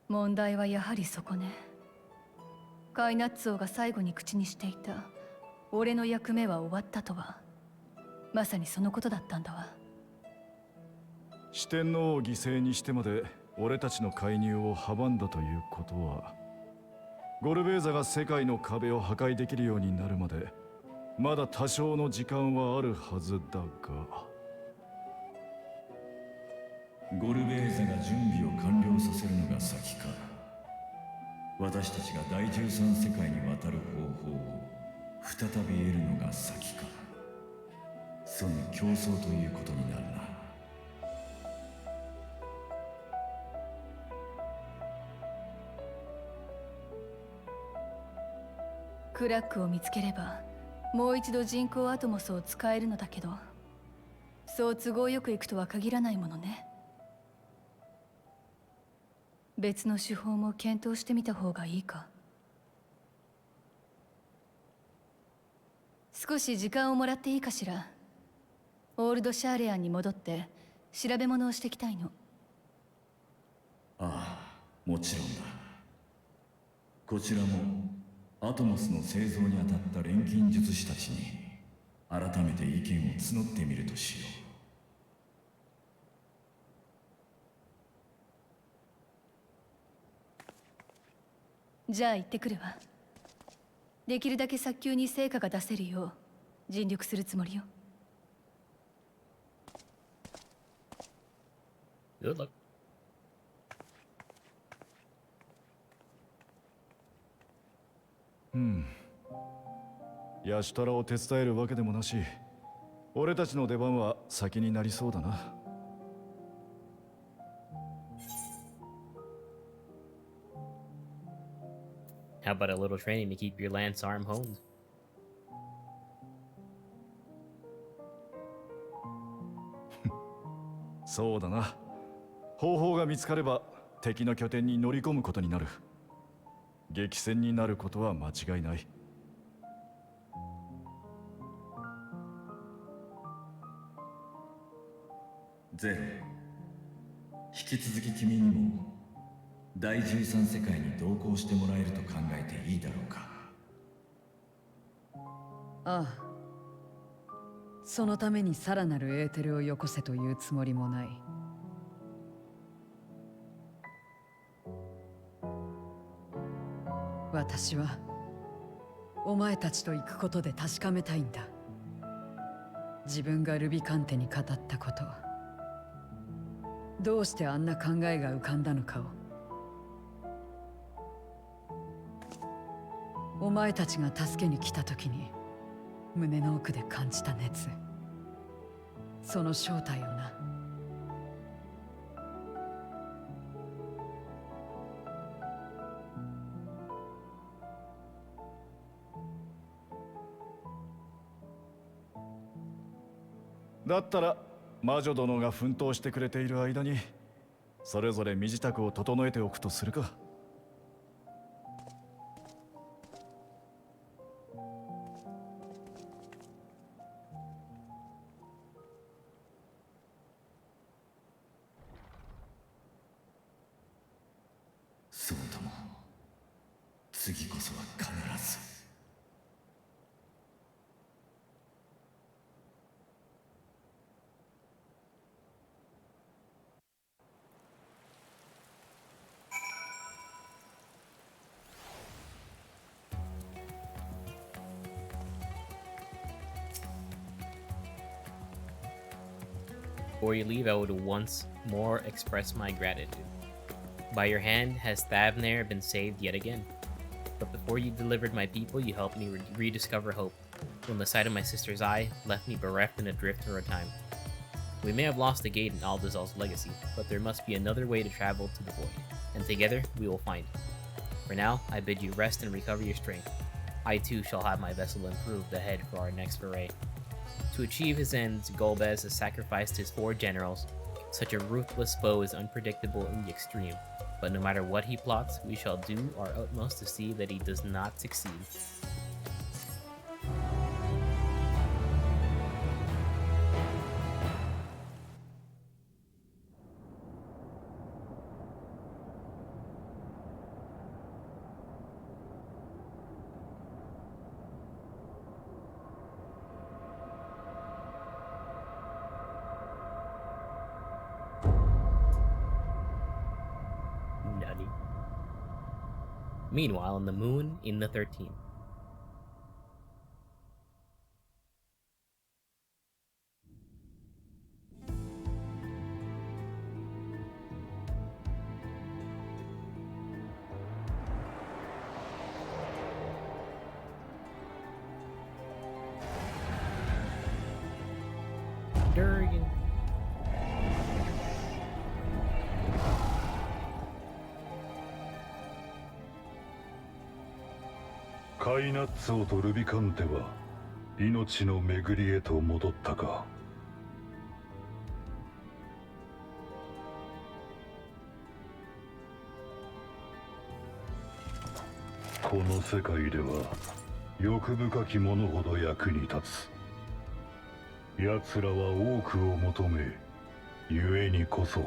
問題はやはりそこね。カイナッツォが最後に口にしていた俺の役目は終わったとは、まさにそのことだったんだわ。四天王を犠牲にしてまで俺たちの介入を阻んだということは、ゴルベーザが世界の壁を破壊できるようになるまでまだ多少の時間はあるはずだが。ゴルベーザが準備を完了させるのが先か、私たちが第13世界に渡る方法を再び得るのが先か、その競争ということになるな。クラックを見つければもう一度人工アトモスを使えるのだけど、そう都合よくいくとは限らないものね。別の手法も検討してみた方がいいか。少し時間をもらっていいかしら。オールドシャーレアンに戻って調べ物をしてきたいの。ああ、もちろんだ。こちらもアトモスの製造に当たった錬金術師たちに改めて意見を募ってみるとしよう。じゃあ行ってくるわ。できるだけ早急に成果が出せるよう尽力するつもりよ。Good luck. ヤシュタラを手伝えるわけでもなし、俺たちの出番は先になりそうだな。How about a little training to keep your lance arm honed? そうだな。方法が見つかれば敵の拠点に乗り込むことになる。激戦になることは間違いない。ゼロ、引き続き君にも第13世界に同行してもらえると考えていいだろうか。ああ、そのためにさらなるエーテルをよこせというつもりもない。私はお前たちと行くことで確かめたいんだ。自分がルビカンテに語ったこと、どうしてあんな考えが浮かんだのかを。お前たちが助けに来た時に胸の奥で感じた熱、その正体をな。だったら魔女殿が奮闘してくれている間にそれぞれ身支度を整えておくとするか。そうとも、次こそは必ず。Before you leave, I would once more express my gratitude. By your hand has Thavnair been saved yet again. But before you delivered my people, you helped me rediscover hope, when the sight of my sister's eye left me bereft and adrift for a time. We may have lost the gate in Aldazal's legacy, but there must be another way to travel to the void, and together we will find it. For now, I bid you rest and recover your strength. I too shall have my vessel improved ahead for our next foray. To achieve his ends, Golbez has sacrificed his 4 generals. Such a ruthless foe is unpredictable in the extreme, but no matter what he plots, we shall do our utmost to see that he does not succeed. Nutty. Meanwhile, on the moon in the 13th. Durgan. カイナッツォとルビカンテは命の巡りへと戻ったか。この世界では欲深き者ほど役に立つ。奴らは多くを求め、故にこそ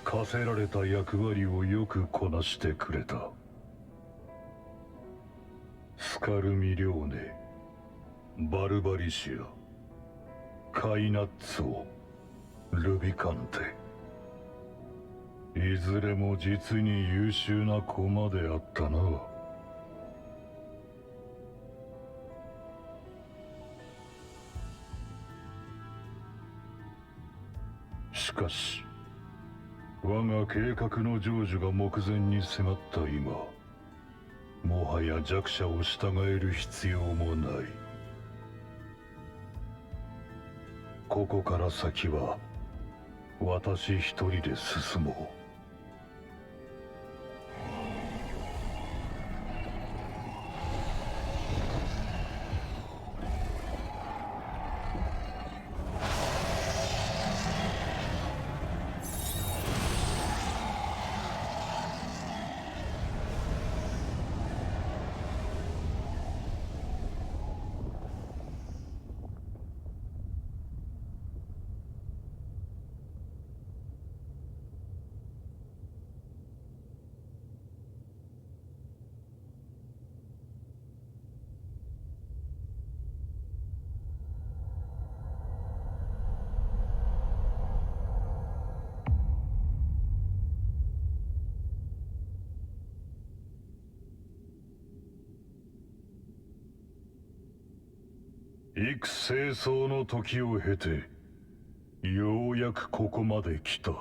課せられた役割をよくこなしてくれた。スカルミリョーネ、バルバリシア、カイナッツォ、ルビカンテ、いずれも実に優秀な駒であったな。しかし我が計画の成就が目前に迫った今、もはや弱者を従える必要もない。ここから先は私一人で進もう。幾清掃の時を経て、ようやくここまで来た。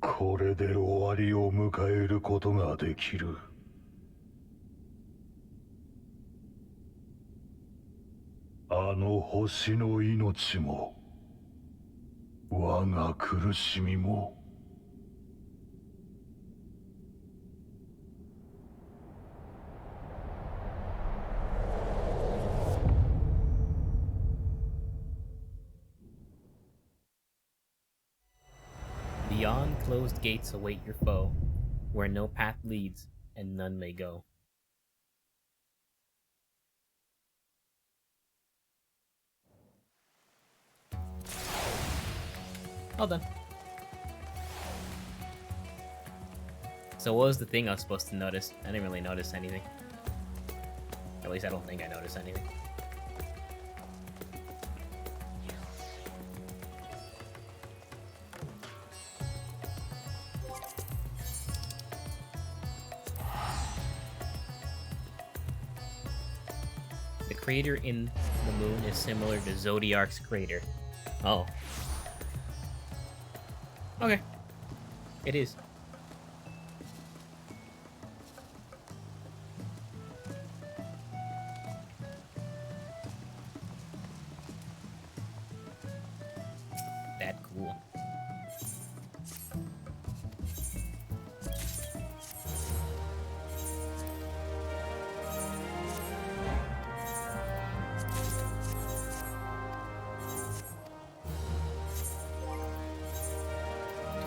これで終わりを迎えることができる。あの星の命も、我が苦しみも。Beyond closed gates await your foe, where no path leads and none may go. All done. So what was the thing I was supposed to notice? I didn't really notice anything. At least I don't think I noticed anything. The crater in the moon is similar to Zodiarc's crater. Oh. Okay. It is. That cool.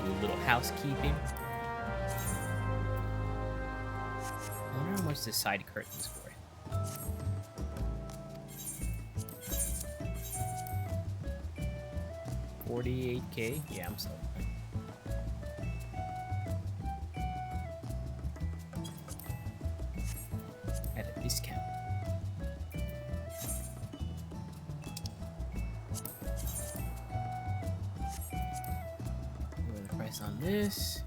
Do a little housekeeping. I wonder how much this side curtain's for. $48K? Yeah, I'm sorry. At a discount. Lower the price on this.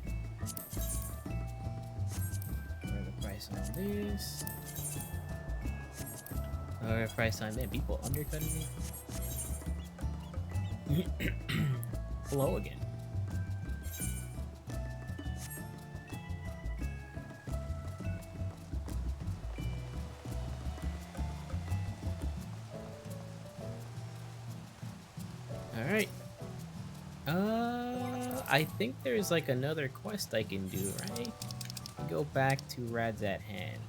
Lower the price on this. Lower the price on that. People undercutting me. Hello again. Alright. I think there's like another quest I can do, right? Go back to Rad's at Hand.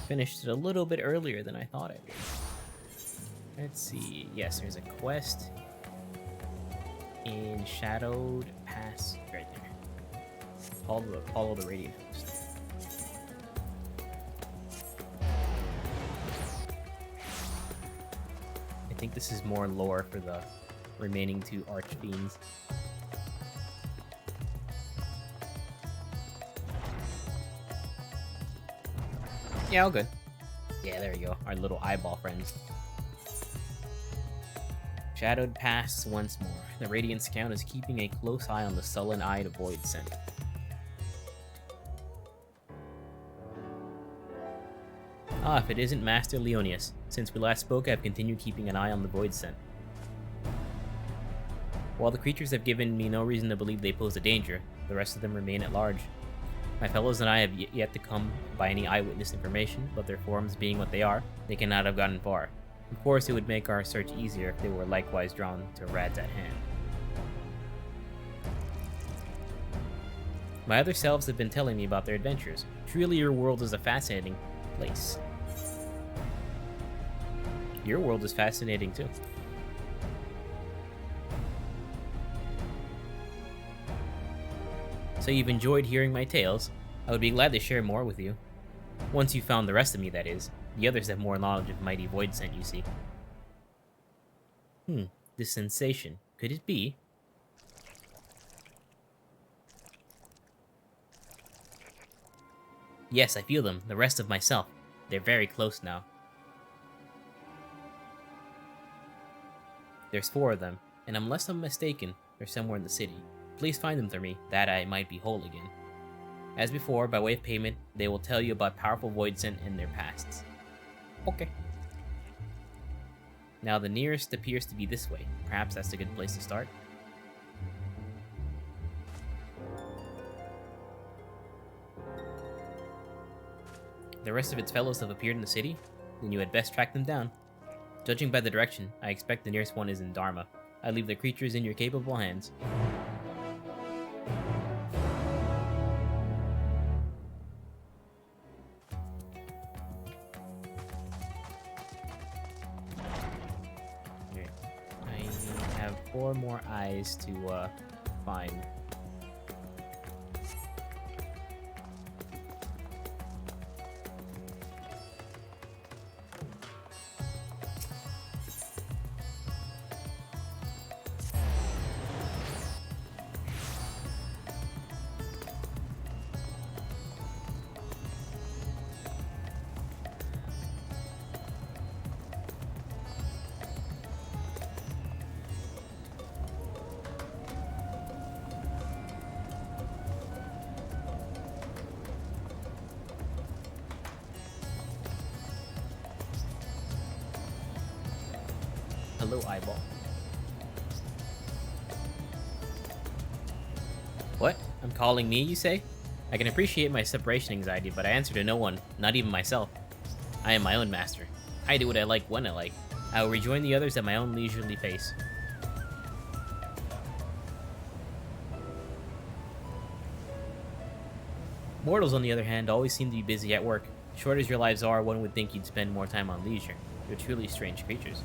Finished it a little bit earlier than I thought I would. Let's see. Yes, there's a quest in Shadowed Pass right there. Follow the Radiant Host. I think this is more lore for the remaining two Archfiends. Yeah, all good. Yeah, there you go. Our little eyeball friends. Shadowed Pass once more. The Radiant Scout is keeping a close eye on the sullen-eyed Void Scent. Ah, if it isn't Master Leonius. Since we last spoke, I've continued keeping an eye on the Void Scent. While the creatures have given me no reason to believe they pose a danger, the rest of them remain at large. My fellows and I have yet to come by any eyewitness information, but their forms being what they are, they cannot have gotten far. Of course, it would make our search easier if they were likewise drawn to Rad's at Hand. My other selves have been telling me about their adventures. Truly, your world is a fascinating place. Your world is fascinating too. So you've enjoyed hearing my tales. I would be glad to share more with you. Once you've found the rest of me, that is. The others have more knowledge of mighty Void Scent, you see. This sensation. Could it be? Yes, I feel them. The rest of myself. They're very close now. There's 4 of them, and unless I'm mistaken, they're somewhere in the city. Please find them for me, that I might be whole again. As before, by way of payment, they will tell you about powerful Voidsent and their pasts. Okay. Now the nearest appears to be this way. Perhaps that's a good place to start. The rest of its fellows have appeared in the city? Then you had best track them down. Judging by the direction, I expect the nearest one is in Dharma. I leave the creatures in your capable hands. I have 4 more eyes to find. Hello, eyeball. What? I'm calling me, you say? I can appreciate my separation anxiety, but I answer to no one, not even myself. I am my own master. I do what I like when I like. I will rejoin the others at my own leisurely pace. Mortals, on the other hand, always seem to be busy at work. Short as your lives are, one would think you'd spend more time on leisure. You're truly strange creatures.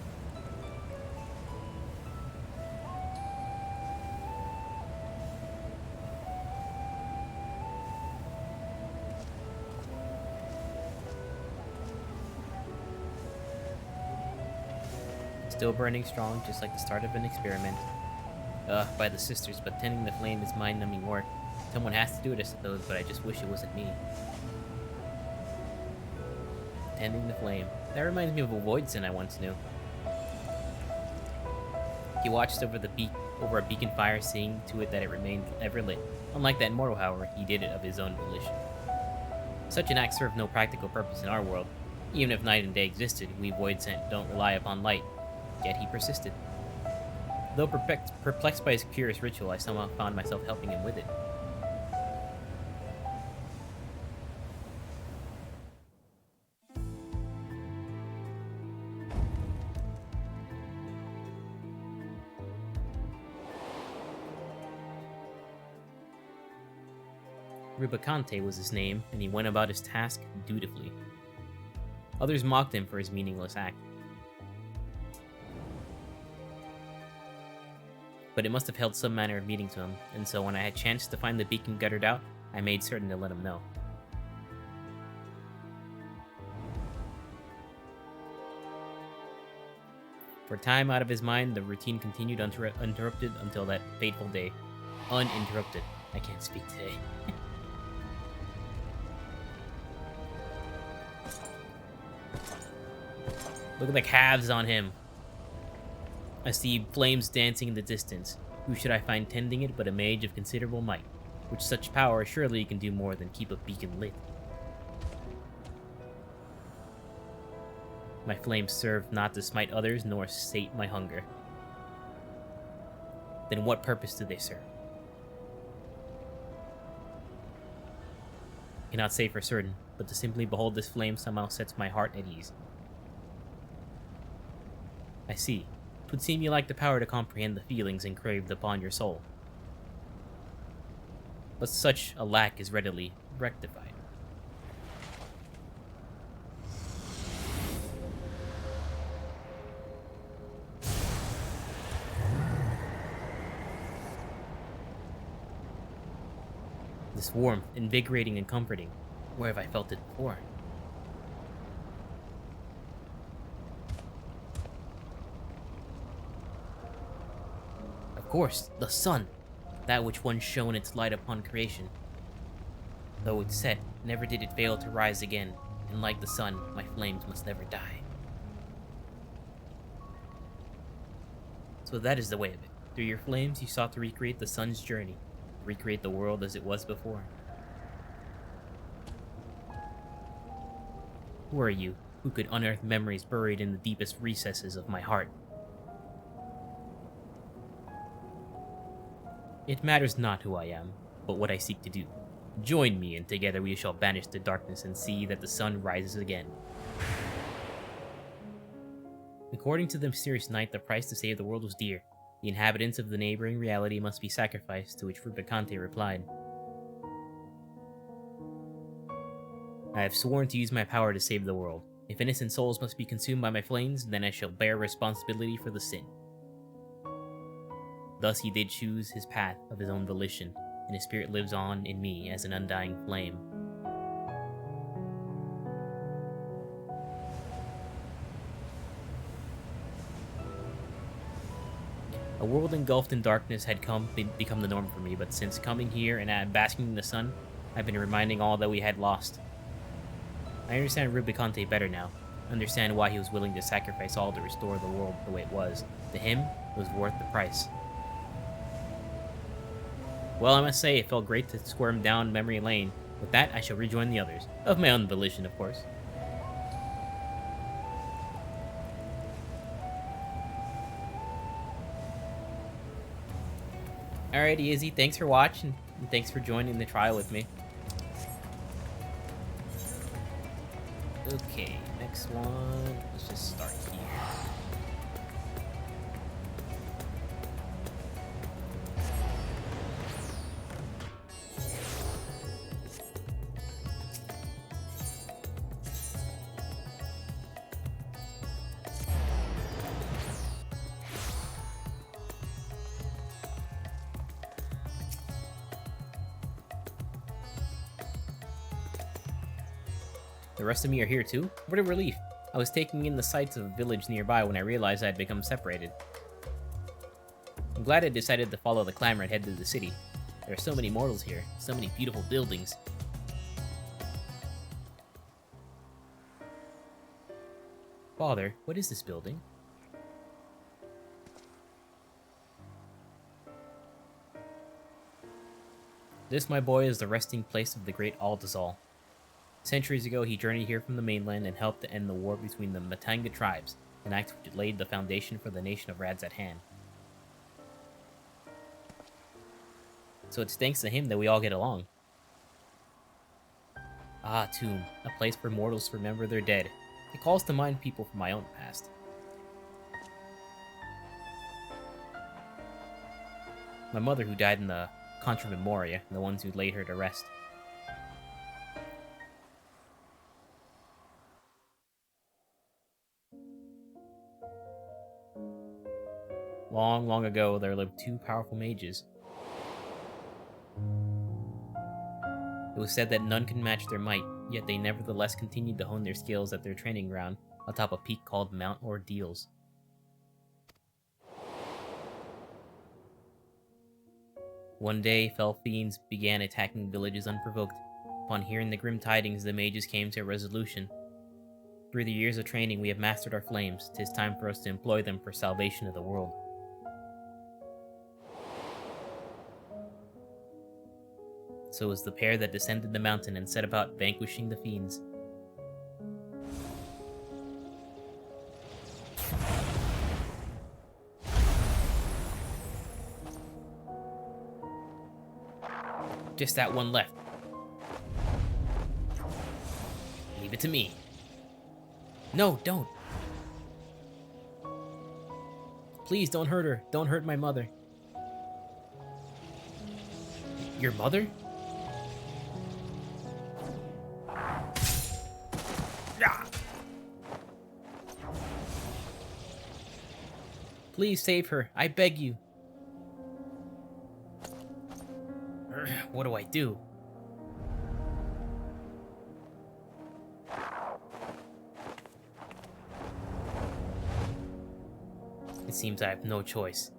Still burning strong, just like the start of an experiment. By the sisters, but tending the flame is mind-numbing work. Someone has to do it, I suppose, but I just wish it wasn't me. Tending the flame. That reminds me of a Voidsent I once knew. He watched over a beacon fire, seeing to it that it remained ever lit. Unlike that mortal, however, he did it of his own volition. Such an act served no practical purpose in our world. Even if night and day existed, we Voidsent don't rely upon light. Yet he persisted. Though perplexed by his curious ritual, I somehow found myself helping him with it. Rubicante was his name, and he went about his task dutifully. Others mocked him for his meaningless act. But it must have held some manner of meaning to him, and so when I had chanced to find the beacon guttered out, I made certain to let him know. For time out of his mind, the routine continued uninterrupted until that fateful day. Uninterrupted. I can't speak today. Look at the calves on him. I see flames dancing in the distance. Who should I find tending it but a mage of considerable might? With such power, surely he can do more than keep a beacon lit. My flames serve not to smite others, nor sate my hunger. Then what purpose do they serve? I cannot say for certain, but to simply behold this flame somehow sets my heart at ease. I see. 'Twould seem you lack the power to comprehend the feelings engraved upon your soul. But such a lack is readily rectified. This warmth, invigorating and comforting. Where have I felt it before? Of course, the sun, that which once shone its light upon creation. Though it set, never did it fail to rise again, and like the sun, my flames must never die. So that is the way of it. Through your flames, you sought to recreate the sun's journey, recreate the world as it was before. Who are you? Who could unearth memories buried in the deepest recesses of my heart? It matters not who I am, but what I seek to do. Join me, and together we shall banish the darkness and see that the sun rises again. According to the mysterious knight, the price to save the world was dear. The inhabitants of the neighboring reality must be sacrificed, to which Rubicante replied, I have sworn to use my power to save the world. If innocent souls must be consumed by my flames, then I shall bear responsibility for the sin. Thus he did choose his path of his own volition, and his spirit lives on in me as an undying flame. A world engulfed in darkness had become the norm for me, but since coming here and basking in the sun, I've been reminding all that we had lost. I understand Rubicante better now. Understand why he was willing to sacrifice all to restore the world the way it was. To him, it was worth the price. Well, I must say, it felt great to squirm down memory lane. With that, I shall rejoin the others. Of my own volition, of course. Alrighty, Izzy, thanks for watching, and thanks for joining the trial with me. Okay, next one, let's just start here. The rest of me are here too? What a relief. I was taking in the sights of a village nearby when I realized I had become separated. I'm glad I decided to follow the clamor and head to the city. There are so many mortals here, so many beautiful buildings. Father, what is this building? This, my boy, is the resting place of the great Aldazal. Centuries ago, he journeyed here from the mainland and helped to end the war between the Matanga tribes, an act which laid the foundation for the nation of Rads at hand. So it's thanks to him that we all get along. Ah, tomb, a place for mortals to remember their dead. It calls to mind people from my own past. My mother who died in the Contra Memoria, and the ones who laid her to rest. Long, long ago, there lived two powerful mages. It was said that none can match their might, yet they nevertheless continued to hone their skills at their training ground atop a peak called Mount Ordeals. One day, fell fiends began attacking villages unprovoked. Upon hearing the grim tidings, the mages came to a resolution. Through the years of training, we have mastered our flames. 'Tis time for us to employ them for salvation of the world. So it was the pair that descended the mountain and set about vanquishing the fiends. Just that one left. Leave it to me. No, don't. Please don't hurt her. Don't hurt my mother. Your mother? Please save her, I beg you. What do I do? It seems I have no choice.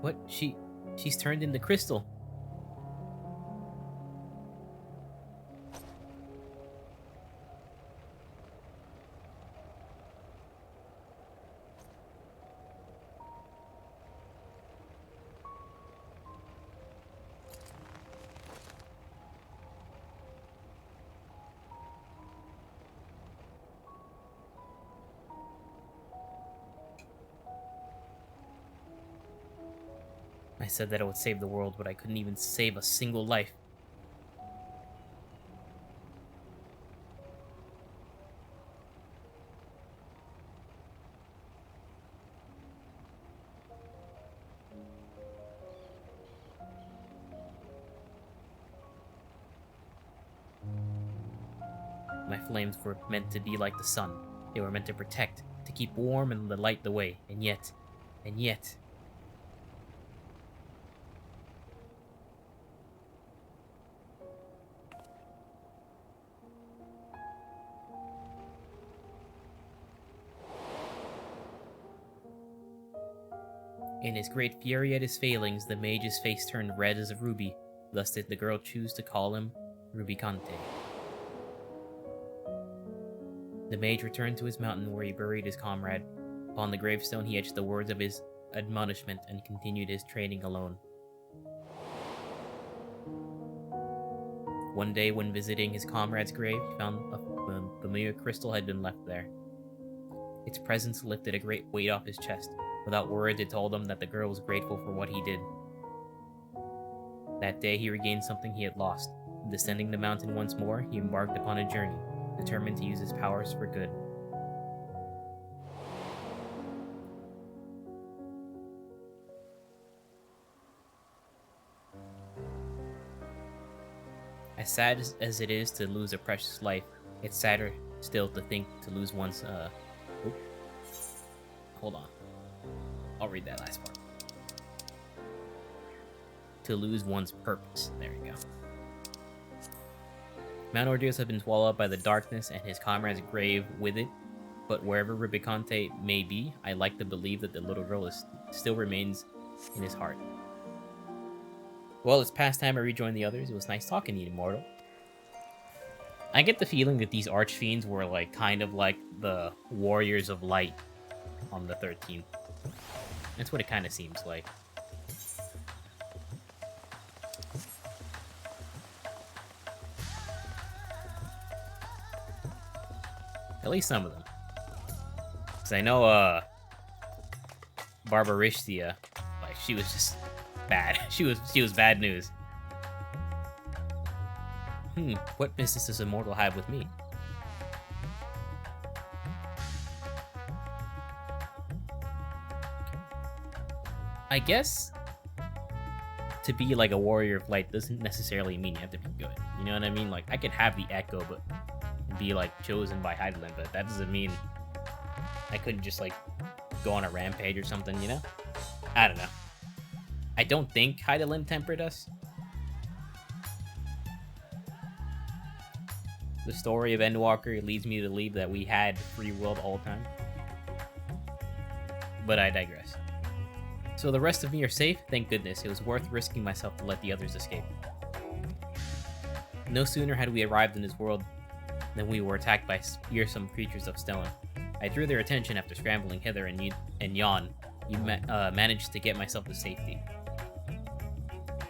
What? She's turned into crystal. I said that I would save the world, but I couldn't even save a single life. My flames were meant to be like the sun. They were meant to protect, to keep warm and light the way. And yet... In his great fury at his failings, the mage's face turned red as a ruby. Thus did the girl choose to call him Rubicante. The mage returned to his mountain where he buried his comrade. Upon the gravestone he etched the words of his admonishment and continued his training alone. One day when visiting his comrade's grave, he found a familiar crystal had been left there. Its presence lifted a great weight off his chest. Without words, it told him that the girl was grateful for what he did. That day he regained something he had lost. Descending the mountain once more, he embarked upon a journey, determined to use his powers for good. As sad as it is to lose a precious life, it's sadder still to think to lose one's, hold on. I'll read that last part. To lose one's purpose. There we go. Mount Ordeus had been swallowed up by the darkness and his comrade's grave with it, but wherever Rubicante may be, I like to believe that the little girl still remains in his heart. Well, it's past time I rejoined the others. It was nice talking to you, Immortal. I get the feeling that these Archfiends were like kind of like the Warriors of Light on the 13th. That's what it kind of seems like. At least some of them. Because I know, Barbarishtia, like, she was just bad. She was bad news. What business does Immortal have with me? I guess to be like a warrior of light doesn't necessarily mean you have to be good. You know what I mean? Like, I could have the echo, but be like chosen by Heidelin, but that doesn't mean I couldn't just like go on a rampage or something, you know? I don't know. I don't think Heidelin tempered us. The story of Endwalker leads me to believe that we had free will the whole time. But I digress. So the rest of me are safe? Thank goodness. It was worth risking myself to let the others escape. No sooner had we arrived in this world than we were attacked by fearsome creatures of stone. I drew their attention after scrambling hither and yon. You managed to get myself to safety.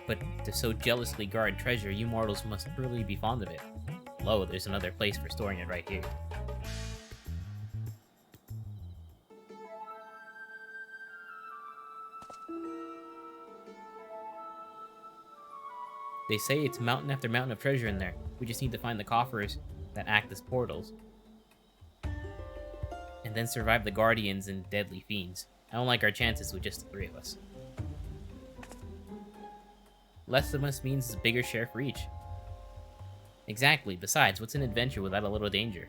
But to so jealously guard treasure, you mortals must truly be fond of it. Lo, there's another place for storing it right here. They say it's mountain after mountain of treasure in there. We just need to find the coffers that act as portals. And then survive the guardians and deadly fiends. I don't like our chances with just the three of us. Less of us means a bigger share for each. Exactly. Besides, what's an adventure without a little danger?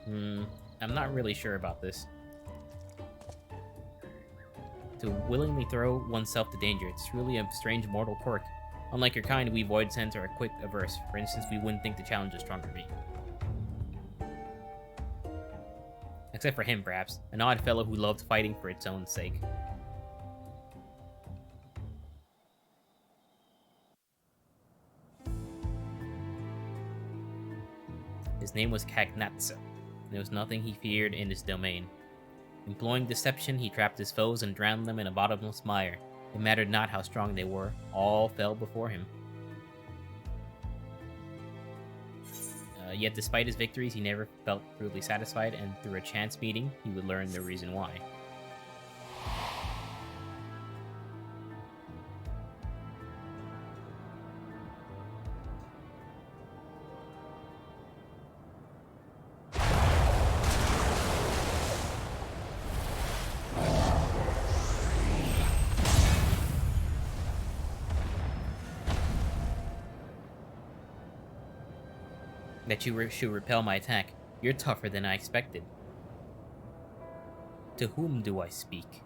I'm not really sure about this. To willingly throw oneself to danger, it's truly a strange mortal quirk. Unlike your kind, we void scents are quick averse. For instance, we wouldn't think to challenge a stronger being. Except for him, perhaps. An odd fellow who loved fighting for its own sake. His name was Cagnazzo. There was nothing he feared in this domain. Employing deception, he trapped his foes and drowned them in a bottomless mire. It mattered not how strong they were, all fell before him. Yet despite his victories, he never felt truly satisfied, and through a chance meeting, he would learn the reason why. That you should repel my attack. You're tougher than I expected. To whom do I speak?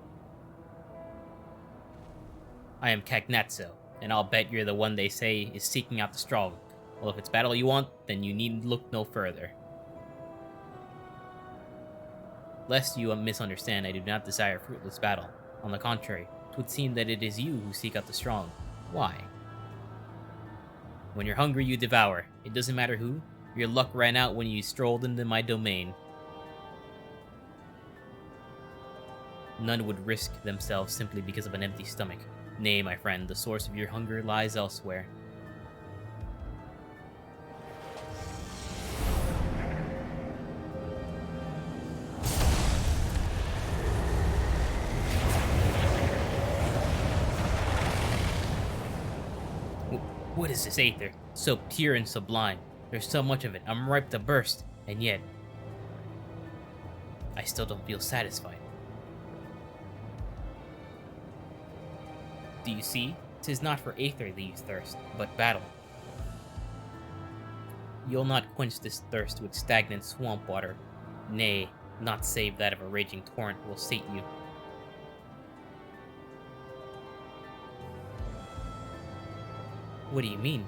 I am Cagnazzo, and I'll bet you're the one they say is seeking out the strong. Well, if it's battle you want, then you needn't look no further. Lest you misunderstand, I do not desire fruitless battle. On the contrary, it would seem that it is you who seek out the strong. Why? When you're hungry, you devour. It doesn't matter who. Your luck ran out when you strolled into my domain. None would risk themselves simply because of an empty stomach. Nay, my friend, the source of your hunger lies elsewhere. What is this aether? So pure and sublime. There's so much of it. I'm ripe to burst. And yet, I still don't feel satisfied. Do you see? 'Tis not for aether that you thirst, but battle. You'll not quench this thirst with stagnant swamp water. Nay, not save that of a raging torrent will sate you. What do you mean?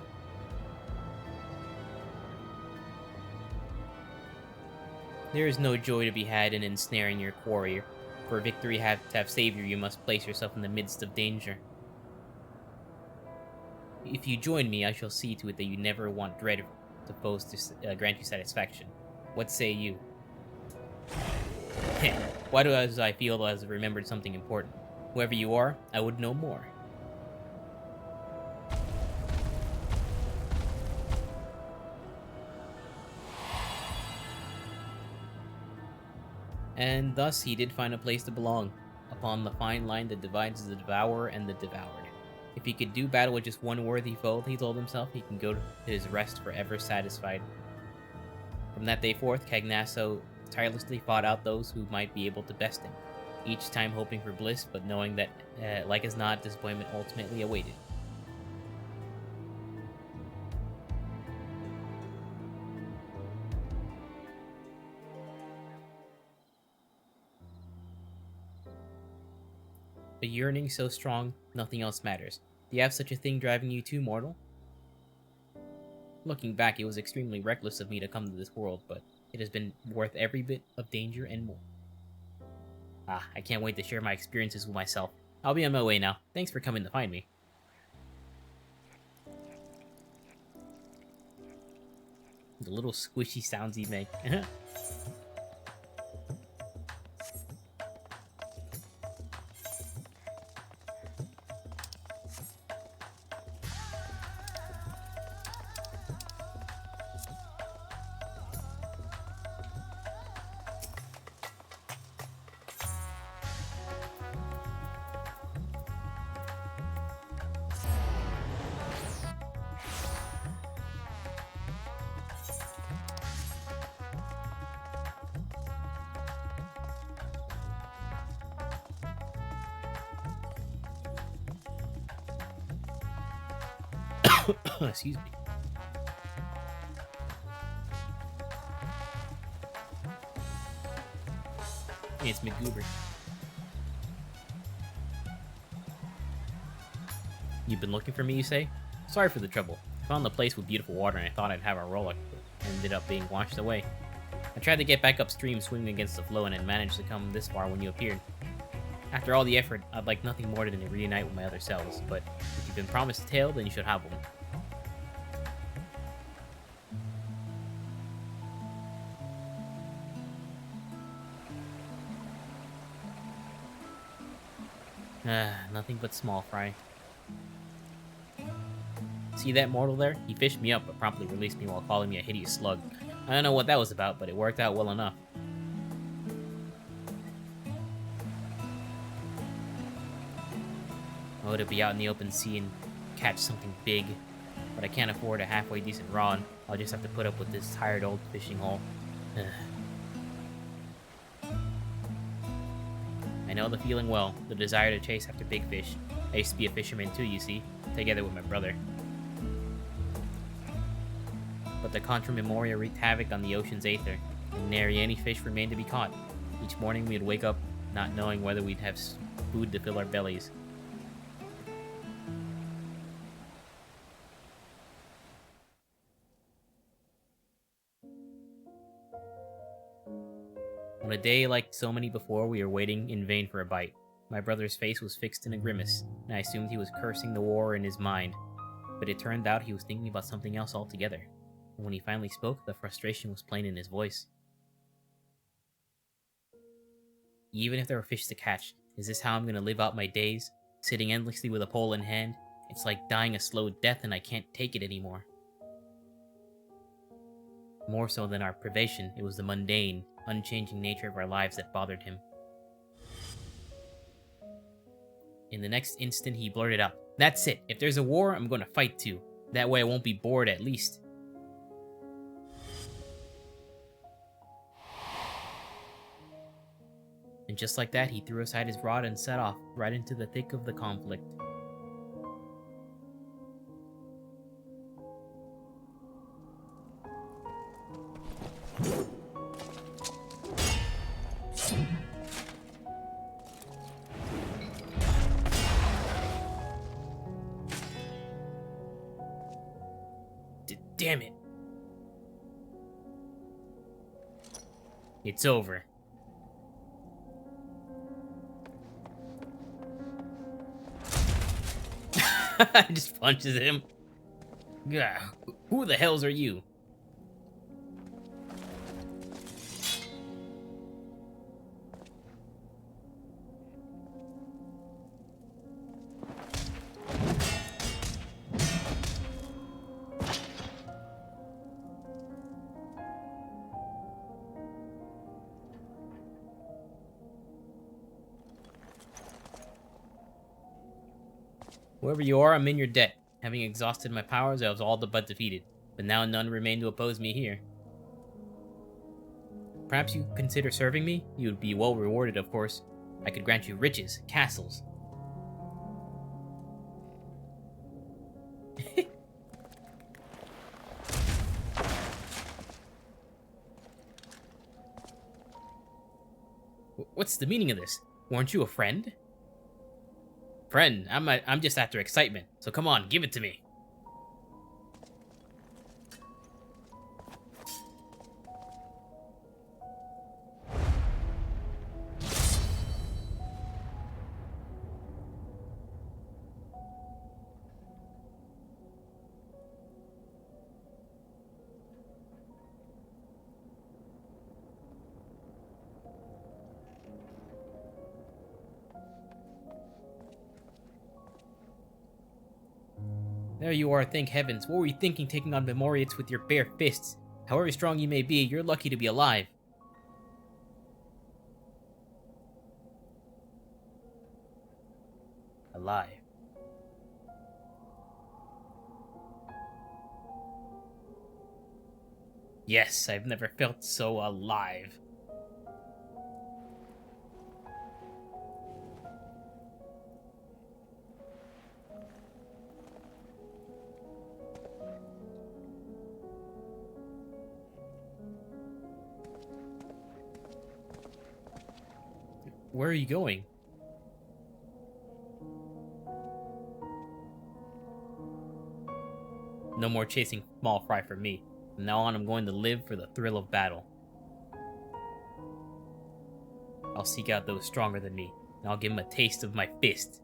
There is no joy to be had in ensnaring your quarry. For victory to have savior, you must place yourself in the midst of danger. If you join me, I shall see to it that you never want dread to foes to grant you satisfaction. What say you? Why do I feel as I remembered something important? Whoever you are, I would know more. And thus he did find a place to belong, upon the fine line that divides the devourer and the devoured. If he could do battle with just one worthy foe, he told himself, he can go to his rest forever satisfied. From that day forth, Cagnazzo tirelessly fought out those who might be able to best him, each time hoping for bliss, but knowing that, like as not, disappointment ultimately awaited. A yearning so strong, nothing else matters. Do you have such a thing driving you too, mortal? Looking back, it was extremely reckless of me to come to this world, but it has been worth every bit of danger and more. I can't wait to share my experiences with myself. I'll be on my way now. Thanks for coming to find me. The little squishy sounds he make. Excuse me. It's McGoober. You've been looking for me, you say? Sorry for the trouble. I found the place with beautiful water and I thought I'd have a rollick, but ended up being washed away. I tried to get back upstream, swinging against the flow, and had managed to come this far when you appeared. After all the effort, I'd like nothing more than to reunite with my other selves, but if you've been promised a tale, then you should have one. Nothing but small fry. See that mortal there? He fished me up, but promptly released me while calling me a hideous slug. I don't know what that was about, but it worked out well enough. Oh, to be out in the open sea and catch something big. But I can't afford a halfway decent rod. I'll just have to put up with this tired old fishing hole. I know the feeling well, the desire to chase after big fish. I used to be a fisherman too, you see, together with my brother. But the Contra Memoria wreaked havoc on the ocean's aether, and nary any fish remained to be caught. Each morning we'd wake up not knowing whether we'd have food to fill our bellies. On a day like so many before, we were waiting in vain for a bite. My brother's face was fixed in a grimace, and I assumed he was cursing the war in his mind. But it turned out he was thinking about something else altogether. And when he finally spoke, the frustration was plain in his voice. Even if there were fish to catch, is this how I'm gonna live out my days? Sitting endlessly with a pole in hand? It's like dying a slow death and I can't take it anymore. More so than our privation, it was the mundane, unchanging nature of our lives that bothered him. In the next instant, he blurted out, "That's it. If there's a war, I'm going to fight too. That way I won't be bored at least." And just like that, he threw aside his rod and set off, right into the thick of the conflict. Damn it. It's over. Just punches him. Gah, who the hells are you? Whoever you are, I'm in your debt. Having exhausted my powers, I was all but defeated, but now none remain to oppose me here. Perhaps you consider serving me? You would be well rewarded, of course. I could grant you riches, castles. What's the meaning of this? Weren't you a friend? Friend, I'm just after excitement, so come on, give it to me. There you are, thank heavens. What were you thinking taking on Memoriates with your bare fists? However strong you may be, you're lucky to be alive. Alive. Yes, I've never felt so alive. Where are you going? No more chasing small fry for me. From now on, I'm going to live for the thrill of battle. I'll seek out those stronger than me, and I'll give them a taste of my fist.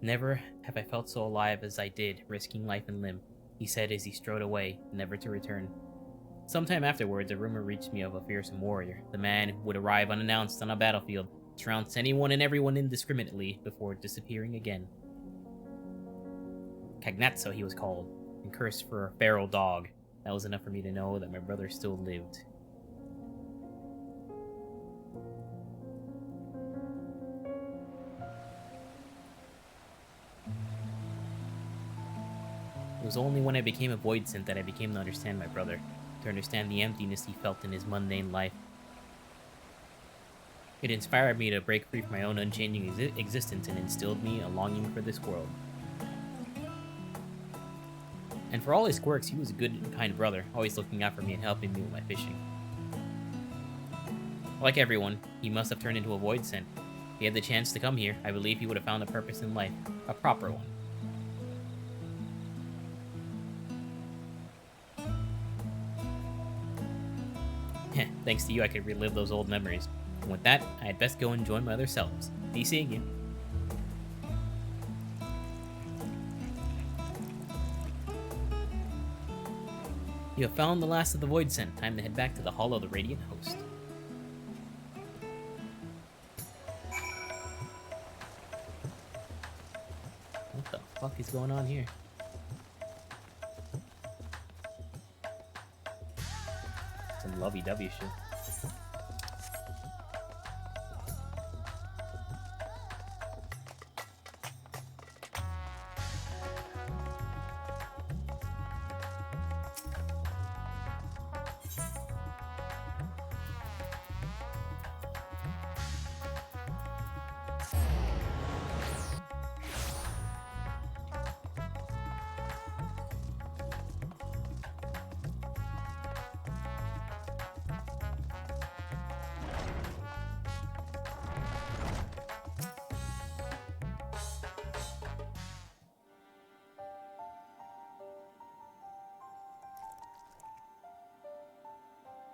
Never have I felt so alive as I did, risking life and limb. he said as he strode away, never to return. Sometime afterwards, a rumor reached me of a fearsome warrior. The man would arrive unannounced on a battlefield, trounce anyone and everyone indiscriminately before disappearing again. Cagnazzo, he was called, and cursed for a feral dog. That was enough for me to know that my brother still lived. It was only when I became a void synth that I became to understand my brother, to understand the emptiness he felt in his mundane life. It inspired me to break free from my own unchanging existence and instilled me a longing for this world. And for all his quirks, he was a good and kind brother, always looking out for me and helping me with my fishing. Like everyone, he must have turned into a void synth. If he had the chance to come here, I believe he would have found a purpose in life, a proper one. Thanks to you, I could relive those old memories. And with that, I had best go and join my other selves. Be seeing you. You have found the last of the Void Scent. Time to head back to the Hall of the Radiant Host. What the fuck is going on here? Some lovey-dovey shit.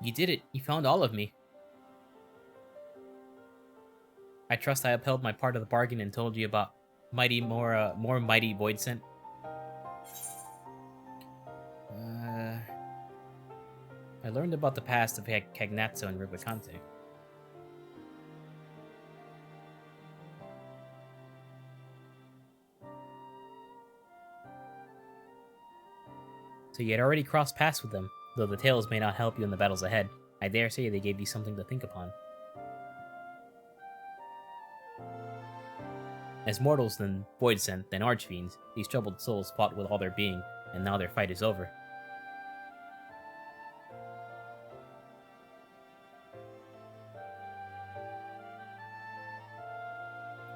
You did it. You found all of me. I trust I upheld my part of the bargain and told you about more mighty Void Scent. I learned about the past of Cagnazzo and Rubicante. So you had already crossed paths with them. Though the tales may not help you in the battles ahead, I dare say they gave you something to think upon. As mortals, then Void Scent, then Archfiends, these troubled souls fought with all their being, and now their fight is over.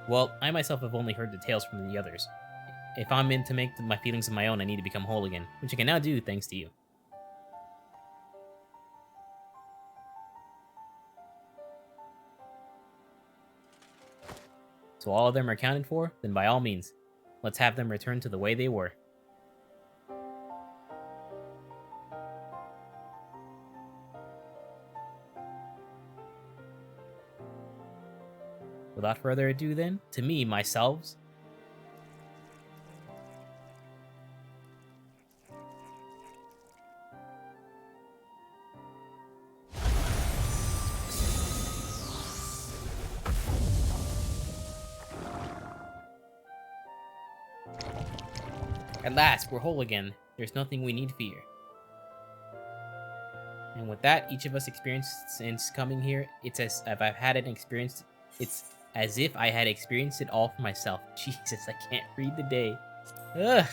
Well, I myself have only heard the tales from the others. If I'm in to make my feelings of my own, I need to become whole again, which I can now do thanks to you. So all of them are accounted for? Then by all means, let's have them return to the way they were. Without further ado then, to me, myselves. At last, we're whole again. There's nothing we need fear. And with that, each of us experienced since coming here, it's as if I've had an experience. It's as if I had experienced it all for myself. Jesus, I can't read the day. Ugh.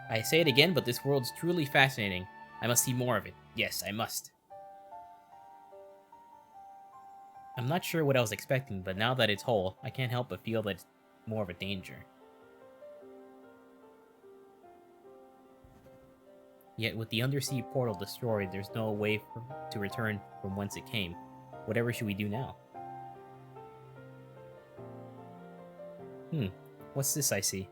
I say it again, but this world's truly fascinating. I must see more of it. Yes, I must. I'm not sure what I was expecting, but now that it's whole, I can't help but feel that it's more of a danger. Yet with the undersea portal destroyed, there's no way to return from whence it came. Whatever should we do now? What's this I see?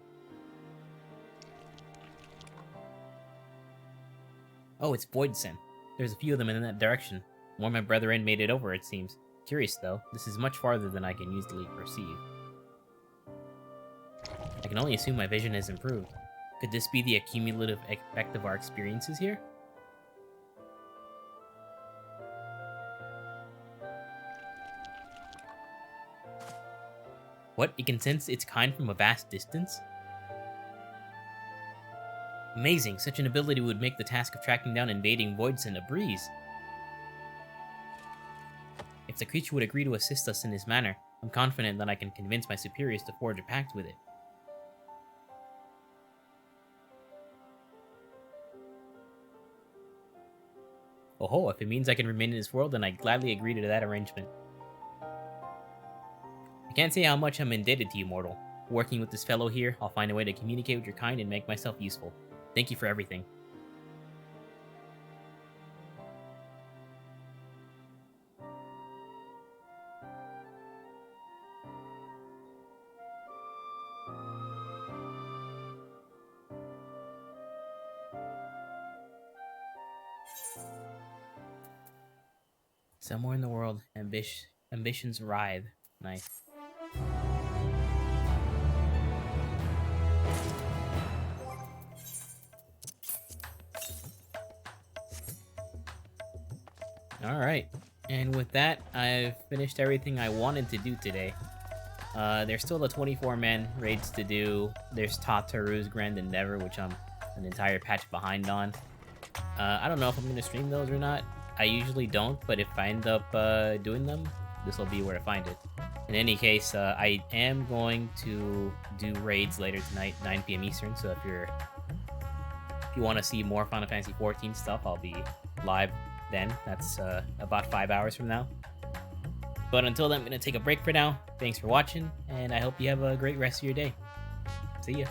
Oh, it's Void Scent. There's a few of them in that direction. More of my brethren made it over, it seems. Curious, though. This is much farther than I can easily perceive. I can only assume my vision has improved. Could this be the accumulative effect of our experiences here? What? It can sense its kind from a vast distance? Amazing. Such an ability would make the task of tracking down invading void send a breeze. If the creature would agree to assist us in this manner, I'm confident that I can convince my superiors to forge a pact with it. Oh, if it means I can remain in this world, then I gladly agree to that arrangement. I can't say how much I'm indebted to you, mortal. Working with this fellow here, I'll find a way to communicate with your kind and make myself useful. Thank you for everything. Somewhere in the world, ambitions writhe. Nice. Alright, and with that, I've finished everything I wanted to do today. There's still the 24-man raids to do. There's Tataru's Grand Endeavor, which I'm an entire patch behind on. I don't know if I'm going to stream those or not. I usually don't, but if I end up doing them, this will be where to find it. In any case, I am going to do raids later tonight, 9 p.m. Eastern, so if you want to see more Final Fantasy XIV stuff, I'll be live then. That's about 5 hours from now. But until then, I'm going to take a break for now. Thanks for watching, and I hope you have a great rest of your day. See ya.